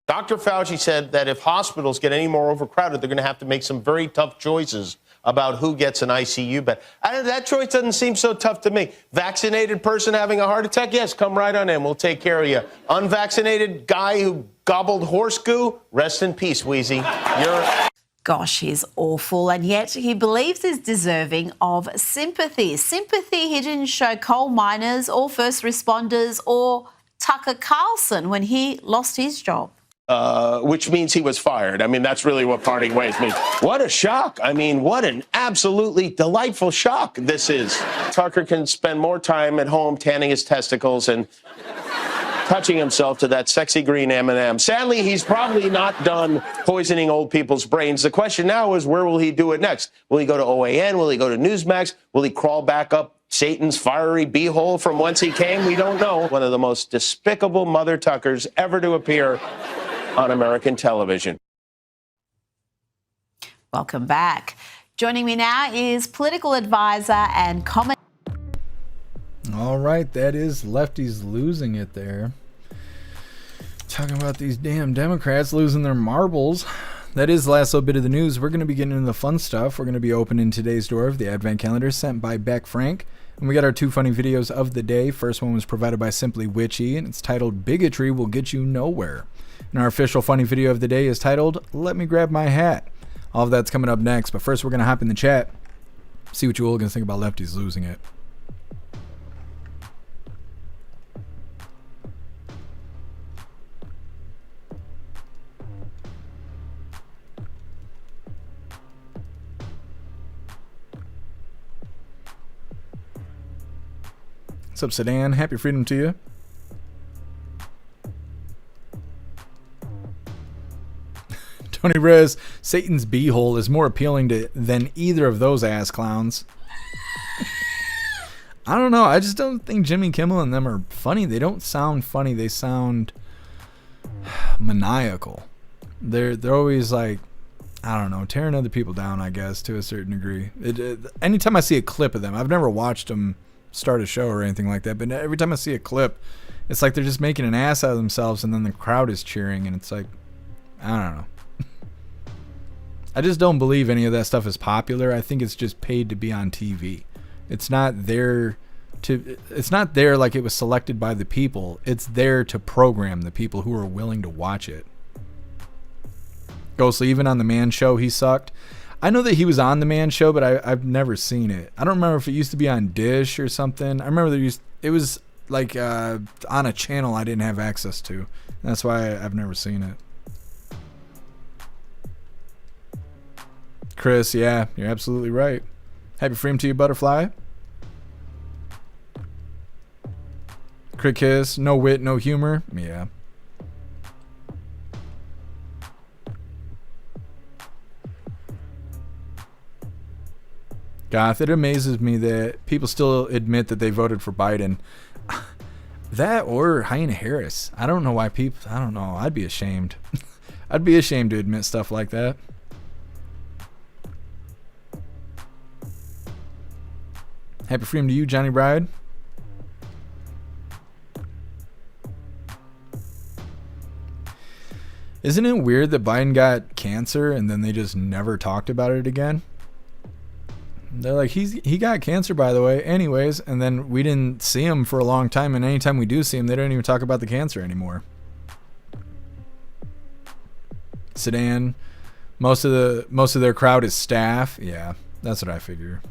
Dr. Fauci said that if hospitals get any more overcrowded, they're going to have to make some very tough choices about who gets an ICU bed. That choice doesn't seem so tough to me. Vaccinated person having a heart attack? Yes, come right on in. We'll take care of you. Unvaccinated guy who gobbled horse goo? Rest in peace, Wheezy. Gosh, he's awful, and yet he believes he's deserving of sympathy. Sympathy he didn't show coal miners or first responders or Tucker Carlson when he lost his job. Which means he was fired. I mean, that's really what parting ways means. What a shock. I mean, what an absolutely delightful shock this is. Tucker can spend more time at home tanning his testicles and touching himself to that sexy green M&M. Sadly, he's probably not done poisoning old people's brains. The question now is, where will he do it next? Will he go to OAN? Will he go to Newsmax? Will he crawl back up Satan's fiery beehole from whence he came? We don't know. One of the most despicable mother Tuckers ever to appear on American television. Welcome back. Joining me now is political advisor and comment. All right, that is Lefties losing it there. Talking about these damn Democrats losing their marbles. that is the last little bit of the news. We're going to be getting into the fun stuff. We're going to be opening today's door of the Advent Calendar sent by Beck Frank. And we got our 2 funny videos of the day. First one was provided by Simply Witchy, and it's titled Bigotry Will Get You Nowhere. And our official funny video of the day is titled Let Me Grab My Hat. All of that's coming up next. But first, we're going to hop in the chat, see what you hooligans think about lefties losing it. What's up, Sedan? Happy freedom to you. Tony Rez, Satan's beehole is more appealing than either of those ass clowns. I don't know. I just don't think Jimmy Kimmel and them are funny. They don't sound funny. They sound maniacal. They're always like, I don't know, tearing other people down, I guess, to a certain degree. Anytime I see a clip of them, I've never watched them start a show or anything like that, but every time I see a clip, it's like they're just making an ass out of themselves, and then the crowd is cheering, and it's like, I don't know. I just don't believe any of that stuff is popular. I think it's just paid to be on TV. It's not there like it was selected by the people. It's there to program the people who are willing to watch it. Ghostly, even on the Man Show, he sucked. I know that he was on the Man Show, but I've never seen it. I don't remember if it used to be on Dish or something. I remember it was like on a channel I didn't have access to. That's why I've never seen it. Chris, yeah, you're absolutely right. Happy freedom to you, Butterfly. Crit Kiss, no wit, no humor. Yeah. Goth, it amazes me that people still admit that they voted for Biden. That or Hyena Harris. I don't know why people, I don't know. I'd be ashamed. I'd be ashamed to admit stuff like that. Happy freedom to you, Johnny Bride. Isn't it weird that Biden got cancer and then they just never talked about it again? They're like, he got cancer, by the way, anyways, and then we didn't see him for a long time, and anytime we do see him, they don't even talk about the cancer anymore. Sedan, most of their crowd is staff. Yeah, that's what I figure.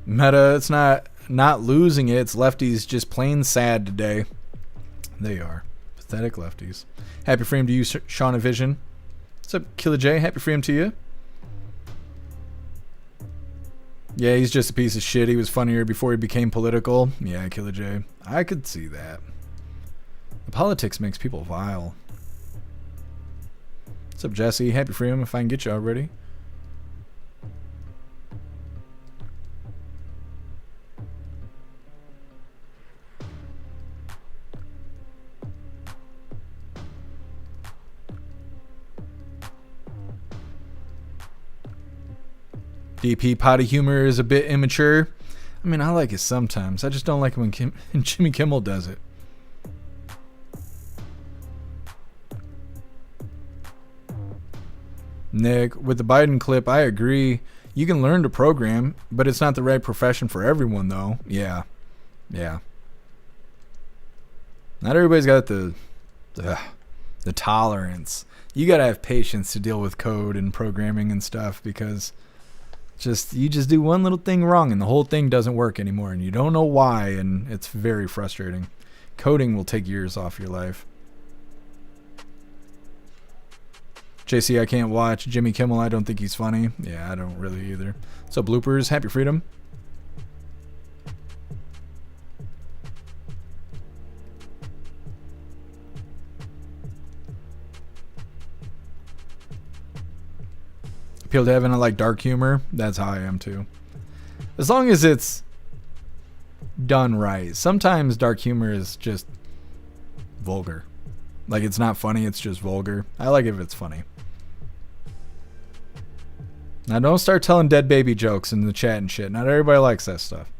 Meta, it's not losing it, it's lefties just plain sad today. They are. Pathetic lefties. Happy freedom to you, Shauna Vision. What's up, Killer J? Happy freedom to you. Yeah, he's just a piece of shit. He was funnier before he became political. Yeah, Killer J. I could see that. The politics makes people vile. What's up, Jesse? Happy freedom if I can get you already. DP potty humor is a bit immature. I mean, I like it sometimes. I just don't like it when Jimmy Kimmel does it. Nick, with the Biden clip, I agree. You can learn to program, but it's not the right profession for everyone, though. Yeah. Yeah. Not everybody's got the tolerance. You gotta have patience to deal with code and programming and stuff, because you just do one little thing wrong and the whole thing doesn't work anymore, and you don't know why, and it's very frustrating. Coding will take years off your life. JC, I can't watch Jimmy Kimmel. I don't think he's funny. Yeah, I don't really either. So bloopers, happy freedom. Appeal to heaven, I like dark humor. That's how I am too. As long as it's done right. Sometimes dark humor is just vulgar. Like, it's not funny, it's just vulgar. I like it if it's funny. Now don't start telling dead baby jokes in the chat and shit. Not everybody likes that stuff.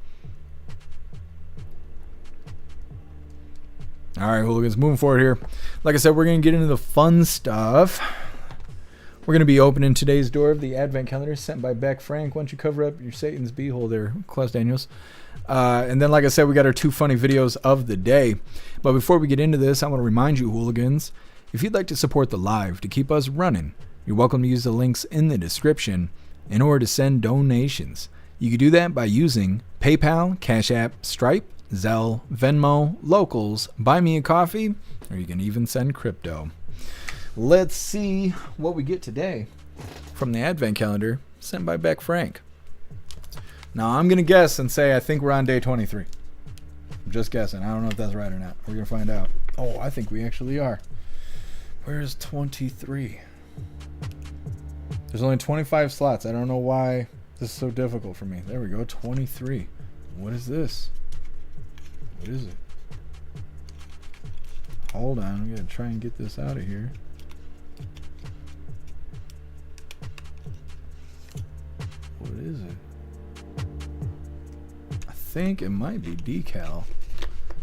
All right, hooligans, moving forward here. Like I said, we're going to get into the fun stuff. We're going to be opening today's door of the Advent calendar sent by Beck Frank. Why don't you cover up your Satan's beehole there, Klaus Daniels? And then, like I said, we got our 2 funny videos of the day. But before we get into this, I want to remind you, hooligans, if you'd like to support the live to keep us running, you're welcome to use the links in the description in order to send donations. You can do that by using PayPal, Cash App, Stripe, Zelle, Venmo, Locals, Buy Me a Coffee, or you can even send crypto. Let's see what we get today from the Advent calendar sent by Beck Frank. Now, I'm going to guess and say I think we're on day 23. I'm just guessing. I don't know if that's right or not. We're going to find out. Oh, I think we actually are. Where's 23? There's only 25 slots. I don't know why this is so difficult for me. There we go, 23. What is this? What is it? Hold on, I'm gonna try and get this out of here. What is it? I think it might be decal.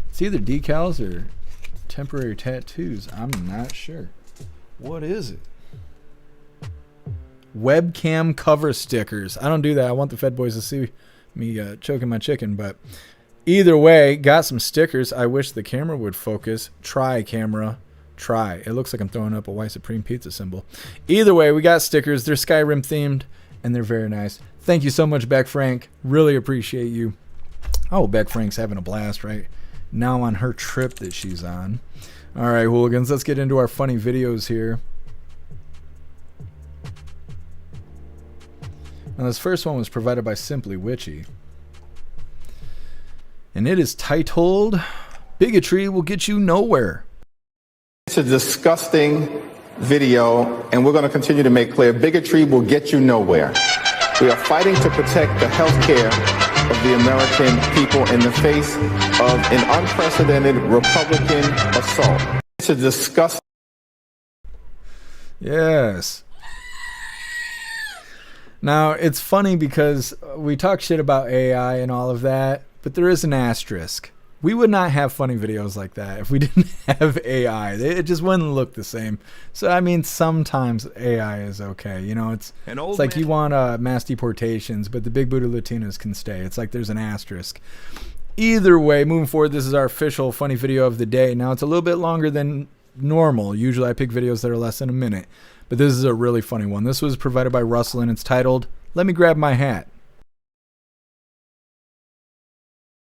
It's either decals or temporary tattoos. I'm not sure. What is it? Webcam cover stickers. I don't do that. I want the Fed boys to see me choking my chicken, but either way, got some stickers. I wish the camera would focus. Try, camera. Try. It looks like I'm throwing up a White Supreme pizza symbol. Either way, we got stickers. They're Skyrim themed, and they're very nice. Thank you so much, Beck Frank. Really appreciate you. Oh, Beck Frank's having a blast right now on her trip that she's on. All right, hooligans, let's get into our funny videos here. Now, this first one was provided by Simply Witchy. And it is titled, Bigotry Will Get You Nowhere. It's a disgusting video, and we're going to continue to make clear, bigotry will get you nowhere. We are fighting to protect the health care of the American people in the face of an unprecedented Republican assault. It's a disgusting... Yes. Now, it's funny because we talk shit about AI and all of that, but there is an asterisk. We would not have funny videos like that if we didn't have AI. It just wouldn't look the same. So, I mean, sometimes AI is okay. You know, it's like you want mass deportations, but the big booty Latinos can stay. It's like there's an asterisk. Either way, moving forward, this is our official funny video of the day. Now, it's a little bit longer than normal. Usually I pick videos that are less than a minute. But this is a really funny one. This was provided by Russell, and it's titled, Let Me Grab My Hat.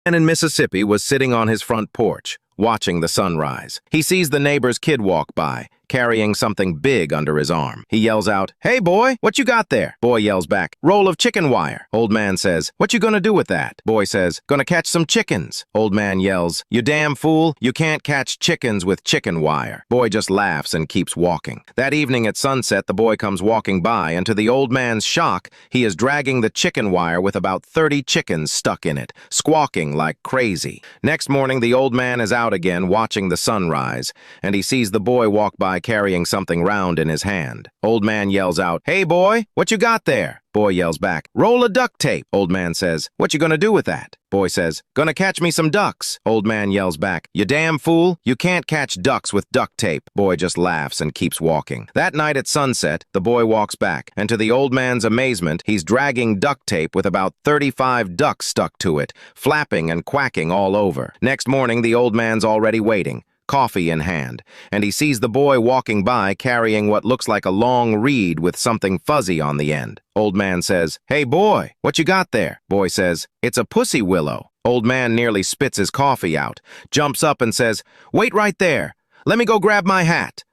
A man in Mississippi was sitting on his front porch, watching the sunrise. He sees the neighbor's kid walk by, carrying something big under his arm. He yells out, "Hey boy, what you got there?" Boy yells back, "Roll of chicken wire." Old man says, "What you gonna do with that?" Boy says, "Gonna catch some chickens." Old man yells, "You damn fool, you can't catch chickens with chicken wire." Boy just laughs and keeps walking. That evening at sunset, the boy comes walking by, and to the old man's shock, he is dragging the chicken wire with about 30 chickens stuck in it, squawking like crazy. Next morning, the old man is out again watching the sunrise, and he sees the boy walk by carrying something round in his hand. Old man yells out, "Hey boy, what you got there?" Boy yells back, "Roll of duct tape." Old man says, "What you gonna do with that?" Boy says, "Gonna catch me some ducks." Old man yells back, "You damn fool, you can't catch ducks with duct tape." Boy just laughs and keeps walking. That night at sunset, the boy walks back, and to the old man's amazement, he's dragging duct tape with about 35 ducks stuck to it, flapping and quacking all over. Next morning, the old man's already waiting, coffee in hand, and he sees the boy walking by carrying what looks like a long reed with something fuzzy on the end. Old man says, "Hey boy, what you got there?" Boy says, "It's a pussy willow." Old man nearly spits his coffee out, jumps up and says, "Wait right there. Let me go grab my hat."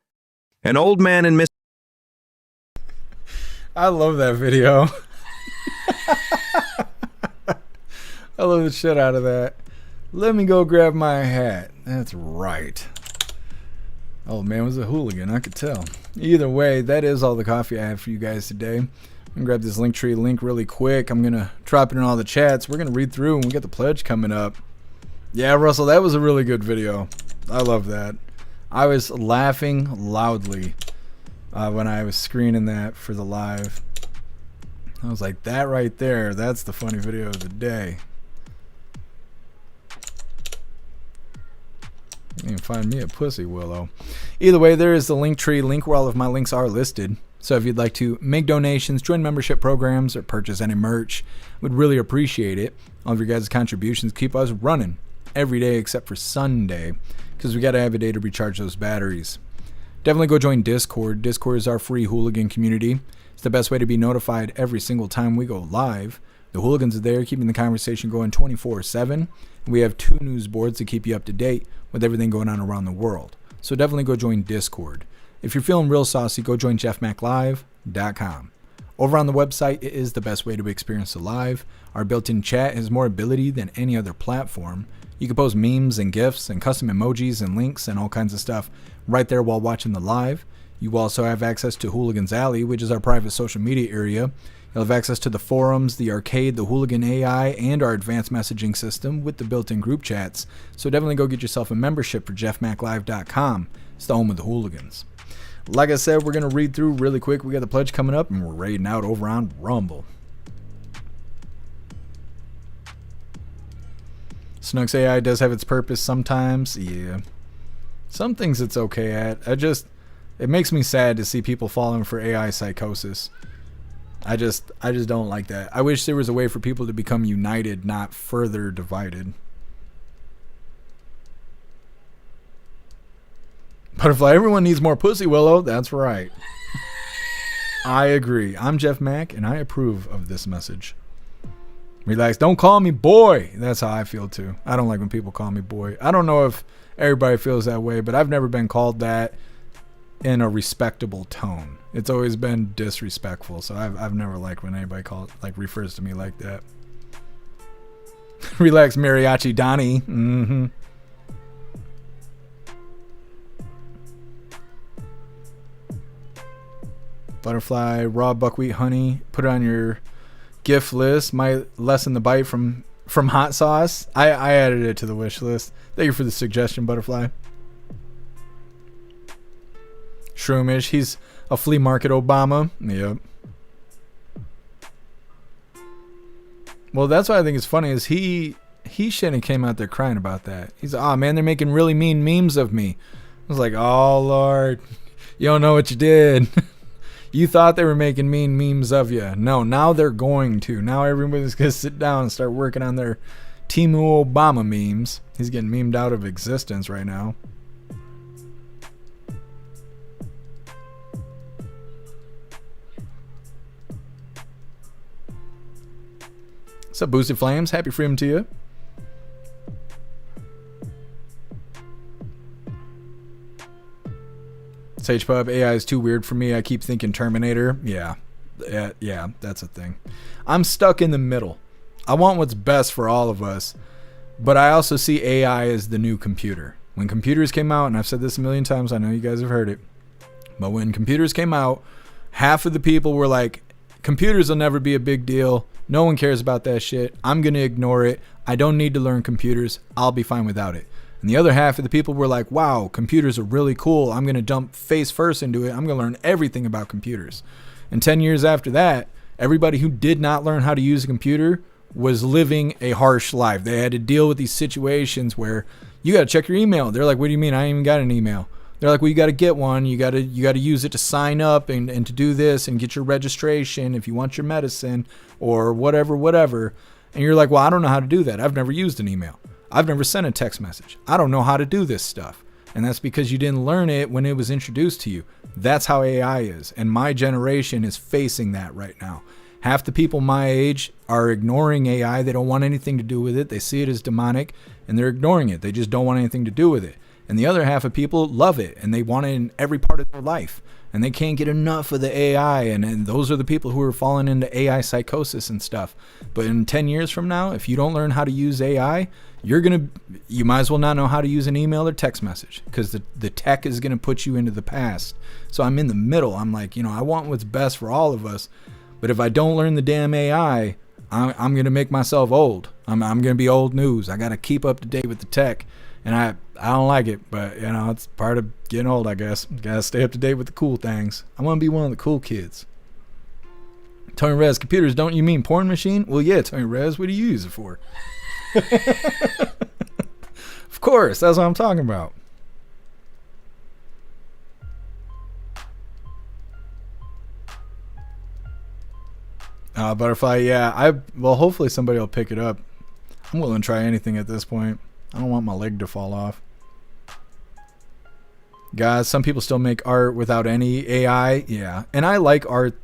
An old man in I love that video. I love the shit out of that. Let me go grab my hat. That's right. Oh man was a hooligan, I could tell. Either way, that is all the coffee I have for you guys today. I'm gonna grab this Linktree link really quick. I'm gonna drop it in all the chats. We're gonna read through and we got the pledge coming up. Yeah, Russell, that was a really good video. I love that. I was laughing loudly when I was screening that for the live. I was like, that right there, that's the funny video of the day. You can find me a pussy willow. Either way, there is the Linktree link where all of my links are listed. So if you'd like to make donations, join membership programs, or purchase any merch, would really appreciate it. All of your guys' contributions keep us running every day except for Sunday, because we got to have a day to recharge those batteries. Definitely go join Discord. Discord is our free hooligan community. It's the best way to be notified every single time we go live. The hooligans are there keeping the conversation going 24/7. We have 2 news boards to keep you up to date with everything going on around the world. So definitely go join Discord. If you're feeling real saucy, go join jeffmaclive.com. Over on the website, it is the best way to experience the live. Our built-in chat has more ability than any other platform. You can post memes and GIFs and custom emojis and links and all kinds of stuff right there while watching the live. You also have access to Hooligans Alley, which is our private social media area. You'll have access to the forums, the arcade, the Hooligan AI, and our advanced messaging system with the built-in group chats. So definitely go get yourself a membership for jeffmaclive.com. It's the home of the hooligans. Like I said, we're going to read through really quick. We got the pledge coming up, and we're raiding out over on Rumble. Snook's AI does have its purpose sometimes. Yeah. Some things it's okay at. It makes me sad to see people falling for AI psychosis. I just don't like that. I wish there was a way for people to become united, not further divided. Butterfly, everyone needs more pussy, Willow. That's right. I agree. I'm Jeff Mack, and I approve of this message. Relax. Don't call me boy. That's how I feel, too. I don't like when people call me boy. I don't know if everybody feels that way, but I've never been called that in a respectable tone. It's always been disrespectful, so I've never liked when anybody refers to me like that. Relax, Mariachi Donnie. Mm-hmm. Butterfly, raw buckwheat honey. Put it on your gift list. Might lessen the bite from hot sauce. I added it to the wish list. Thank you for the suggestion, Butterfly. Shroomish, he's a flea market Obama. Yep. Well, that's what I think is funny is he shouldn't have came out there crying about that. He's like, oh man, they're making really mean memes of me. I was like, oh Lord, you don't know what you did. You thought they were making mean memes of you. No, now they're going to. Now everybody's going to sit down and start working on their Timu Obama memes. He's getting memed out of existence right now. What's up, Boosted Flames? Happy freedom to you. SagePub, AI is too weird for me. I keep thinking Terminator. Yeah, that's a thing. I'm stuck in the middle. I want what's best for all of us, but I also see AI as the new computer. When computers came out, and I've said this a million times, I know you guys have heard it, but when computers came out, half of the people were like, computers will never be a big deal. No one cares about that shit. I'm going to ignore it. I don't need to learn computers. I'll be fine without it. And the other half of the people were like, wow, computers are really cool. I'm going to jump face first into it. I'm going to learn everything about computers. And 10 years after that, everybody who did not learn how to use a computer was living a harsh life. They had to deal with these situations where you got to check your email. They're like, what do you mean? I ain't even got an email. They're like, well, you got to get one. You got to use it to sign up and to do this and get your registration if you want your medicine or whatever. And you're like, well, I don't know how to do that. I've never used an email. I've never sent a text message. I don't know how to do this stuff. And that's because you didn't learn it when it was introduced to you. That's how AI is. And my generation is facing that right now. Half the people my age are ignoring AI. They don't want anything to do with it. They see it as demonic and they're ignoring it. They just don't want anything to do with it. And the other half of people love it and they want it in every part of their life. And they can't get enough of the AI. And those are the people who are falling into AI psychosis and stuff. But in 10 years from now, if you don't learn how to use AI, you might as well not know how to use an email or text message because the tech is going to put you into the past. So I'm in the middle. I'm like, I want what's best for all of us. But if I don't learn the damn AI, I'm going to make myself old. I'm going to be old news. I got to keep up to date with the tech. And I don't like it, but it's part of getting old, I guess. Gotta stay up to date with the cool things. I want to be one of the cool kids. Tony Rez, computers, don't you mean porn machine? Well, yeah, Tony Rez, what do you use it for? Of course, that's what I'm talking about. Butterfly, yeah. Well, hopefully somebody will pick it up. I'm willing to try anything at this point. I don't want my leg to fall off. Guys, some people still make art without any AI. Yeah. And I like art.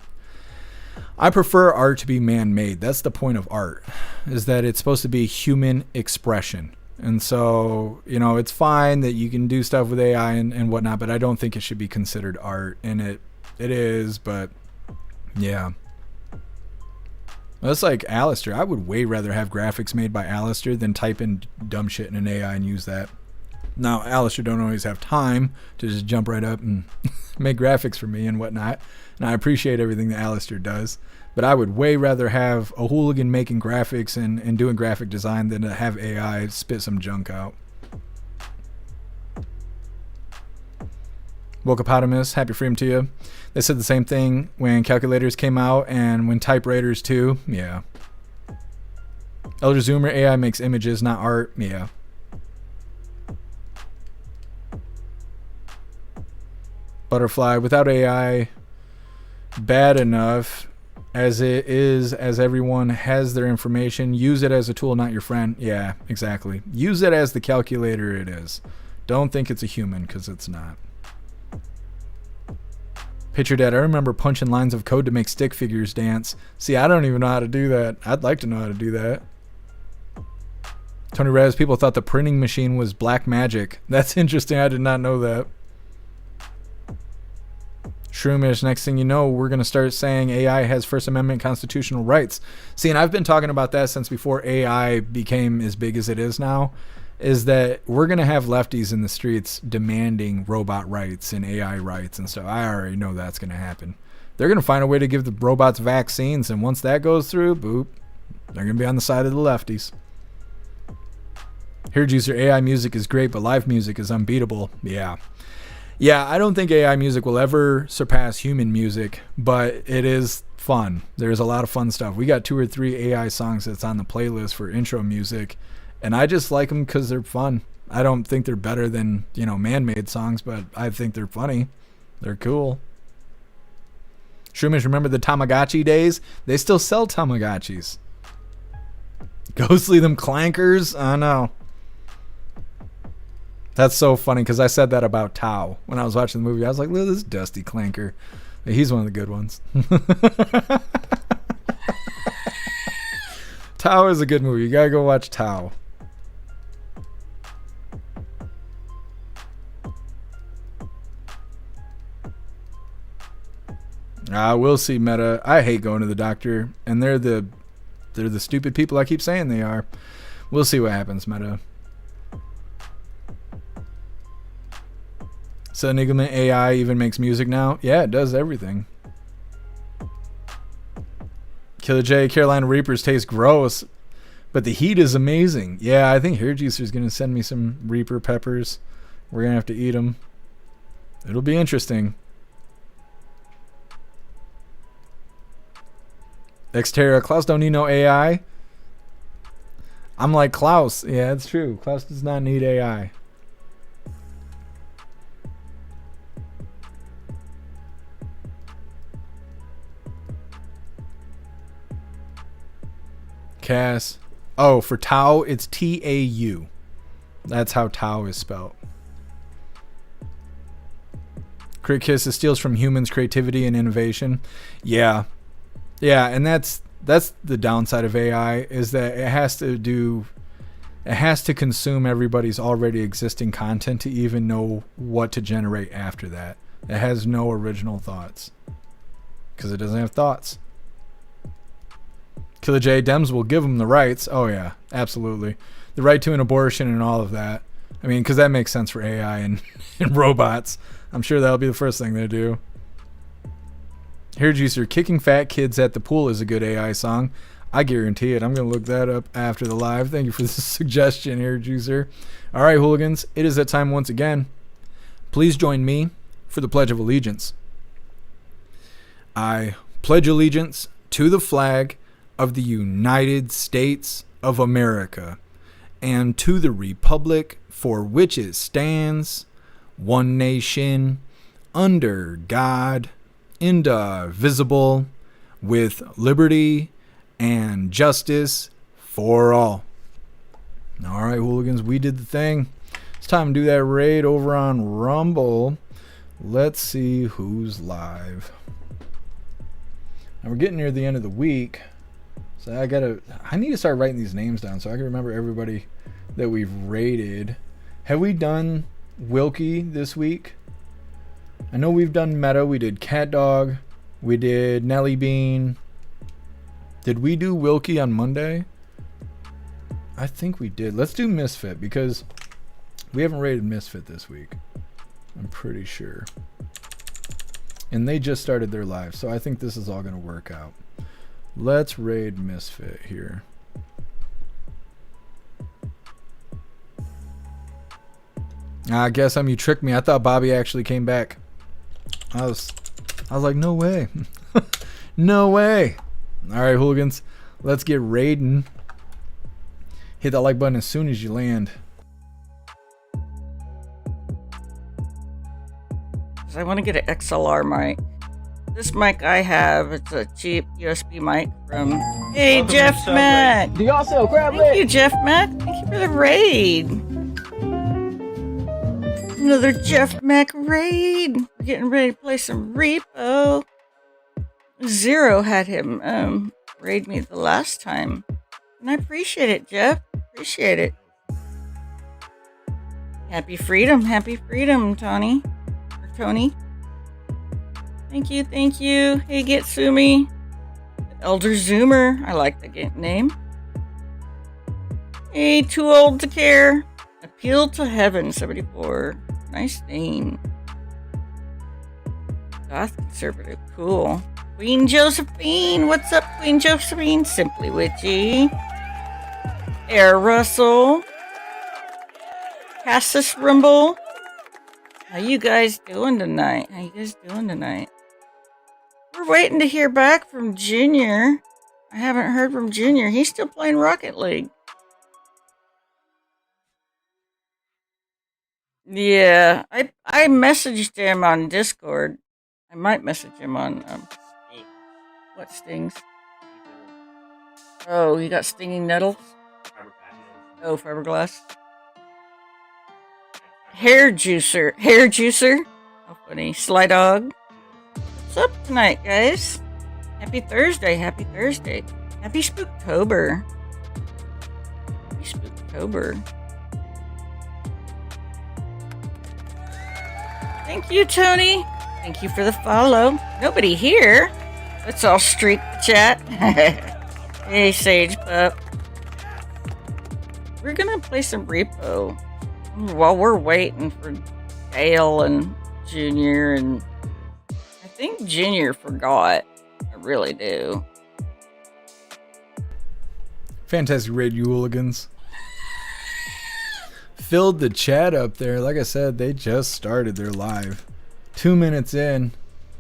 I prefer art to be man-made. That's the point of art, is that it's supposed to be human expression. And so, you know, it's fine that you can do stuff with AI and whatnot, but I don't think it should be considered art. And it is, but yeah. That's like Alistair. I would way rather have graphics made by Alistair than type in dumb shit in an AI and use that. Now, Alistair don't always have time to just jump right up and make graphics for me and whatnot. And I appreciate everything that Alistair does. But I would way rather have a hooligan making graphics and doing graphic design than to have AI spit some junk out. Wokeapotamus, happy freedom to you. They said the same thing when calculators came out and when typewriters too. Yeah. Elder Zoomer, AI makes images, not art. Yeah. Butterfly, without AI, bad enough as it is, as everyone has their information. Use it as a tool, not your friend. Yeah, exactly. Use it as the calculator it is. Don't think it's a human, because it's not. Picture Dad, I remember punching lines of code to make stick figures dance. See, I don't even know how to do that. I'd like to know how to do that. Tony Raz, people thought the printing machine was black magic. That's interesting. I did not know that. Shroomish, next thing you know, we're going to start saying AI has First Amendment constitutional rights. See, and I've been talking about that since before AI became as big as it is now, is that we're going to have lefties in the streets demanding robot rights and AI rights and stuff. I already know that's going to happen. They're going to find a way to give the robots vaccines, and once that goes through, boop, they're going to be on the side of the lefties. Here, Juicer, AI music is great, but live music is unbeatable. Yeah. Yeah, I don't think AI music will ever surpass human music, but it is fun. There's a lot of fun stuff. We got 2 or 3 AI songs that's on the playlist for intro music, and I just like them because they're fun. I don't think they're better than, you know, man-made songs, but I think they're funny. They're cool. Shroomish, remember the Tamagotchi days? They still sell Tamagotchis. Ghostly them clankers? I know. That's so funny because I said that about Tao when I was watching the movie. I was like, look at this dusty clanker. He's one of the good ones. Tao is a good movie. You gotta go watch Tao. We'll see, Meta. I hate going to the doctor, and they're the stupid people I keep saying they are. We'll see what happens, Meta. So Enigma AI even makes music now? Yeah, it does everything. Killer J, Carolina Reapers taste gross, but the heat is amazing. Yeah, I think Hair Juicer is going to send me some Reaper peppers. We're going to have to eat them. It'll be interesting. Xterra, Klaus don't need no AI. I'm like Klaus. Yeah, it's true. Klaus does not need AI. Cass. Oh, for Tao, it's T-A-U. That's how Tao is spelled. Crit Kiss, it steals from humans' creativity and innovation. Yeah. Yeah, and that's the downside of AI, is that it has to consume everybody's already existing content to even know what to generate after that. It has no original thoughts. Because it doesn't have thoughts. Killer J, Dems will give them the rights. Oh yeah, absolutely. The right to an abortion and all of that. I mean, because that makes sense for AI and robots. I'm sure that'll be the first thing they do. Hair Juicer, Kicking Fat Kids at the Pool is a good AI song. I guarantee it. I'm going to look that up after the live. Thank you for the suggestion, Hair Juicer. All right, hooligans, it is that time once again. Please join me for the Pledge of Allegiance. I pledge allegiance to the flag of the United States of America and to the republic for which it stands, one nation, under God, indivisible, with liberty and justice for all. All right, hooligans, we did the thing. It's time to do that raid over on Rumble. Let's see who's live. Now we're getting near the end of the week, so I need to start writing these names down so I can remember everybody that we've raided. Have we done Wilkie this week? I know we've done Meta. We did Cat Dog. We did Nelly Bean. Did we do Wilkie on Monday? I think we did. Let's do Misfit because we haven't raided Misfit this week. I'm pretty sure. And they just started their live, so I think this is all going to work out. Let's raid Misfit here. I guess you tricked me. I thought Bobby actually came back. I was like, no way. No way. All right, hooligans. Let's get raiding. Hit that like button as soon as you land. I want to get an XLR mic. This mic I have, it's a cheap USB mic from Hey Jeff Mac. Do y'all sell crab Thank you, Jeff Mac. Thank you for the raid. Another Jeff Mac raid. We're getting ready to play some repo. Zero had him raid me the last time. And I appreciate it, Jeff. Appreciate it. Happy freedom, Tony. Or Tony. Thank you. Hey, Getsumi. Elder Zoomer. I like that name. Hey, Too Old to Care. Appeal to Heaven, 74. Nice name. Goth Conservative. Cool. Queen Josephine. What's up, Queen Josephine? Simply Witchy. Air Russell. Cassis Rumble. How you guys doing tonight? We're waiting to hear back from Junior. I haven't heard from Junior. He's still playing Rocket League. Yeah, I messaged him on Discord. I might message him on what stings? Oh, you got stinging nettles? Oh, fiberglass. Hair juicer. How funny. Sly Dog. What's up tonight, guys? Happy Thursday. Happy Spooktober. Thank you, Tony. Thank you for the follow. Nobody here. Let's all streak the chat. Hey, Sage Pup. We're gonna play some repo while we're waiting for Dale and Junior, and I think Junior forgot. I really do. Fantastic raid, you hooligans. Filled the chat up there. Like I said, they just started their live. 2 minutes in,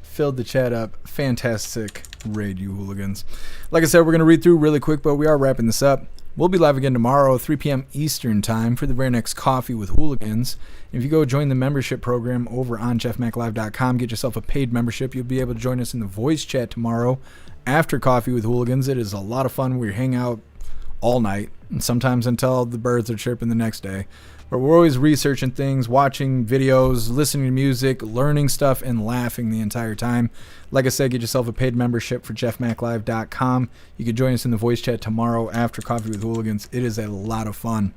filled the chat up. Fantastic raid, you hooligans. Like I said, we're going to read through really quick, but we are wrapping this up. We'll be live again tomorrow, 3 p.m. Eastern time for the very next Coffee with Hooligans. If you go join the membership program over on jeffmaclive.com, get yourself a paid membership. You'll be able to join us in the voice chat tomorrow after Coffee with Hooligans. It is a lot of fun. We hang out all night and sometimes until the birds are chirping the next day. But we're always researching things, watching videos, listening to music, learning stuff, and laughing the entire time. Like I said, get yourself a paid membership for jeffmaclive.com. You can join us in the voice chat tomorrow after Coffee with Hooligans. It is a lot of fun.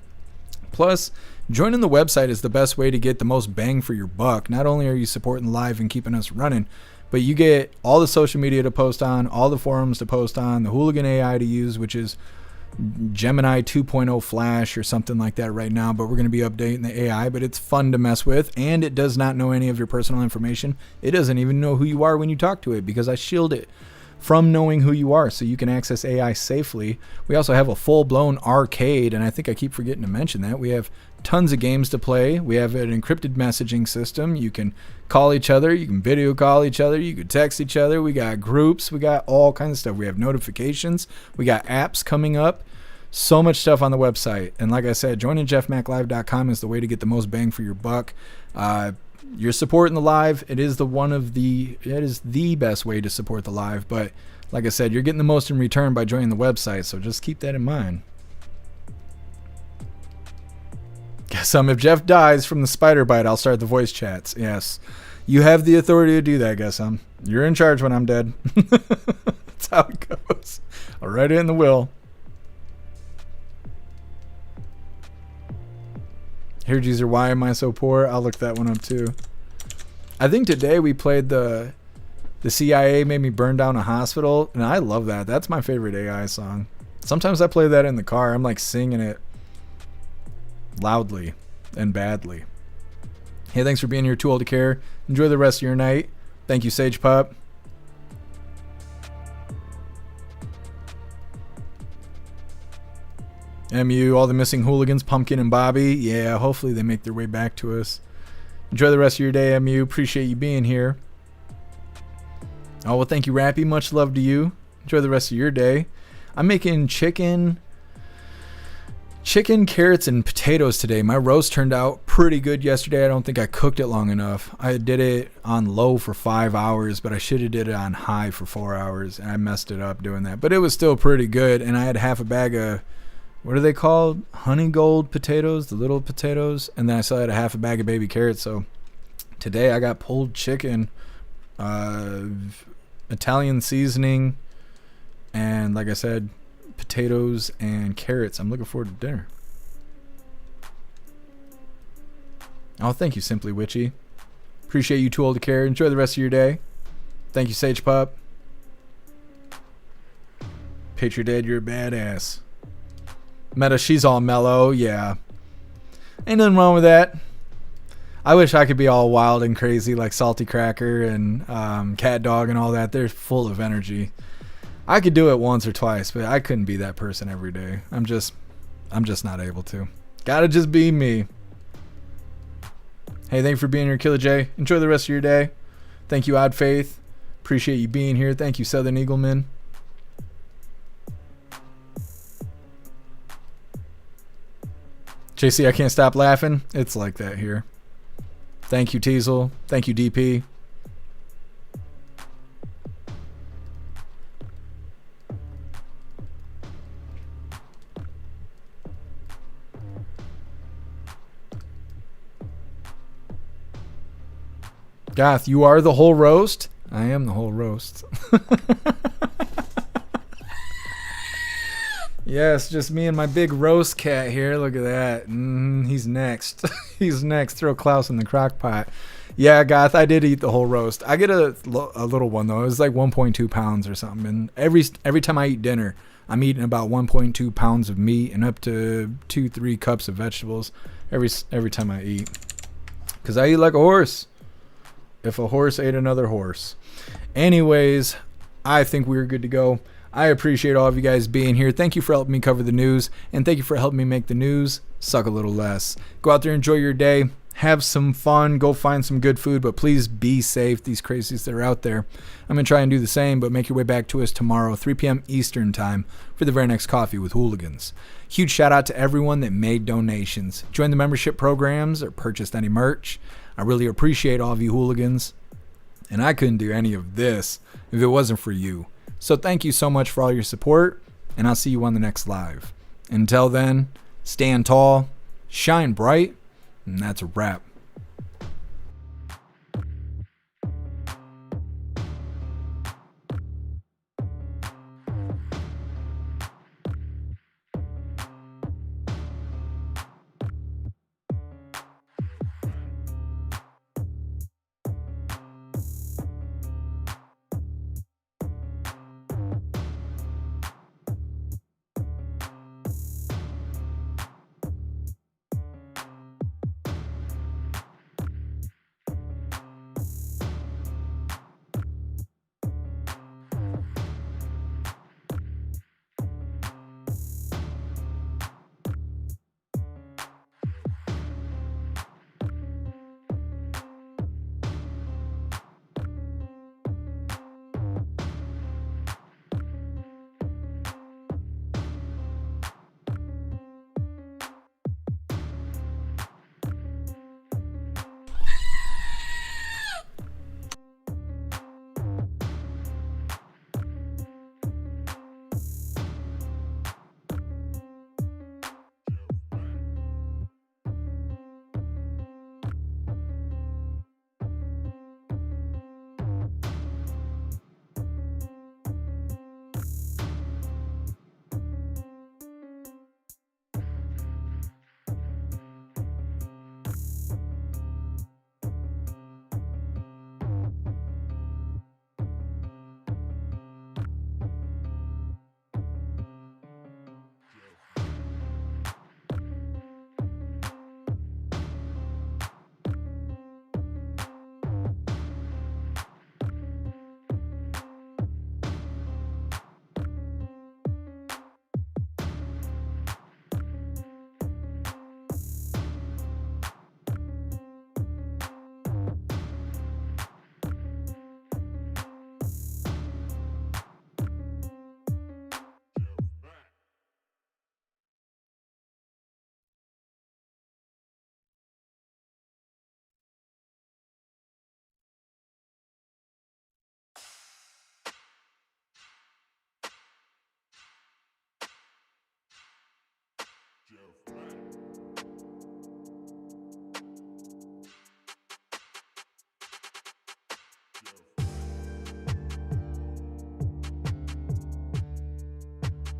Plus, joining the website is the best way to get the most bang for your buck. Not only are you supporting live and keeping us running, but you get all the social media to post on, all the forums to post on, the Hooligan AI to use, which is Gemini 2.0 Flash or something like that right now, but we're going to be updating the AI, but it's fun to mess with, and it does not know any of your personal information. It doesn't even know who you are when you talk to it because I shield it from knowing who you are so you can access AI safely. We also have a full-blown arcade, and I think I keep forgetting to mention that. We have tons of games to play. We have an encrypted messaging system. You can call each other. You can video call each other. You can text each other. We got groups. We got all kinds of stuff. We have notifications. We got apps coming up. So much stuff on the website. And like I said, joining jeffmaclive.com is the way to get the most bang for your buck. you're supporting the live. It is the best way to support the live. But like I said, you're getting the most in return by joining the website. So just keep that in mind. Guess if Jeff dies from the spider bite, I'll start the voice chats. Yes, you have the authority to do that. Guess you're in charge when I'm dead. That's how it goes. I'll write it in the will. Here, Jeezer, why am I so poor? I'll look that one up too. I think today we played the CIA made me burn down a hospital, and I love that. That's my favorite AI song. Sometimes I play that in the car. I'm like singing it loudly and badly. Hey, thanks for being here. Too old to care. Enjoy the rest of your night. Thank you, Sage Pup. MU, all the missing hooligans, Pumpkin and Bobby. Yeah, hopefully they make their way back to us. Enjoy the rest of your day, MU. Appreciate you being here. Oh, well, thank you, Rappy. Much love to you. Enjoy the rest of your day. I'm making chicken, carrots, and potatoes today. My roast turned out pretty good yesterday. I don't think I cooked it long enough. I did it on low for 5 hours, but I should have did it on high for 4 hours, and I messed it up doing that. But it was still pretty good, and I had half a bag of, what are they called? Honey gold potatoes, the little potatoes, and then I still had a half a bag of baby carrots. So today I got pulled chicken, Italian seasoning, and like I said, potatoes and carrots. I'm looking forward to dinner. Oh, thank you, Simply Witchy. Appreciate you, Too Old to Care. Enjoy the rest of your day. Thank you, Sage Pup. Picture Dead, you're a badass. Meta, she's all mellow. Yeah. Ain't nothing wrong with that. I wish I could be all wild and crazy like Salty Cracker and Cat Dog and all that. They're full of energy. I could do it once or twice, but I couldn't be that person every day. I'm just not able to. Gotta just be me. Hey, thank you for being here, Killer J. Enjoy the rest of your day. Thank you, Odd Faith. Appreciate you being here. Thank you, Southern Eagleman. JC, I can't stop laughing. It's like that here. Thank you, Teasel. Thank you, DP. Goth, you are the whole roast? I am the whole roast. Yes, just me and my big roast cat here. Look at that. He's next. He's next. Throw Klaus in the crock pot. Yeah, Goth, I did eat the whole roast. I get a little one, though. It was like 1.2 pounds or something. And every time I eat dinner, I'm eating about 1.2 pounds of meat and up to 2-3 cups of vegetables every time I eat. Because I eat like a horse. If a horse ate another horse. Anyways, I think we're good to go. I appreciate all of you guys being here. Thank you for helping me cover the news. And thank you for helping me make the news suck a little less. Go out there, enjoy your day. Have some fun. Go find some good food. But please be safe, these crazies that are out there. I'm going to try and do the same. But make your way back to us tomorrow, 3 p.m. Eastern time, for the very next Coffee with Hooligans. Huge shout out to everyone that made donations, joined the membership programs, or purchased any merch. I really appreciate all of you hooligans. And I couldn't do any of this if it wasn't for you. So thank you so much for all your support, and I'll see you on the next live. Until then, stand tall, shine bright, and that's a wrap.